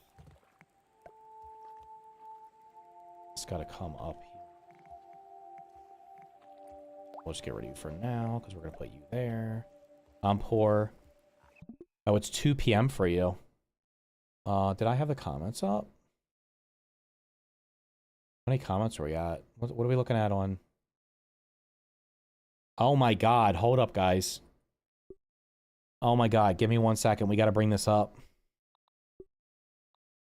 It's gotta come up here. We'll just get rid of you for now, because we're gonna put you there. I'm poor. Oh, it's 2 p.m. for you. Did I have the comments up? How many comments are we at? What are we looking at on? Oh my god, hold up, guys. Oh my god, give me 1 second. We gotta bring this up.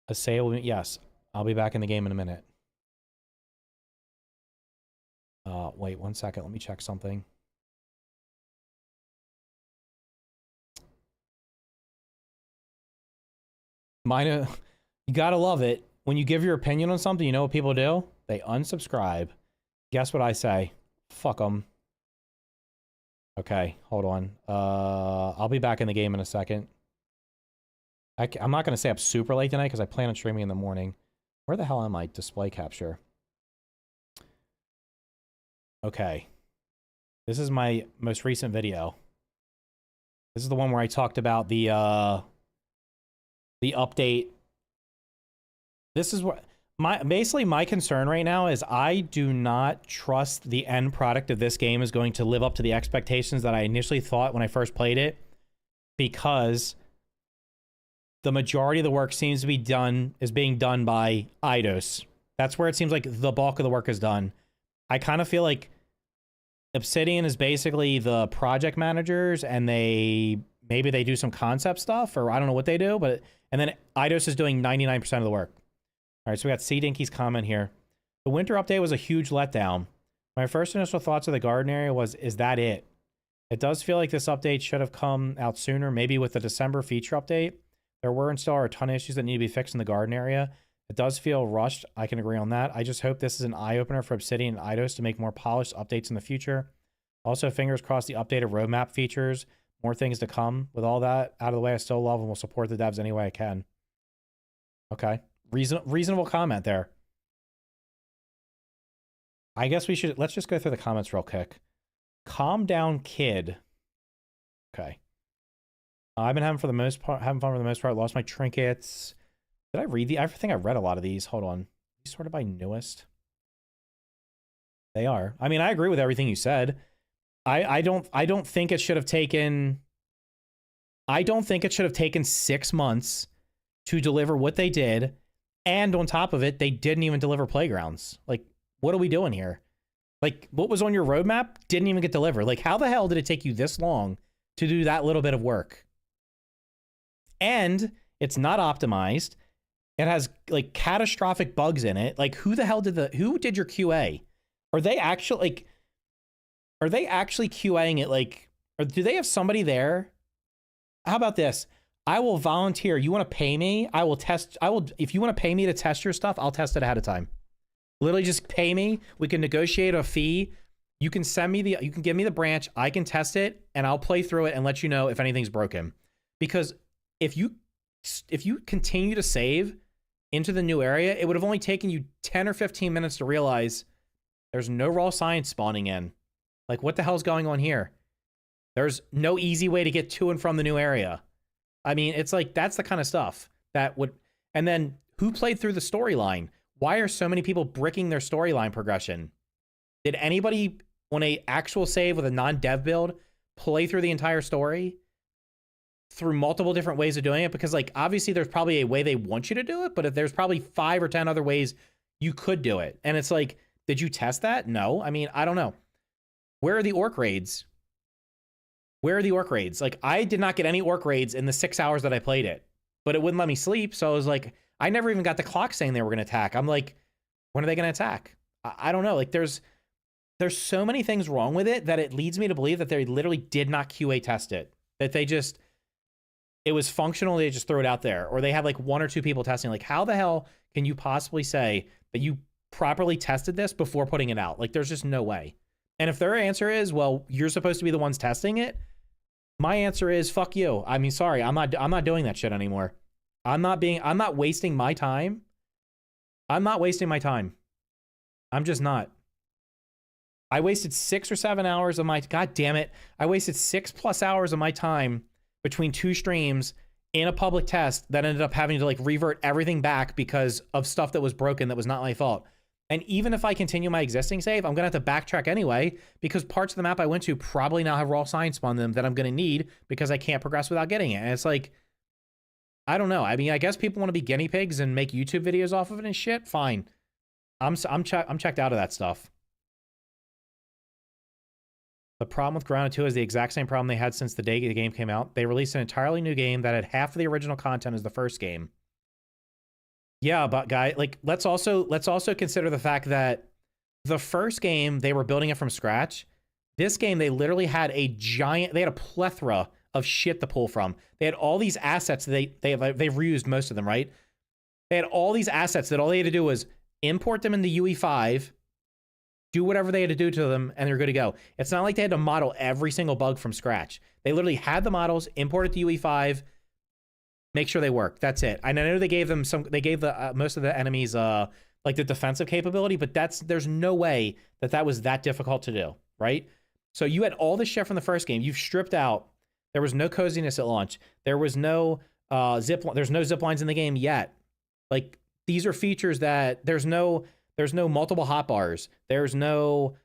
A sale, yes. I'll be back in the game in a minute. Wait 1 second. Let me check something. Mine, you gotta love it. When you give your opinion on something, you know what people do? They unsubscribe. Guess what I say? Fuck them. Okay, hold on. I'll be back in the game in a second. I'm not going to stay up super late tonight because I plan on streaming in the morning. Where the hell am I? Display capture. Okay. This is my most recent video. This is the one where I talked about the update. This is what... Basically, my concern right now is I do not trust the end product of this game is going to live up to the expectations that I initially thought when I first played it, because the majority of the work seems to be being done by Eidos. That's where it seems like the bulk of the work is done. I kind of feel like Obsidian is basically the project managers, and maybe they do some concept stuff, or I don't know what they do, and then Eidos is doing 99% of the work. All right, so we got C. Dinky's comment here. The winter update was a huge letdown. My first initial thoughts of the garden area was, is that it? It does feel like this update should have come out sooner, maybe with the December feature update. There were and still are a ton of issues that need to be fixed in the garden area. It does feel rushed. I can agree on that. I just hope this is an eye-opener for Obsidian and Eidos to make more polished updates in the future. Also, fingers crossed the updated roadmap features, more things to come. With all that out of the way, I still love and will support the devs any way I can. Okay. Reasonable comment there. I guess let's just go through the comments real quick. Calm down, kid. Okay. I've been having fun for the most part. Lost my trinkets. Did I read I think I read a lot of these. Hold on. These sorted by newest. They are. I mean, I agree with everything you said. I don't think it should have taken 6 months to deliver what they did, and on top of it, they didn't even deliver playgrounds. Like, what are we doing here? Like, what was on your roadmap didn't even get delivered. Like, how the hell did it take you this long to do that little bit of work? And it's not optimized. It has like catastrophic bugs in it. Like, who did your QA? Are they actually QAing it? Like, or do they have somebody there? How about this? I will volunteer. You want to pay me? If you want to pay me to test your stuff, I'll test it ahead of time. Literally just pay me. We can negotiate a fee. You can give me the branch. I can test it and I'll play through it and let you know if anything's broken. Because if you continue to save into the new area, it would have only taken you 10 or 15 minutes to realize there's no raw science spawning in. Like, what the hell's going on here? There's no easy way to get to and from the new area. I mean, it's like, that's the kind of stuff that would... And then, who played through the storyline? Why are so many people bricking their storyline progression? Did anybody on a actual save with a non-dev build play through the entire story through multiple different ways of doing it? Because, like, obviously there's probably a way they want you to do it, but if there's probably 5 or 10 other ways you could do it. And it's like, did you test that? No. I mean, I don't know. Where are the orc raids? Where are the orc raids? Like, I did not get any orc raids in the 6 hours that I played it, but it wouldn't let me sleep. So I was like, I never even got the clock saying they were going to attack. I'm like, when are they going to attack? I don't know. Like, there's so many things wrong with it that it leads me to believe that they literally did not QA test it. That it was functional. They just threw it out there, or they had like 1 or 2 people testing. Like, how the hell can you possibly say that you properly tested this before putting it out? Like, there's just no way. And if their answer is, well, you're supposed to be the ones testing it, my answer is, fuck you. I mean, sorry, I'm not doing that shit anymore. I'm not wasting my time. I'm not wasting my time. I'm just not. I wasted 6 or 7 hours of my, god damn it. I wasted 6+ hours of my time between 2 streams in a public test that ended up having to like revert everything back because of stuff that was broken that was not my fault. And even if I continue my existing save, I'm going to have to backtrack anyway, because parts of the map I went to probably now have raw science on them that I'm going to need because I can't progress without getting it. And it's like, I don't know. I mean, I guess people want to be guinea pigs and make YouTube videos off of it and shit. Fine. I'm checked out of that stuff. The problem with Grounded 2 is the exact same problem they had since the day the game came out. They released an entirely new game that had half of the original content as the first game. Yeah, but guy, like, let's also consider the fact that the first game, they were building it from scratch. This game, they literally had they had a plethora of shit to pull from. They had all these assets. They've reused most of them, right? They had all these assets that all they had to do was import them into UE5, do whatever they had to do to them, and they're good to go. It's not like they had to model every single bug from scratch. They literally had the models, imported to UE5, make sure they work. That's it. I know they gave them most of the enemies like the defensive capability, but there's no way that was that difficult to do, right? So you had all this shit from the first game. You've stripped out. There was no coziness at launch. There was no there's no zip lines in the game yet. Like, these are features that there's no multiple hotbars. There's no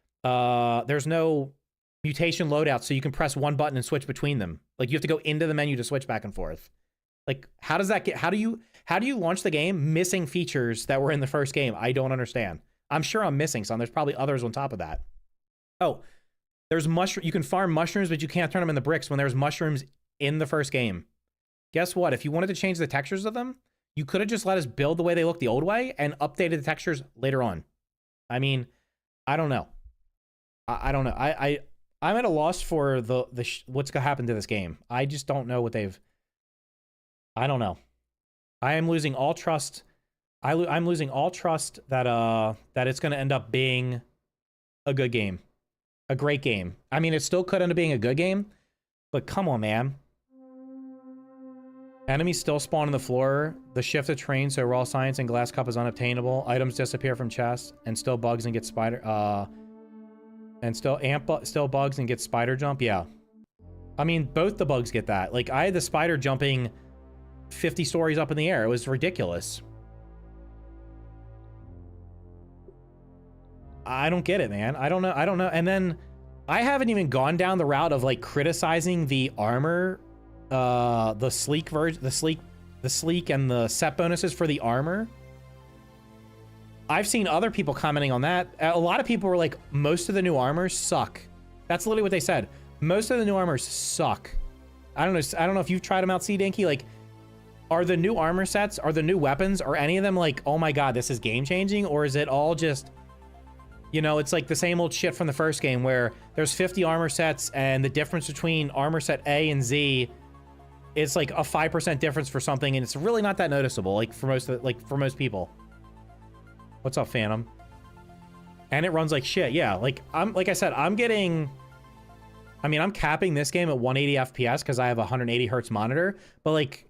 mutation loadout, so you can press one button and switch between them. Like, you have to go into the menu to switch back and forth. Like, how do you launch the game missing features that were in the first game? I don't understand. I'm sure I'm missing some. There's probably others on top of that. Oh, there's you can farm mushrooms, but you can't turn them into bricks when there's mushrooms in the first game. Guess what? If you wanted to change the textures of them, you could have just let us build the way they look the old way and updated the textures later on. I mean, I don't know. I don't know. I'm at a loss for what's going to happen to this game. I just don't know what I don't know. I am losing all trust. I'm losing all trust that it's going to end up being a good game. a great game. I mean, it still could end up being a good game, but come on, man. Enemies still spawn on the floor. The shift of train, so raw science and glass cup is unobtainable. Items disappear from chests, and still bugs and get spider. And still bugs and get spider jump. Yeah, I mean, both the bugs get that. Like, I had the spider jumping 50 stories up in the air. It was ridiculous. I don't get it, man. I don't know. And then I haven't even gone down the route of like criticizing the armor, the sleek version, the sleek and the set bonuses for the armor. I've seen other people commenting on that. A lot of people were like, most of the new armors suck. That's literally what they said. Most of the new armors suck. I don't know if you've tried them out, C-Dinky. Like, are the new armor sets, are the new weapons, are any of them like, oh my god, this is game changing? Or is it all just, you know, it's like the same old shit from the first game where there's 50 armor sets and the difference between armor set A and Z, it's like a 5% difference for something, and it's really not that noticeable, like for most people. What's up, Phantom? And it runs like shit. Yeah, like I said, I'm capping this game at 180 FPS because I have a 180 hertz monitor, but like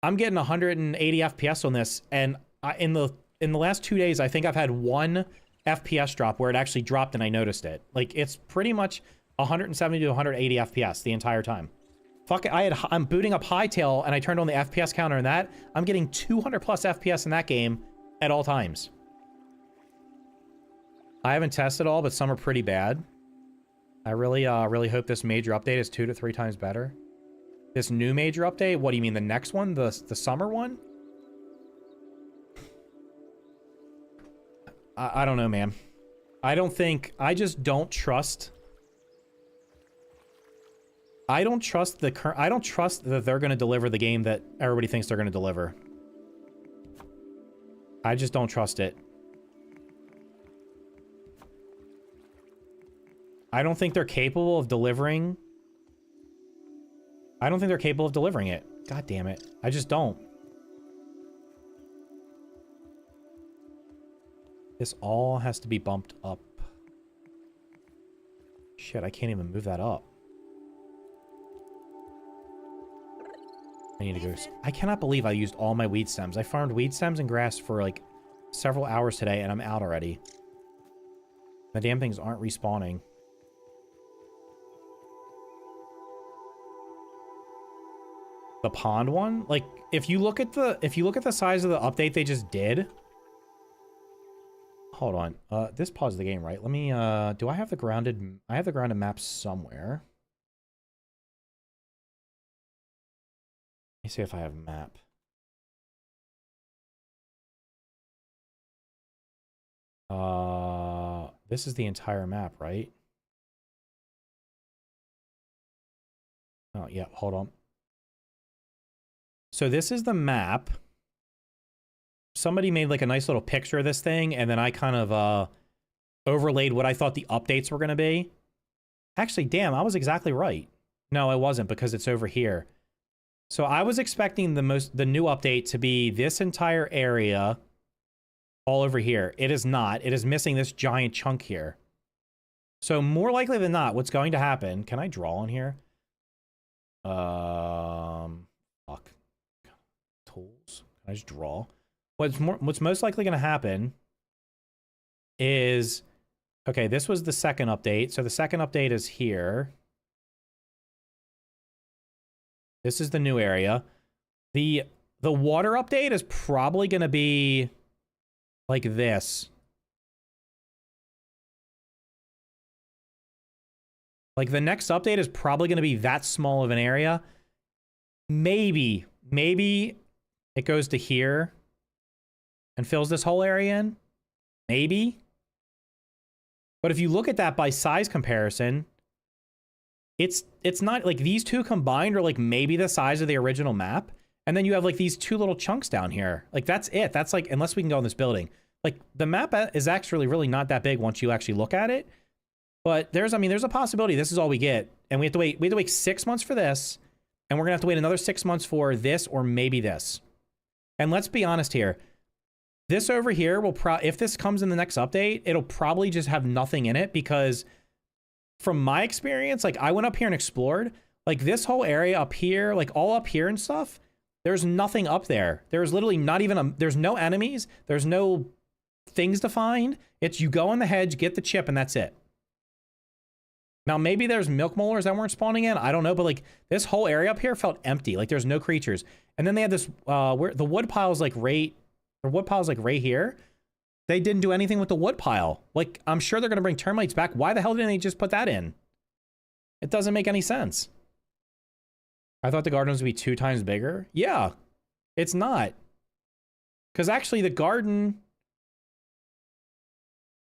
I'm getting 180 FPS on this, and in the last 2 days, I think I've had one FPS drop where it actually dropped and I noticed it. Like, it's pretty much 170 to 180 FPS the entire time. Fuck it, I'm booting up Hightail and I turned on the FPS counter in that. I'm getting 200 plus FPS in that game at all times. I haven't tested all, but some are pretty bad. I really hope this major update is 2 to 3 times better. This new major update? What do you mean, the next one? The summer one? I don't know, man. I just don't trust. I don't trust that they're going to deliver the game that everybody thinks they're going to deliver. I just don't trust it. I don't think they're capable of delivering. I don't think they're capable of delivering it. God damn it. I just don't. This all has to be bumped up. Shit, I can't even move that up. I need to go. I cannot believe I used all my weed stems. I farmed weed stems and grass for like several hours today and I'm out already. The damn things aren't respawning. The pond one? Like, if you look at the size of the update they just did. Hold on. This paused the game, right? Let me do I have the grounded map somewhere? Let me see if I have a map. This is the entire map, right? Oh, yeah, hold on. So this is the map. Somebody made like a nice little picture of this thing, and then I kind of overlaid what I thought the updates were going to be. Actually, damn, I was exactly right. No, I wasn't, because it's over here. So I was expecting the new update to be this entire area all over here. It is not. It is missing this giant chunk here. So more likely than not, what's going to happen... Can I draw on here? Fuck. Tools. Can I just draw? What's most likely going to happen is... Okay, this was the second update. So the second update is here. This is the new area. The water update is probably going to be like this. Like, the next update is probably going to be that small of an area. Maybe it goes to here and fills this whole area in. Maybe. But if you look at that by size comparison, it's not like these two combined are like maybe the size of the original map. And then you have like these two little chunks down here. Like, that's it. That's like, unless we can go in this building. Like, the map is actually really not that big once you actually look at it. But there's a possibility this is all we get. And we have to wait 6 months for this. And we're gonna have to wait another 6 months for this, or maybe this. And let's be honest here. This over here will if this comes in the next update, it'll probably just have nothing in it, because from my experience, like I went up here and explored, like this whole area up here, like all up here and stuff, there's nothing up there. There's literally not even there's no enemies. There's no things to find. It's you go in the hedge, get the chip, and that's it. Now, maybe there's milk molars that weren't spawning in. I don't know, but like this whole area up here felt empty. Like there's no creatures. And then they had this, where the wood pile's like right here. They didn't do anything with the wood pile. Like, I'm sure they're going to bring termites back. Why the hell didn't they just put that in? It doesn't make any sense. I thought the garden was going to be 2 times bigger. Yeah, it's not. Because actually the garden,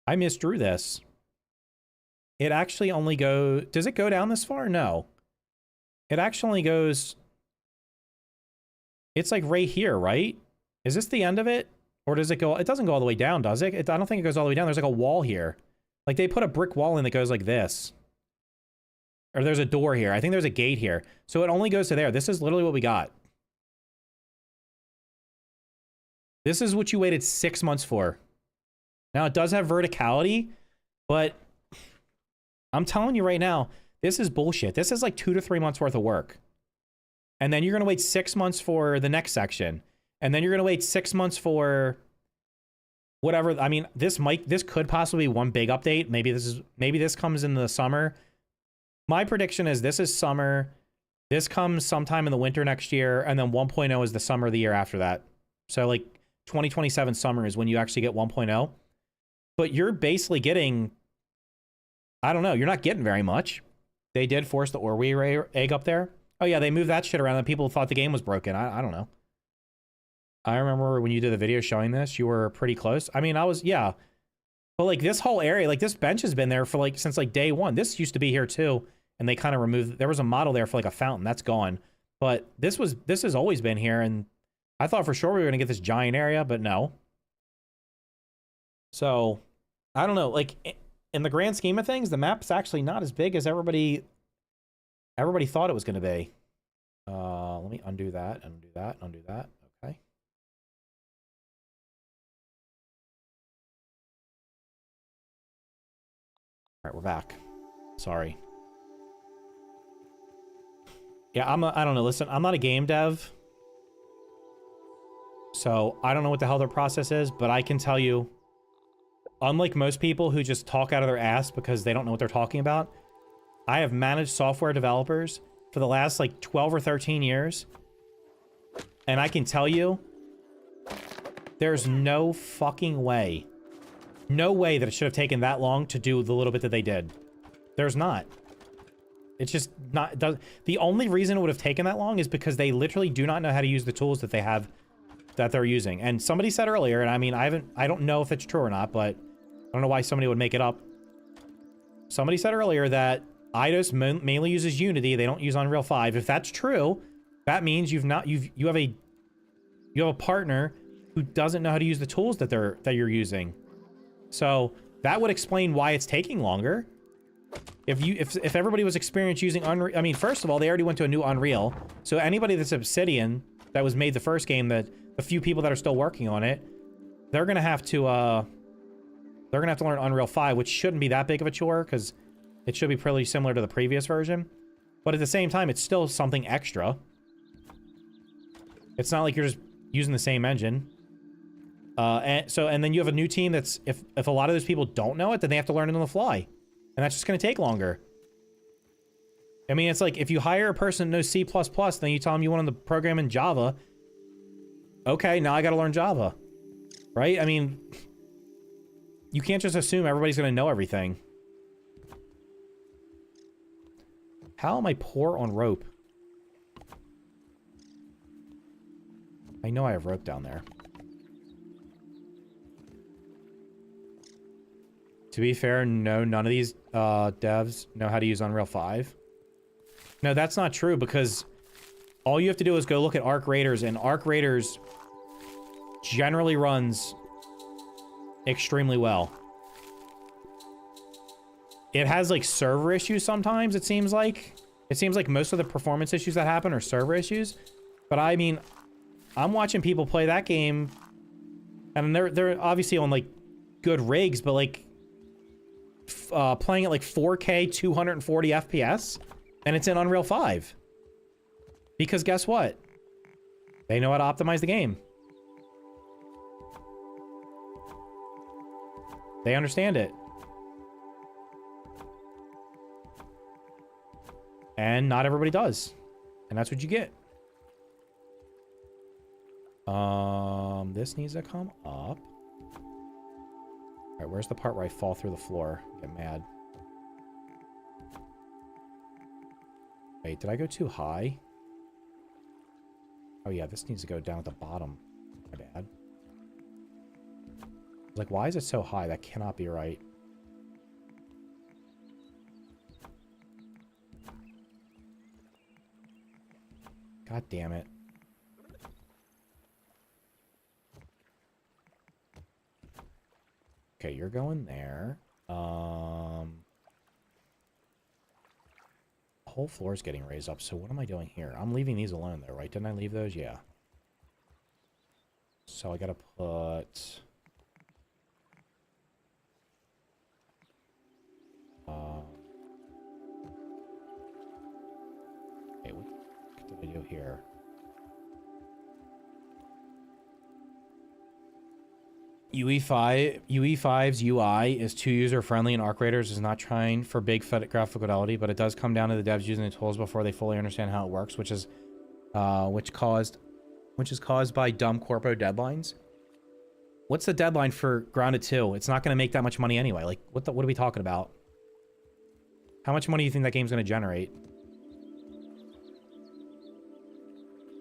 I misdrew this. It actually only does it go down this far? No. It actually goes, it's like right here, right? Is this the end of it? Or does it go, it doesn't go all the way down, does it? I don't think it goes all the way down. There's like a wall here. Like they put a brick wall in that goes like this. Or there's a door here. I think there's a gate here. So it only goes to there. This is literally what we got. This is what you waited 6 months for. Now it does have verticality, but I'm telling you right now, this is bullshit. This is like 2 to 3 months worth of work. And then you're going to wait 6 months for the next section. And then you're going to wait 6 months for whatever. I mean, this could possibly be one big update. Maybe this comes in the summer. My prediction is this is summer. This comes sometime in the winter next year. And then 1.0 is the summer of the year after that. So like 2027 summer is when you actually get 1.0. But you're basically getting, I don't know, you're not getting very much. They did force the Orwe egg up there. Oh yeah, they moved that shit around and people thought the game was broken. I don't know. I remember when you did the video showing this, you were pretty close. I mean, yeah. But like this whole area, like this bench has been there for like, since like day one. This used to be here too. And they kind of removed, there was a model there for like a fountain. That's gone. But this has always been here. And I thought for sure we were going to get this giant area, but no. So, I don't know. Like, in the grand scheme of things, the map's actually not as big as everybody thought it was going to be. Let me undo that, undo that, undo that. Okay. All right, we're back. Sorry. Yeah, I don't know. Listen, I'm not a game dev. So, I don't know what the hell their process is, but I can tell you, unlike most people who just talk out of their ass because they don't know what they're talking about, I have managed software developers for the last like 12 or 13 years. And I can tell you, there's no fucking way, no way that it should have taken that long to do the little bit that they did. There's not. It's just not, the only reason it would have taken that long is because they literally do not know how to use the tools that they have, that they're using. And somebody said earlier, and I mean, I don't know if it's true or not, but I don't know why somebody would make it up. Somebody said earlier that Eidos mainly uses Unity. They don't use Unreal 5. If that's true, that means you have a partner who doesn't know how to use the tools that you're using. So that would explain why it's taking longer. If everybody was experienced using Unreal, I mean, first of all, they already went to a new Unreal. So anybody that's Obsidian that was made the first game, that the few people that are still working on it, they're gonna have to learn Unreal 5, which shouldn't be that big of a chore because it should be pretty similar to the previous version. But at the same time, it's still something extra. It's not like you're just using the same engine. And then you have a new team that's, if a lot of those people don't know it, then they have to learn it on the fly. And that's just going to take longer. I mean, it's like if you hire a person that knows C++, then you tell them you want them to program in Java. Okay, now I got to learn Java. Right? I mean, you can't just assume everybody's going to know everything. How am I poor on rope? I know I have rope down there. To be fair, no, none of these devs know how to use Unreal 5. No, that's not true because all you have to do is go look at Arc Raiders, and Arc Raiders generally runs extremely well. It has like server issues sometimes, it seems like. It seems like most of the performance issues that happen are server issues. But I mean, I'm watching people play that game, and they're obviously on like good rigs, but like playing at like 4K 240 FPS, and it's in Unreal 5. Because guess what? They know how to optimize the game. They understand it. And not everybody does. And that's what you get. This needs to come up. Alright, where's the part where I fall through the floor? Get mad. Wait, did I go too high? Oh yeah, this needs to go down at the bottom. My bad. Like, why is it so high? That cannot be right. God damn it. Okay, you're going there. The whole floor is getting raised up, so what am I doing here? I'm leaving these alone though, right? Didn't I leave those? Yeah. So I gotta put... Okay, what did I do here? UE5's UI is too user-friendly and Arc Raiders is not trying for big graphical fidelity, but it does come down to the devs using the tools before they fully understand how it works, which is caused by dumb corpo deadlines. What's the deadline for Grounded 2? It's not going to make that much money anyway. Like, what are we talking about? How much money do you think that game's going to generate?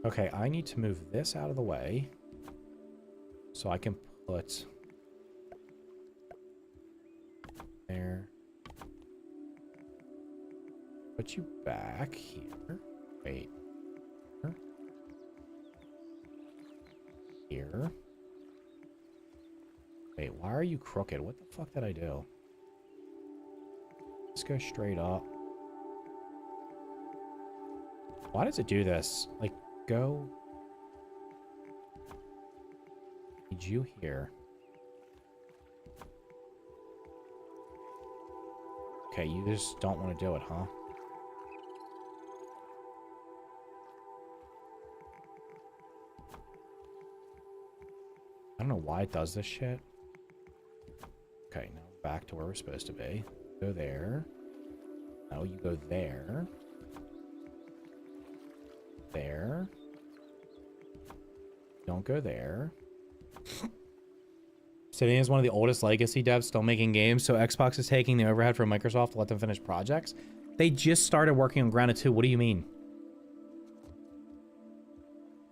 Okay, I need to move this out of the way so I can put there. Put you back here. Wait. Here. Wait, why are you crooked? What the fuck did I do? Let's go straight up. Why does it do this? Like, go... Need you here. Okay, you just don't want to do it, huh? I don't know why it does this shit. Okay, now back to where we're supposed to be. Go there. No, you go there. There. Don't go there. Obsidian is one of the oldest legacy devs still making games, so Xbox is taking the overhead from Microsoft to let them finish projects. They just started working on Grounded 2. What do you mean?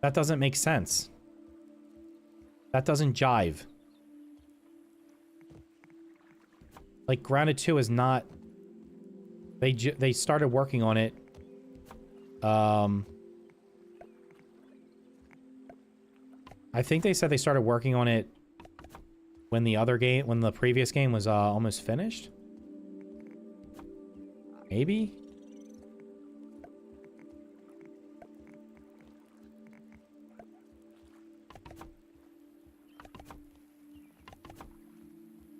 That doesn't make sense. That doesn't jive. Like, Grounded 2 is not... They started working on it. I think they said they started working on it when the previous game was almost finished. Maybe?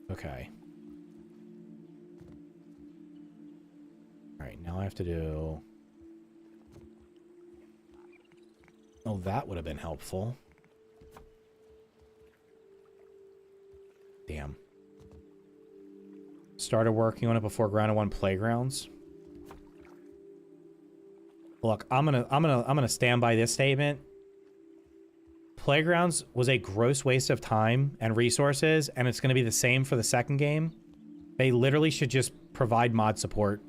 Okay. Alright, now I have to do... Oh, that would have been helpful. Damn. Started working on it before Grounded 1 Playgrounds. Look, I'm gonna stand by this statement. Playgrounds was a gross waste of time and resources, and it's gonna be the same for the second game. They literally should just provide mod support.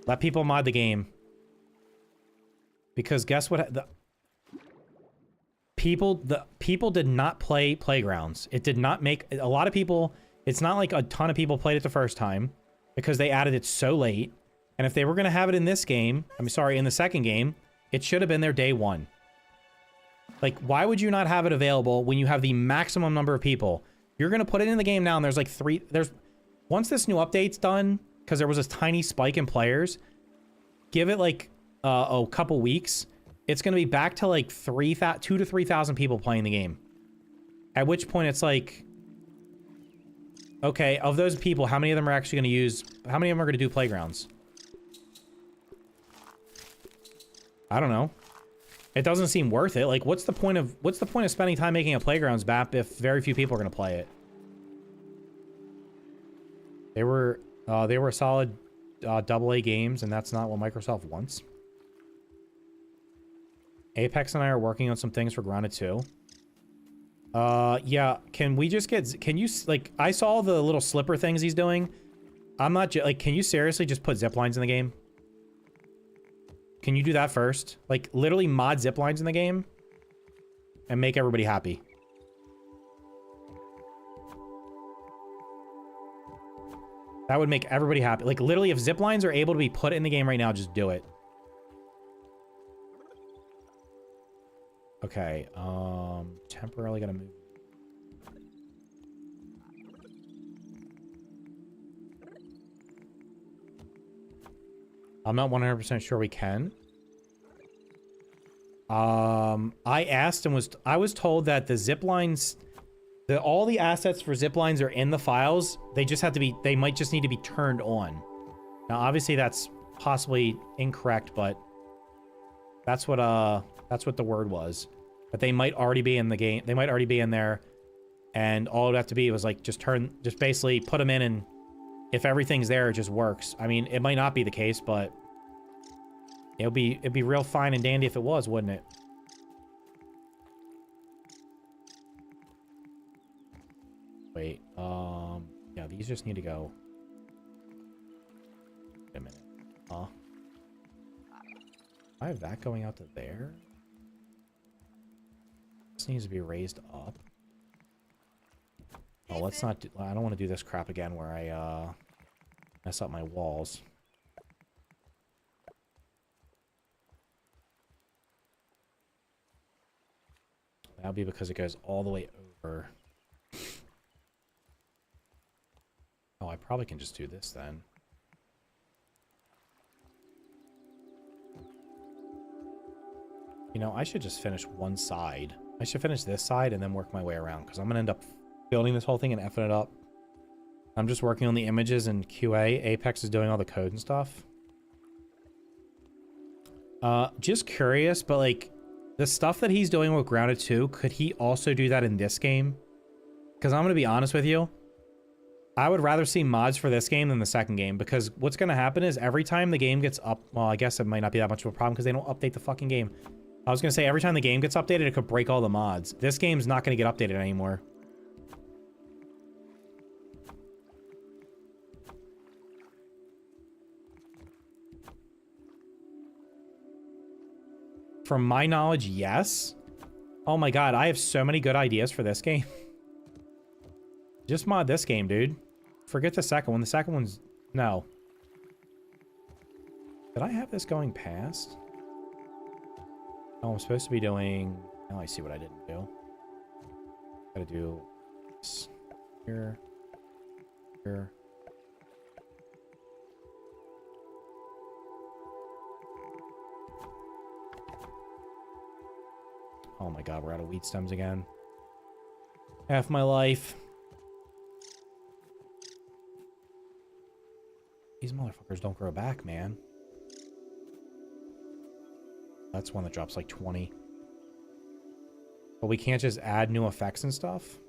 Let people mod the game. Because guess what? The people did not play Playgrounds. It did not make a lot of people. It's not like a ton of people played it the first time because they added it so late. And if they were going to have it in this game, I'm sorry, in the second game, it should have been their day one. Like, why would you not have it available when you have the maximum number of people? You're going to put it in the game now, and there's like once this new update's done, because there was this tiny spike in players, give it like a couple weeks. It's going to be back to like 2,000 to 3,000 people playing the game. At which point it's like, Okay, of those people, how many of them are actually going to use... How many of them are going to do playgrounds? I don't know. It doesn't seem worth it. Like, what's the point of spending time making a playgrounds map if very few people are going to play it? They were solid AA games, and that's not what Microsoft wants. Apex and I are working on some things for Grounded 2. Yeah, can we just get... Can you... Like, I saw the little slipper things he's doing. I'm not... Like, can you seriously just put zip lines in the game? Can you do that first? Like, literally mod zip lines in the game and make everybody happy. That would make everybody happy. Like, literally, if zip lines are able to be put in the game right now, just do it. Okay, temporarily gonna move. I'm not 100% sure we can. I asked and I was told that the zip lines, all the assets for zip lines are in the files. They just have to be, they might just need to be turned on. Now, obviously that's possibly incorrect, but that's what the word was. But they might already be in the game. They might already be in there. And all it would have to be was like, just basically put them in, and if everything's there, it just works. I mean, it might not be the case, but it'd be real fine and dandy if it was, wouldn't it? Wait, yeah, these just need to go. Wait a minute. Huh? I have that going out to there. This needs to be raised up. Oh, let's not do, I don't want to do this crap again where I, mess up my walls. That'll be because it goes all the way over. Oh, I probably can just do this then. You know, I should just finish one side. I should finish this side and then work my way around, because I'm going to end up building this whole thing and effing it up. I'm just working on the images and QA. Apex is doing all the code and stuff. Just curious, but like, the stuff that he's doing with Grounded 2, could he also do that in this game? Because I'm going to be honest with you. I would rather see mods for this game than the second game, because what's going to happen is every time the game gets up... Well, I guess it might not be that much of a problem because they don't update the fucking game. I was going to say, every time the game gets updated, it could break all the mods. This game's not going to get updated anymore. From my knowledge, yes. Oh my god, I have so many good ideas for this game. Just mod this game, dude. Forget the second one. The second one's... No. Did I have this going past? Oh, I'm supposed to be doing... Now I see what I didn't do. Gotta do... This. Here. Here. Oh my god, we're out of wheat stems again. Half my life. These motherfuckers don't grow back, man. That's one that drops like 20. But we can't just add new effects and stuff?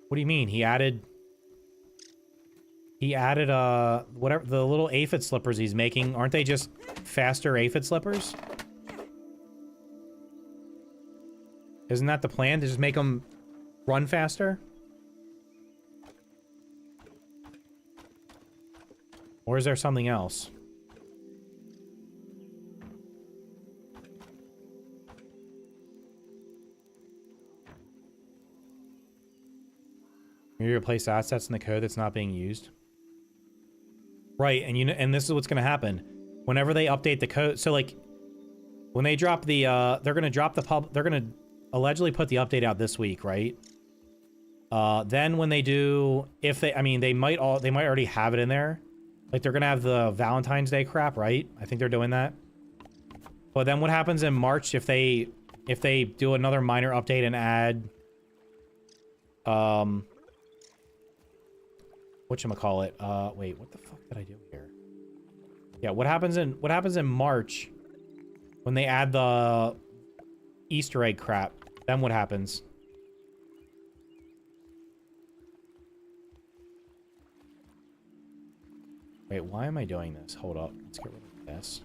What do you mean? He added, whatever, the little aphid slippers he's making. Aren't they just faster aphid slippers? Isn't that the plan? To just make them run faster? Or is there something else? You replace assets in the code that's not being used. Right, and you know, and this is what's going to happen. Whenever they update the code, so like when they drop the they're going to drop the they're going to allegedly put the update out this week, right? Then when they do, if they, I mean, they might already have it in there. Like, they're gonna have the Valentine's Day crap, right? I think they're doing that. But then what happens in March if they do another minor update and add whatchamacallit. Wait, what the fuck did I do here? Yeah, what happens in March when they add the Easter egg crap? Then what happens? Wait, why am I doing this? Hold up. Let's get rid of this.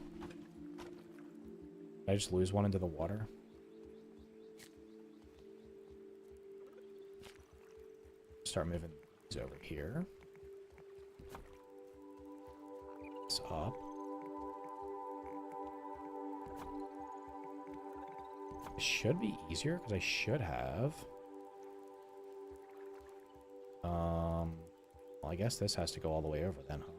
Did I just lose one into the water? Start moving these over here. It's up. It should be easier because I should have. Well, I guess this has to go all the way over then, huh?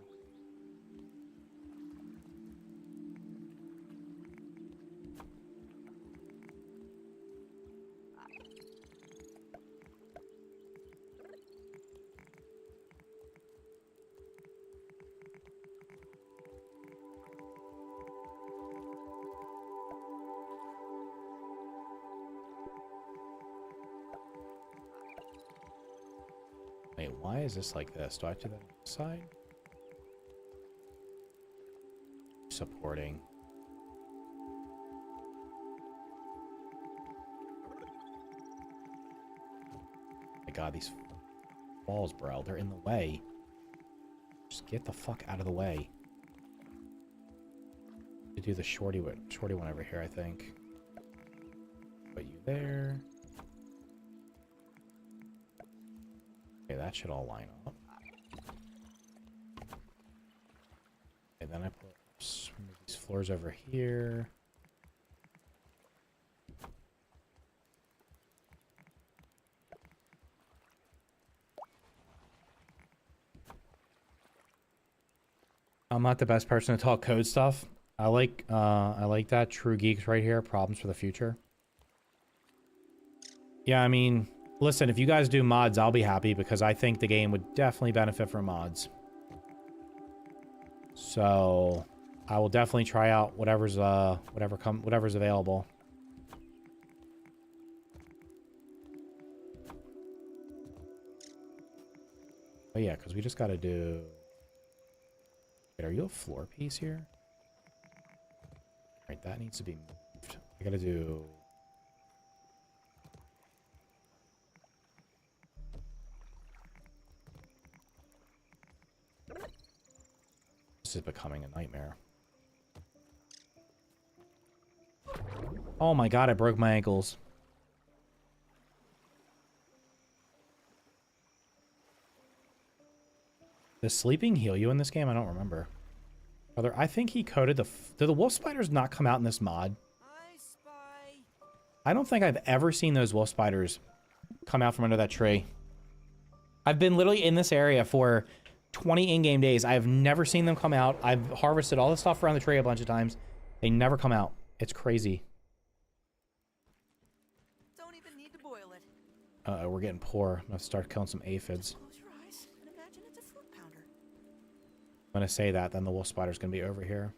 Wait, why is this like this? Do I have to do that on the side? Supporting. My God, these walls, bro, they're in the way. Just get the fuck out of the way. To do the shorty one over here, I think. Put you there. Okay, that should all line up. And then I put these floors over here. I'm not the best person to talk code stuff. I like that. True geeks right here. Problems for the future. Yeah, I mean, listen, if you guys do mods, I'll be happy because I think the game would definitely benefit from mods. So I will definitely try out whatever's available. Oh yeah, because we just got to do. Wait, are you a floor piece here? Right, that needs to be moved. I gotta do. This is becoming a nightmare. Oh my God, I broke my ankles. Does sleeping heal you in this game? I don't remember. I think he coded the... Do the wolf spiders not come out in this mod?
I spy.
I don't think I've ever seen those wolf spiders come out from under that tree. I've been literally in this area for 20 in-game days. I have never seen them come out. I've harvested all the stuff around the tree a bunch of times. They never come out. It's crazy.
Don't even need to boil it.
Uh-oh, we're getting poor. I'm gonna have to start killing some aphids.
Close your eyes and imagine it's a fruit pounder.
I'm gonna say that, then the wolf spider's gonna be over here.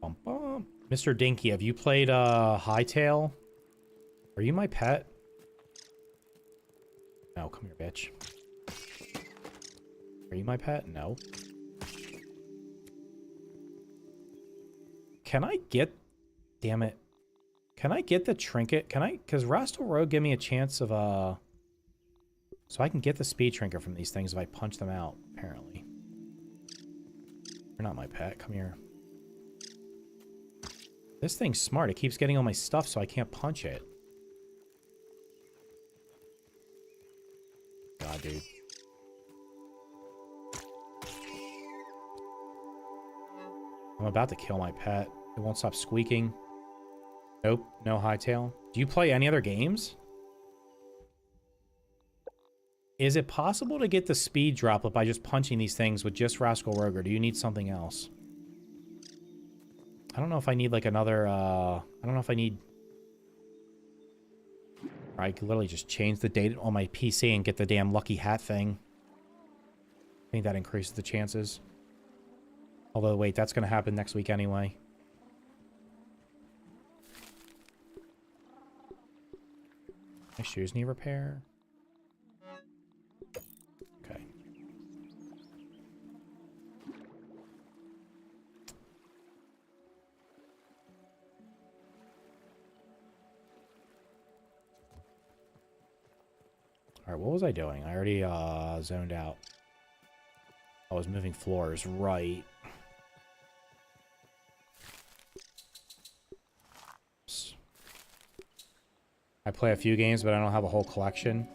Bum, bum. Mr. Dinky, have you played Hightail? Are you my pet? No, come here, bitch. Are you my pet? No. Can I get... Damn it. Can I get the trinket? Can I... Because Rastal Rogue give me a chance of, So I can get the speed trinket from these things if I punch them out, apparently. You're not my pet. Come here. This thing's smart. It keeps getting all my stuff, so I can't punch it. God, dude. I'm about to kill my pet. It won't stop squeaking. Nope, no Hightail. Do you play any other games? Is it possible to get the speed droplet by just punching these things with just Rascal Rogue, or do you need something else? I don't know if I need like another, I don't know if I need... I could literally just change the date on my PC and get the damn lucky hat thing. I think that increases the chances. Although, wait, that's going to happen next week anyway. My shoes need repair. Okay. All right, what was I doing? I already zoned out. I was moving floors, right. I play a few games, but I don't have a whole collection.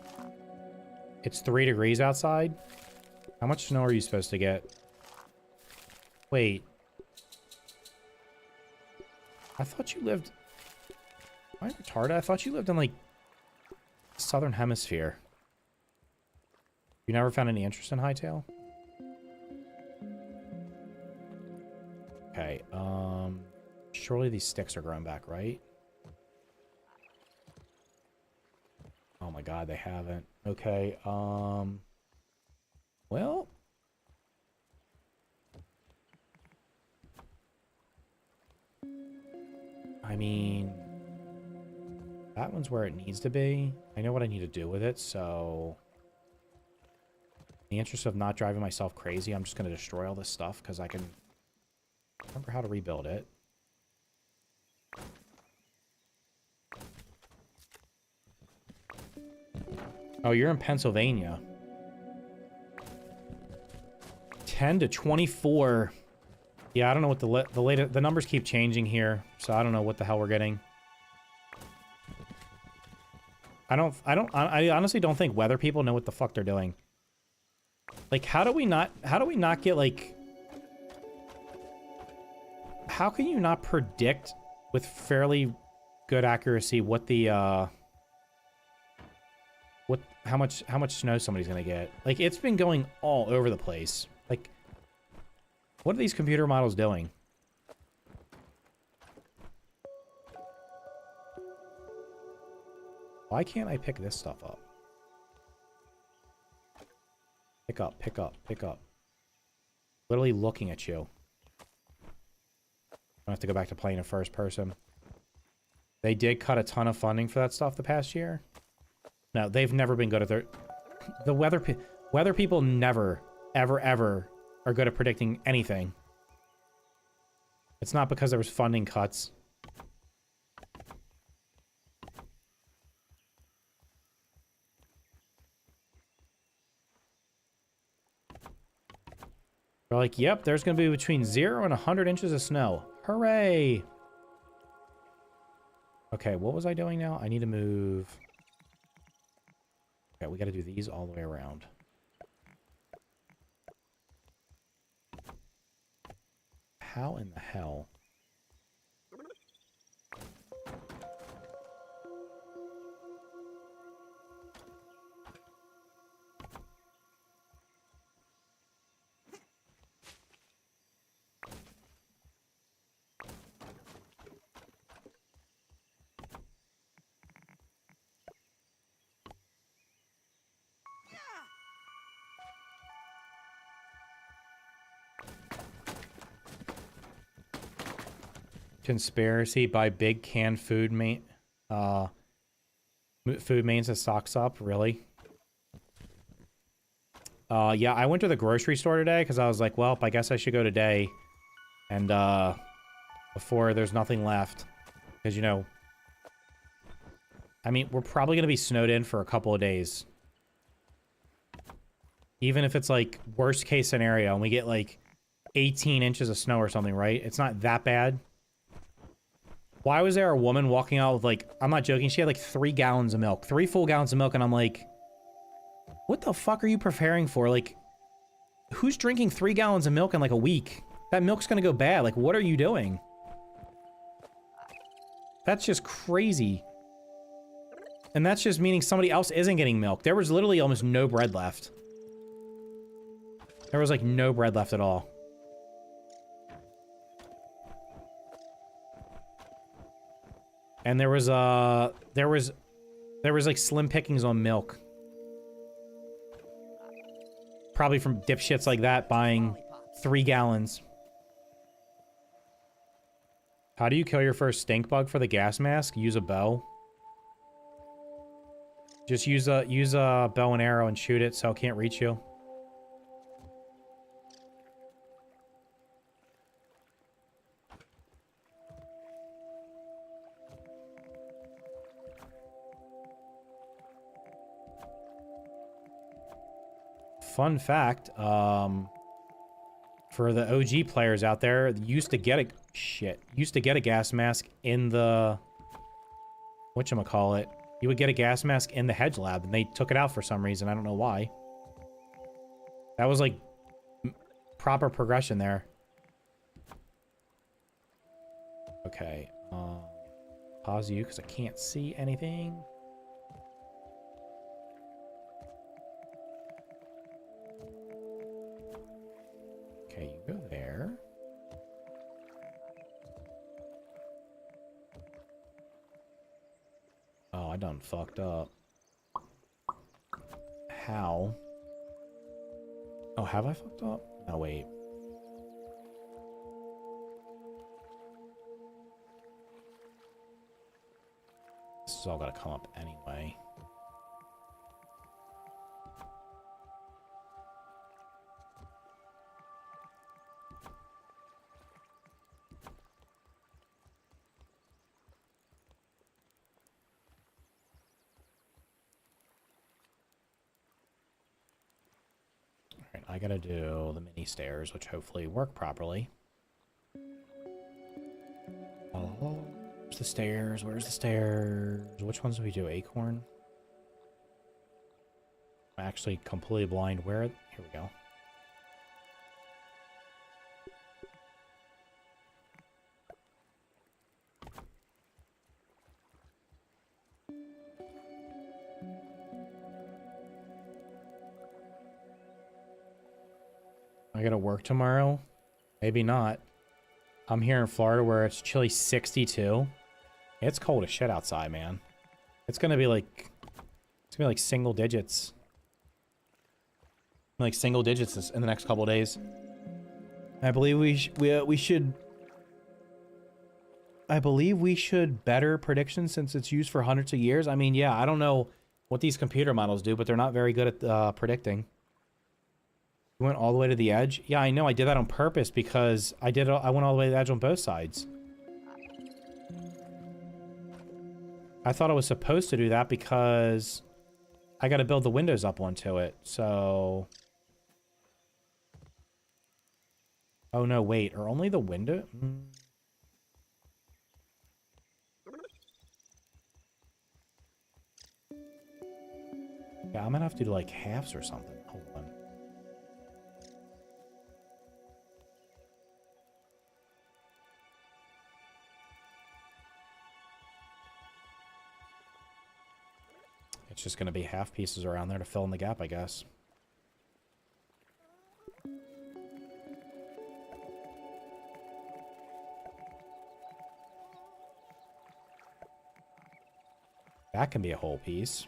It's 3 degrees outside. How much snow are you supposed to get? Wait. I thought you lived... Am I retarded? I thought you lived in, like, Southern Hemisphere. You never found any interest in Hightail? Okay, surely these sticks are growing back, right? Oh my god, they haven't. Okay, well... I mean... That one's where it needs to be. I know what I need to do with it, so... In the interest of not driving myself crazy, I'm just going to destroy all this stuff, because I can remember how to rebuild it. Oh, you're in Pennsylvania. 10 to 24. Yeah, I don't know what the numbers keep changing here, so I don't know what the hell we're getting. I honestly don't think weather people know what the fuck they're doing. Like, how do we not get, like... How can you not predict with fairly good accuracy what the, how much snow somebody's gonna get? Like, it's been going all over the place. Like, what are these computer models doing? Why can't I pick this stuff up? Pick up, pick up, pick up. Literally looking at you. I have to go back to playing in first person. They did cut a ton of funding for that stuff the past year. No, they've never been good at their... The weather people never, ever, ever are good at predicting anything. It's not because there was funding cuts. They're like, yep, there's going to be between 0 and 100 inches of snow. Hooray! Okay, what was I doing now? I need to move... Okay, we got to do these all the way around. How in the hell? Conspiracy by big canned food food mains that stocks up, really? Yeah, I went to the grocery store today because I was like, well, I guess I should go today. And, before there's nothing left. Because, you know... I mean, we're probably going to be snowed in for a couple of days. Even if it's, like, worst case scenario and we get, like, 18 inches of snow or something, right? It's not that bad. Why was there a woman walking out with, like... I'm not joking, she had, like, 3 gallons of milk. 3 full gallons of milk, and I'm like... What the fuck are you preparing for? Like, who's drinking 3 gallons of milk in, like, a week? That milk's gonna go bad. Like, what are you doing? That's just crazy. And that's just meaning somebody else isn't getting milk. There was literally almost no bread left. There was, like, no bread left at all. And there was like slim pickings on milk. Probably from dipshits like that buying 3 gallons. How do you kill your first stink bug for the gas mask? Use a bow. Just use a bow and arrow and shoot it so it can't reach you. Fun fact, for the OG players out there, used to get a gas mask in the whatchamacallit. You would get a gas mask in the hedge lab, and they took it out for some reason. I don't know why. That was like proper progression there. Okay, pause you because I can't see anything. Okay, you go there. Oh, I done fucked up. How? Oh, have I fucked up? No, wait. This is all gotta come up anyway. I gotta do the mini stairs, which hopefully work properly. Oh, where's the stairs? Where's the stairs? Which ones do we do? Acorn? I'm actually completely blind. Where? Here we go. I gotta work tomorrow? Maybe not. I'm here in Florida where it's chilly 62. It's cold as shit outside, man. It's gonna be like single digits. Like single digits in the next couple of days. I believe we should. I believe we should better predictions since it's used for hundreds of years. I mean, yeah, I don't know what these computer models do, but they're not very good at predicting. You went all the way to the edge? Yeah, I know. I did that on purpose because I went all the way to the edge on both sides. I thought I was supposed to do that because I got to build the windows up onto it. So... Oh, no, wait. Are only the window... Yeah, I'm gonna have to do like halves or something. Hold on. It's just gonna be half pieces around there to fill in the gap, I guess. That can be a whole piece.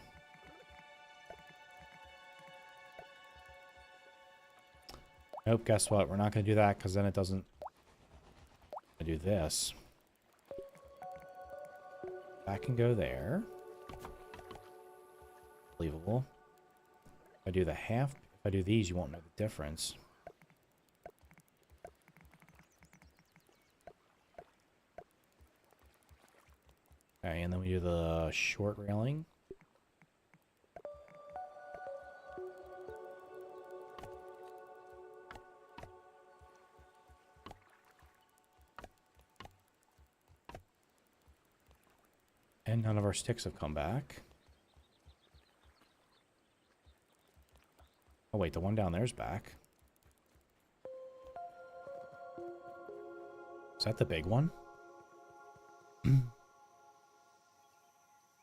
Nope, guess what? We're not going to do that because then it doesn't... I do this. That can go there. Believable. If I do the half... If I do these, you won't know the difference. Okay, and then we do the short railing. And none of our sticks have come back. Oh wait, the one down there's back. Is that the big one?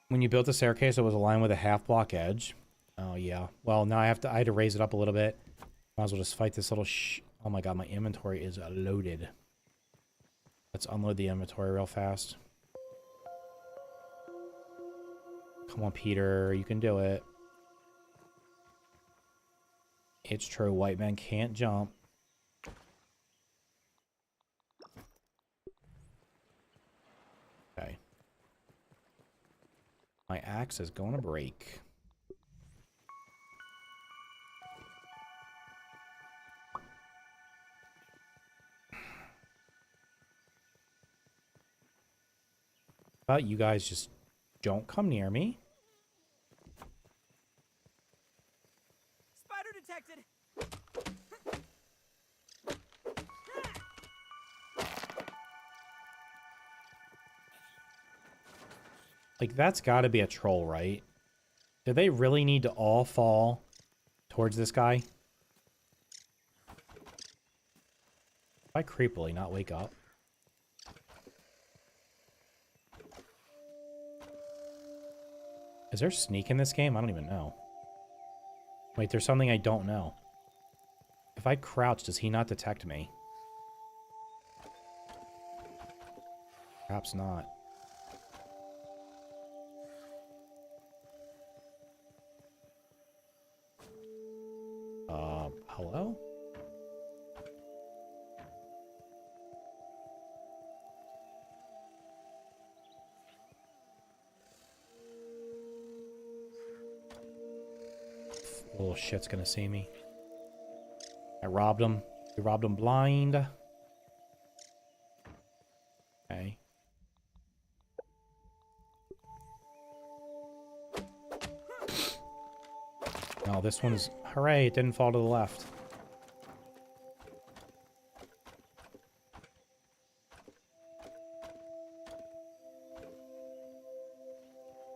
When you built the staircase, it was aligned with a half-block edge. Oh yeah. Well, now I had to raise it up a little bit. Might as well just fight this little oh my god, my inventory is loaded. Let's unload the inventory real fast. Come on, Peter. You can do it. It's true. White men can't jump. Okay. My axe is going to break. But you guys just don't come near me.
Spider detected.
Like, that's got to be a troll, right? Do they really need to all fall towards this guy? Why creepily not wake up? Is there sneak in this game? I don't even know. Wait, there's something I don't know. If I crouch, does he not detect me? Perhaps not. Hello? Little shit's gonna see me. I robbed him. We robbed him blind. Okay. No, this one's... Hooray, it didn't fall to the left.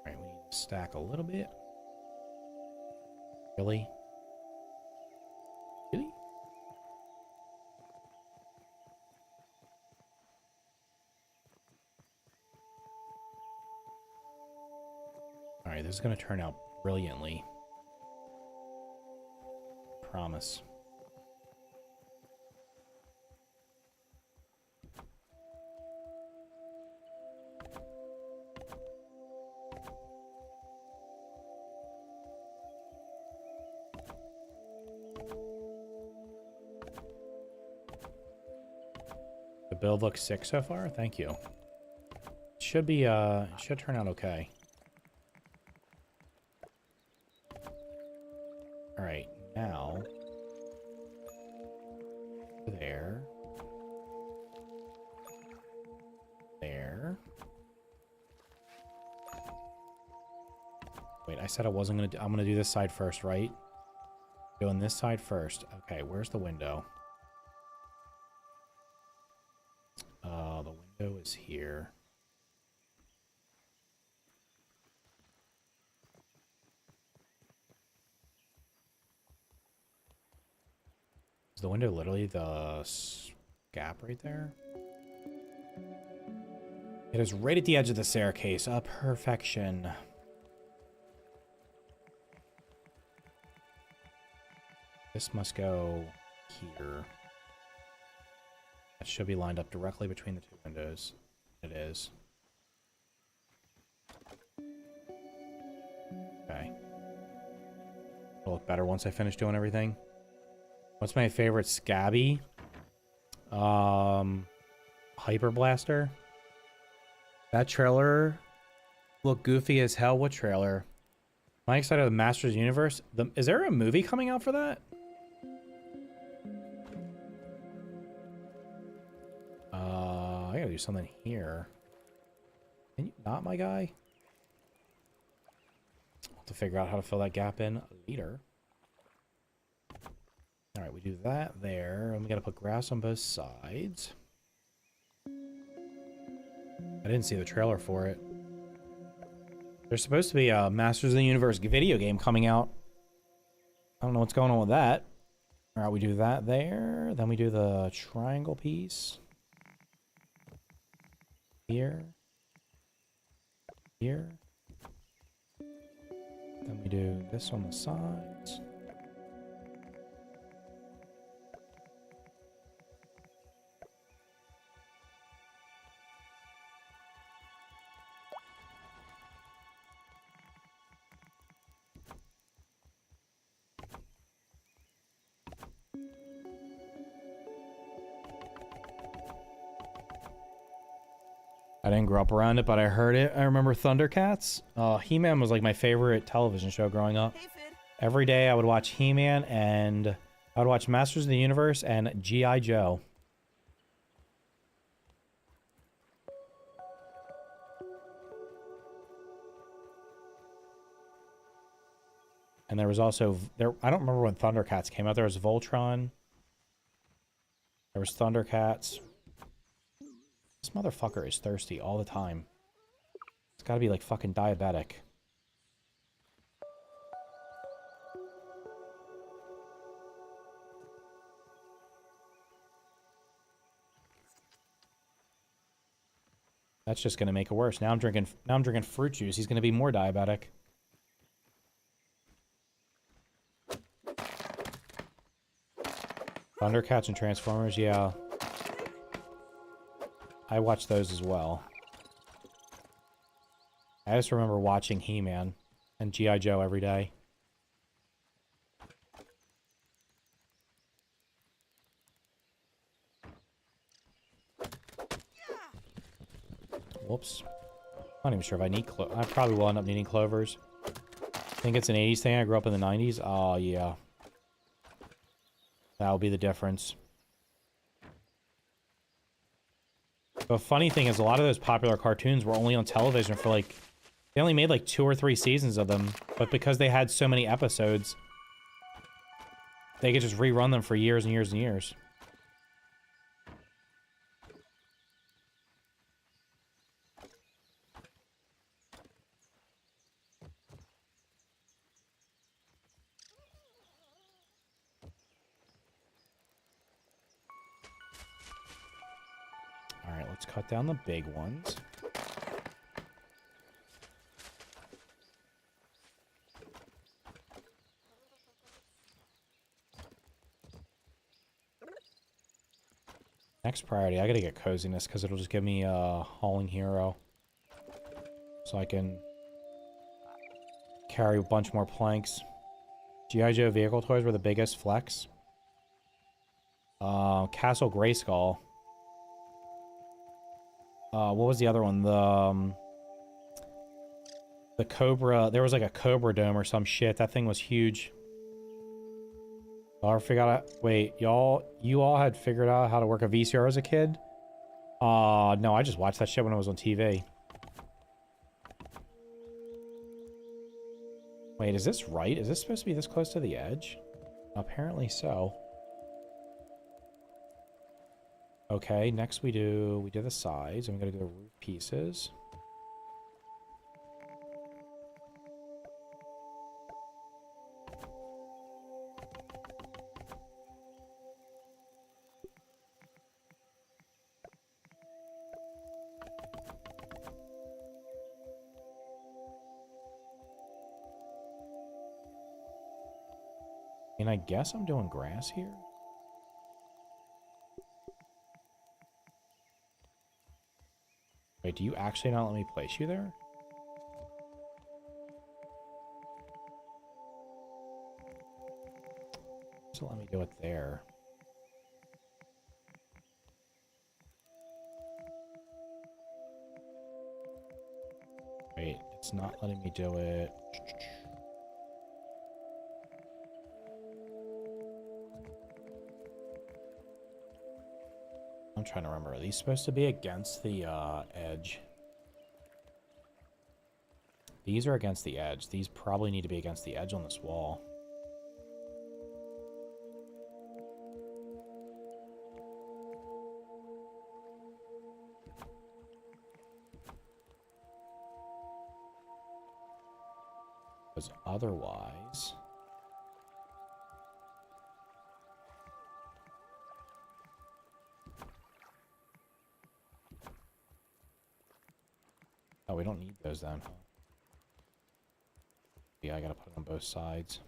Alright, we need to stack a little bit. Really? Really? Alright, this is going to turn out brilliantly. Promise. The build looks sick so far. Thank you. It should be should turn out okay. All right, now there. Wait, I said I wasn't gonna I'm gonna do this side first, right? Doing this side first. Okay, where's the window? The window is here. Is the window literally the gap right there? It is right at the edge of the staircase. A perfection. This must go here. That should be lined up directly between the two windows. It is. Okay. It'll look better once I finish doing everything. What's my favorite scabby? Hyper Blaster. That trailer looked goofy as hell. What trailer? Am I excited about Masters Universe? Is there a movie coming out for that? I gotta do something here. Can you not, my guy? I'll have to figure out how to fill that gap in later. Alright, we do that there. And we gotta put grass on both sides. I didn't see the trailer for it. There's supposed to be a Masters of the Universe video game coming out. I don't know what's going on with that. Alright, we do that there. Then we do the triangle piece. Here. Here. Then we do this on the sides. I didn't grow up around it, but I heard it. I remember Thundercats. He-Man was like my favorite television show growing up.
Hey, Fid.
Every day I would watch He-Man and I would watch Masters of the Universe and G.I. Joe. And there was also there. I don't remember when Thundercats came out. There was Voltron. There was Thundercats. This motherfucker is thirsty all the time. It's got to be like fucking diabetic. That's just gonna make it worse. Now I'm drinking fruit juice. He's gonna be more diabetic. Thundercats and Transformers, yeah. I watched those as well. I just remember watching He-Man and G.I. Joe every day. Whoops. I'm not even sure if I need I probably will end up needing clovers. I think it's an 80s thing. I grew up in the 90s. Oh, yeah. That'll be the difference. The funny thing is, a lot of those popular cartoons were only on television for like... They only made like 2 or 3 seasons of them. But because they had so many episodes, they could just rerun them for years and years and years. Alright, let's cut down the big ones. Next priority, I gotta get coziness because it'll just give me a hauling hero. So I can carry a bunch more planks. G.I. Joe vehicle toys were the biggest flex. Castle Grayskull. What was the other one? The Cobra. There was like a Cobra Dome or some shit. That thing was huge. Y'all ever figured out? Wait, you all had figured out how to work a VCR as a kid? No, I just watched that shit when it was on TV. Wait, is this right? Is this supposed to be this close to the edge? Apparently so. Okay, next we did the sides, and we gotta do the roof pieces. And I guess I'm doing grass here. Wait, do you actually not let me place you there? So let me do it there. Wait, it's not letting me do it. I'm trying to remember. Are these supposed to be against the edge? These are against the edge. These probably need to be against the edge on this wall. Because otherwise... Oh, we don't need those then. Yeah, I gotta put it on both sides.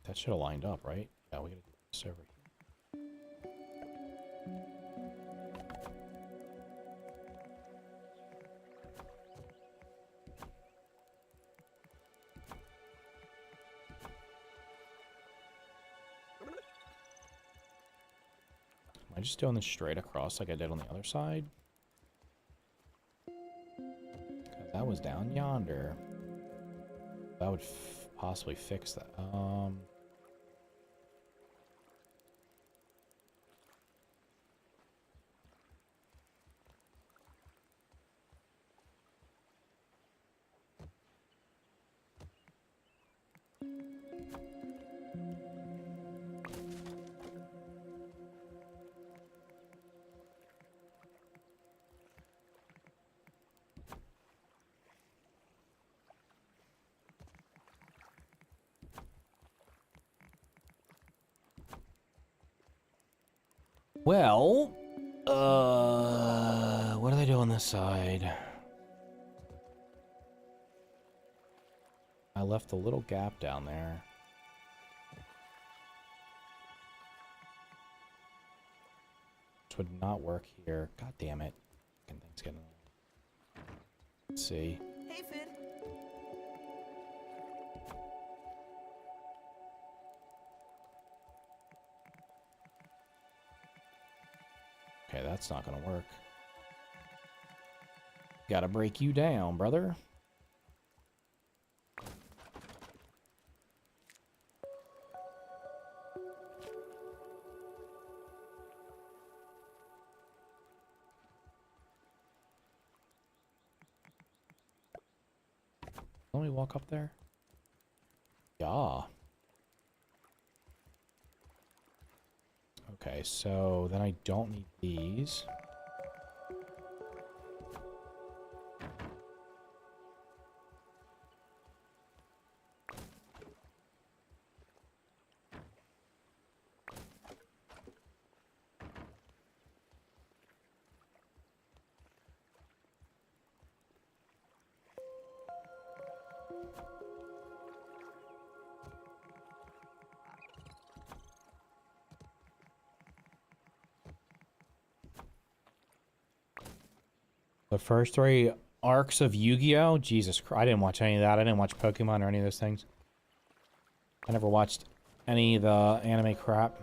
That should have lined up, right? Yeah, we gotta do this over here. Am I just doing this straight across like I did on the other side? That was down yonder. That would possibly fix that. Well, what do they do on this side? I left a little gap down there. Which would not work here. God damn it. Things getting... Let's see.
Hey, Finn.
Okay, that's not gonna work. Gotta break you down, brother. Let me walk up there. Yeah. Okay, so then I don't need these. The first 3 arcs of Yu-Gi-Oh! Jesus Christ, I didn't watch any of that. I didn't watch Pokemon or any of those things. I never watched any of the anime crap.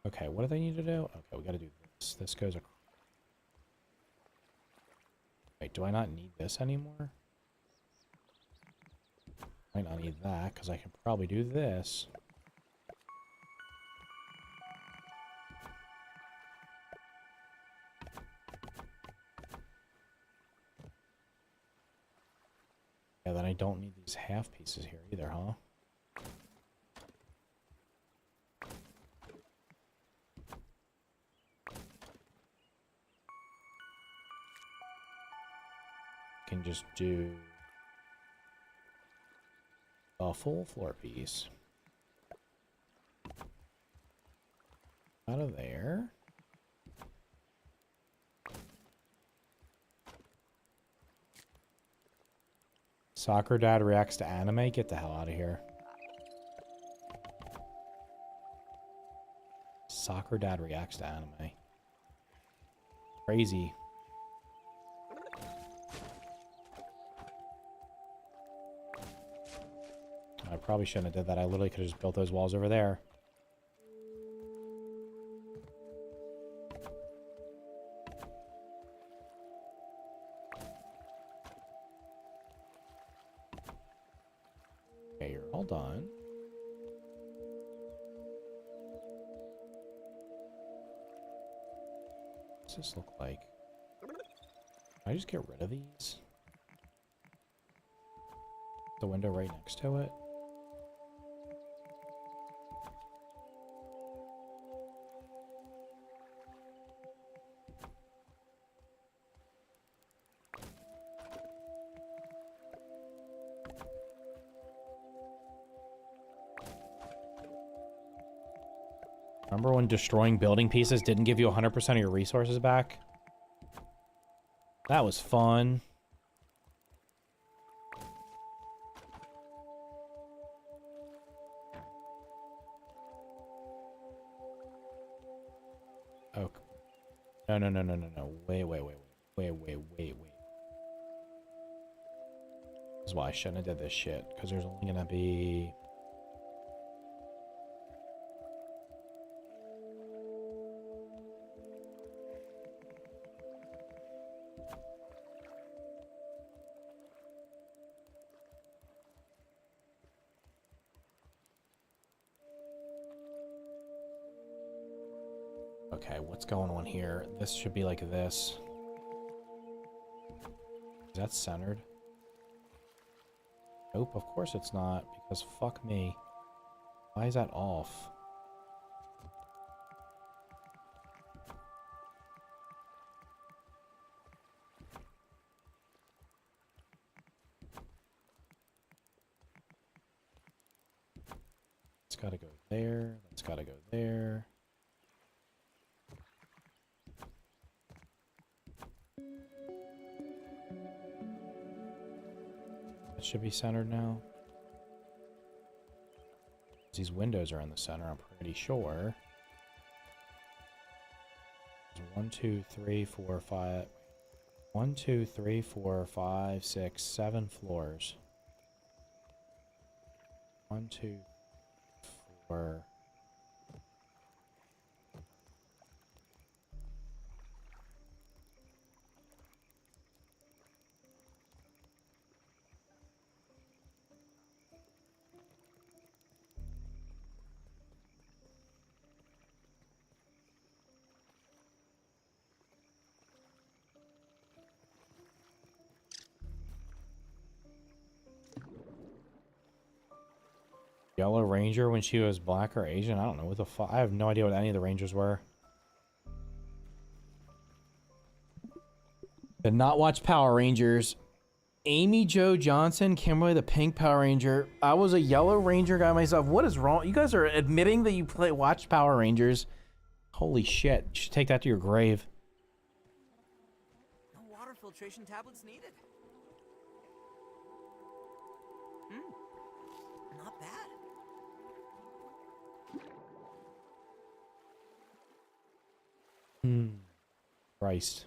Okay, what do they need to do? Okay, we gotta do this. This goes across. Wait, do I not need this anymore? Might not need that, because I can probably do this. Yeah, then I don't need these half pieces here either, huh? Can just do a full floor piece. Out of there. Soccer dad reacts to anime? Get the hell out of here. Soccer dad reacts to anime. Crazy. I probably shouldn't have did that. I literally could have just built those walls over there. Okay, you're all done. What's this look like? Can I just get rid of these? The window right next to it? Remember when destroying building pieces didn't give you 100% of your resources back? That was fun. Oh. No, no, no, no, no, no. Wait. This is why I shouldn't have did this shit. Because there's only gonna be... Okay, what's going on here? This should be like this. Is that centered? Nope, of course it's not, because fuck me. Why is that off? It's gotta go there, that's gotta go there. It should be centered now. These windows are in the center, I'm pretty sure. There's 1, 2, 3, 4, 5. 1, 2, 3, 4, 5, 6, 7 floors. 1, 2, 4. Yellow Ranger when she was black or Asian? I don't know what the fuck. I have no idea what any of the Rangers were. Did not watch Power Rangers. Amy Jo Johnson, Kimberly the Pink Power Ranger. I was a Yellow Ranger guy myself. What is wrong? You guys are admitting that you watched Power Rangers. Holy shit. You should take that to your grave.
No water filtration tablets needed. Not bad.
Christ.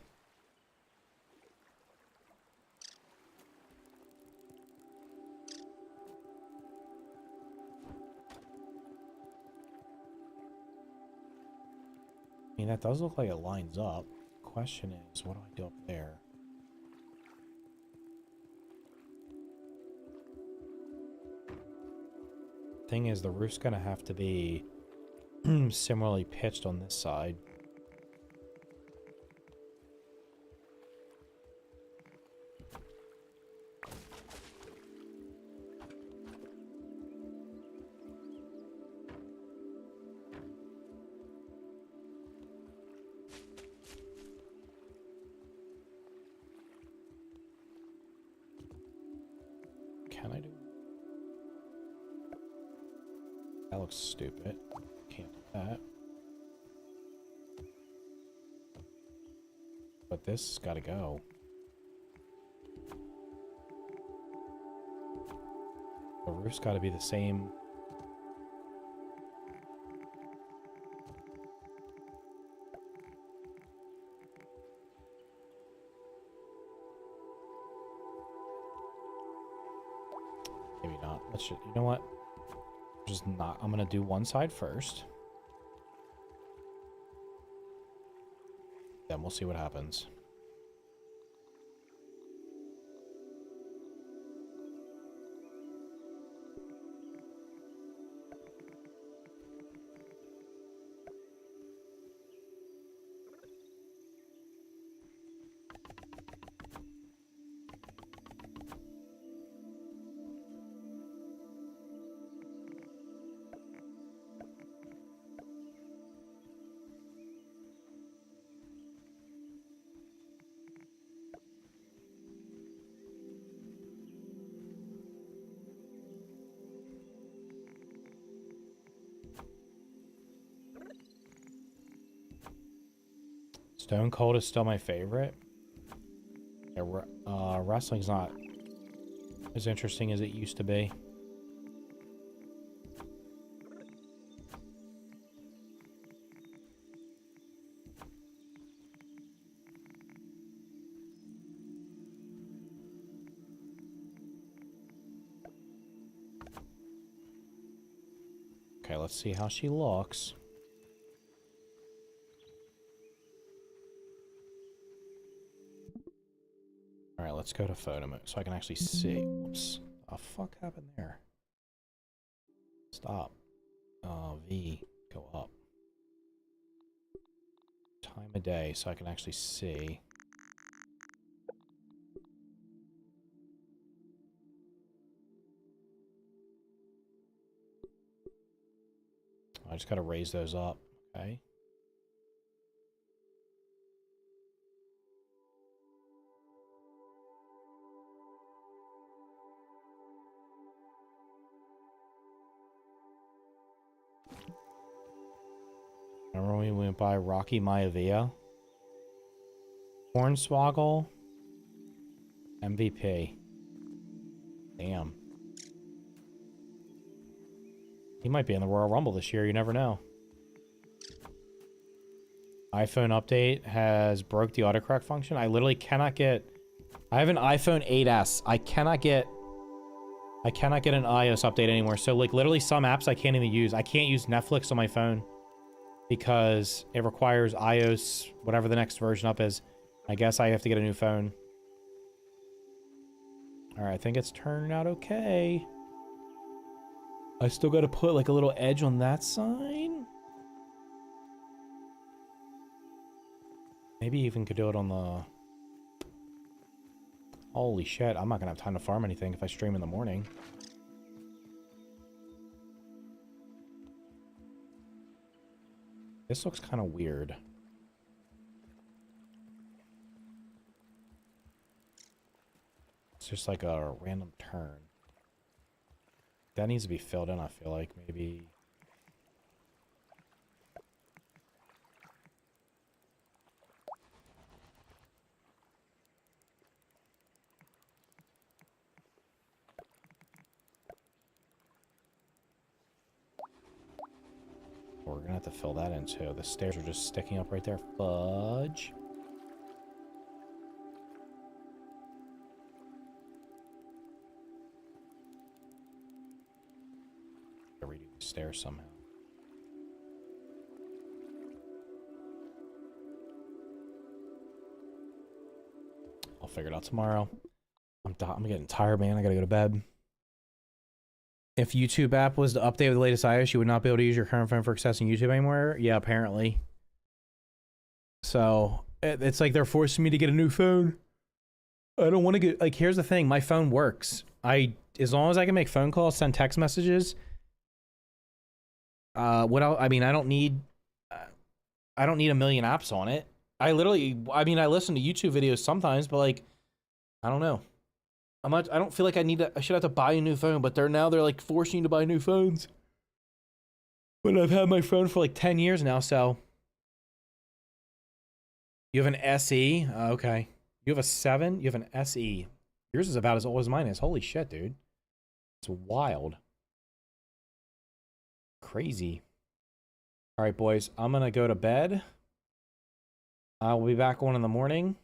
I mean, that does look like it lines up. Question is, what do I do up there? Thing is, the roof's gonna have to be similarly pitched on this side. Can I do it? That looks stupid. Can't do that. But this has gotta go. The roof's gotta be the same. Maybe not. Let's just, you know what? Just not. I'm gonna do one side first. Then we'll see what happens. Stone Cold is still my favorite. Yeah, wrestling's not as interesting as it used to be. Okay, let's see how she looks. Alright, let's go to photo mode so I can actually see. Whoops. What the fuck happened there? Stop. V. Go up. time of day so I can actually see. I just gotta raise those up, okay? Remember when we went by Rocky Maivia? Hornswoggle. MVP. Damn. He might be in the Royal Rumble this year, you never know. iPhone update has broke the autocorrect function. I literally cannot get... I have an iPhone 8S. I cannot get an iOS update anymore. So, like, literally some apps I can't even use. I can't use Netflix on my phone because it requires iOS, whatever the next version up is. I guess I have to get a new phone. Alright, I think it's turning out okay. I still gotta put, like, a little edge on that sign. Maybe even could do it on the... Holy shit, I'm not gonna have time to farm anything if I stream in the morning. This looks kind of weird. It's just like a random turn. That needs to be filled in, I feel like. Maybe... We're gonna have to fill that in too. The stairs are just sticking up right there. Fudge. Gotta redo the stairs somehow. I'll figure it out tomorrow. I'm getting tired, man. I gotta go to bed. If YouTube app was to update with the latest iOS, you would not be able to use your current phone for accessing YouTube anymore? Yeah, apparently. So, it's like they're forcing me to get a new phone. I don't want to get... Like, here's the thing. My phone works. As long as I can make phone calls, send text messages... what else? I mean, I don't need a million apps on it. I listen to YouTube videos sometimes, but, like, I don't know. I don't feel like I should have to buy a new phone, but they're like forcing you to buy new phones. But I've had my phone for like 10 years now, so. You have an SE? Okay. You have a 7? You have an SE. Yours is about as old as mine is. Holy shit, dude. It's wild. Crazy. All right, boys. I'm going to go to bed. I'll be back on in the morning.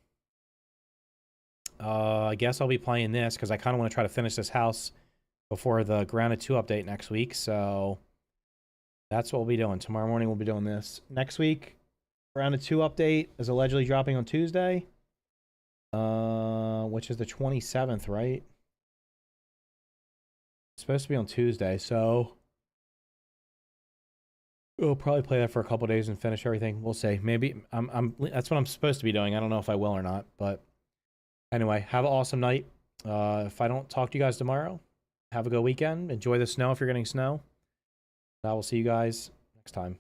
I guess I'll be playing this because I kind of want to try to finish this house before the Grounded 2 update next week. So that's what we'll be doing. Tomorrow morning we'll be doing this. Next week, Grounded 2 update is allegedly dropping on Tuesday, which is the 27th, right? It's supposed to be on Tuesday, so we'll probably play that for a couple days and finish everything. We'll see. Maybe that's what I'm supposed to be doing. I don't know if I will or not, but. Anyway, have an awesome night. If I don't talk to you guys tomorrow, have a good weekend. Enjoy the snow if you're getting snow. I will see you guys next time.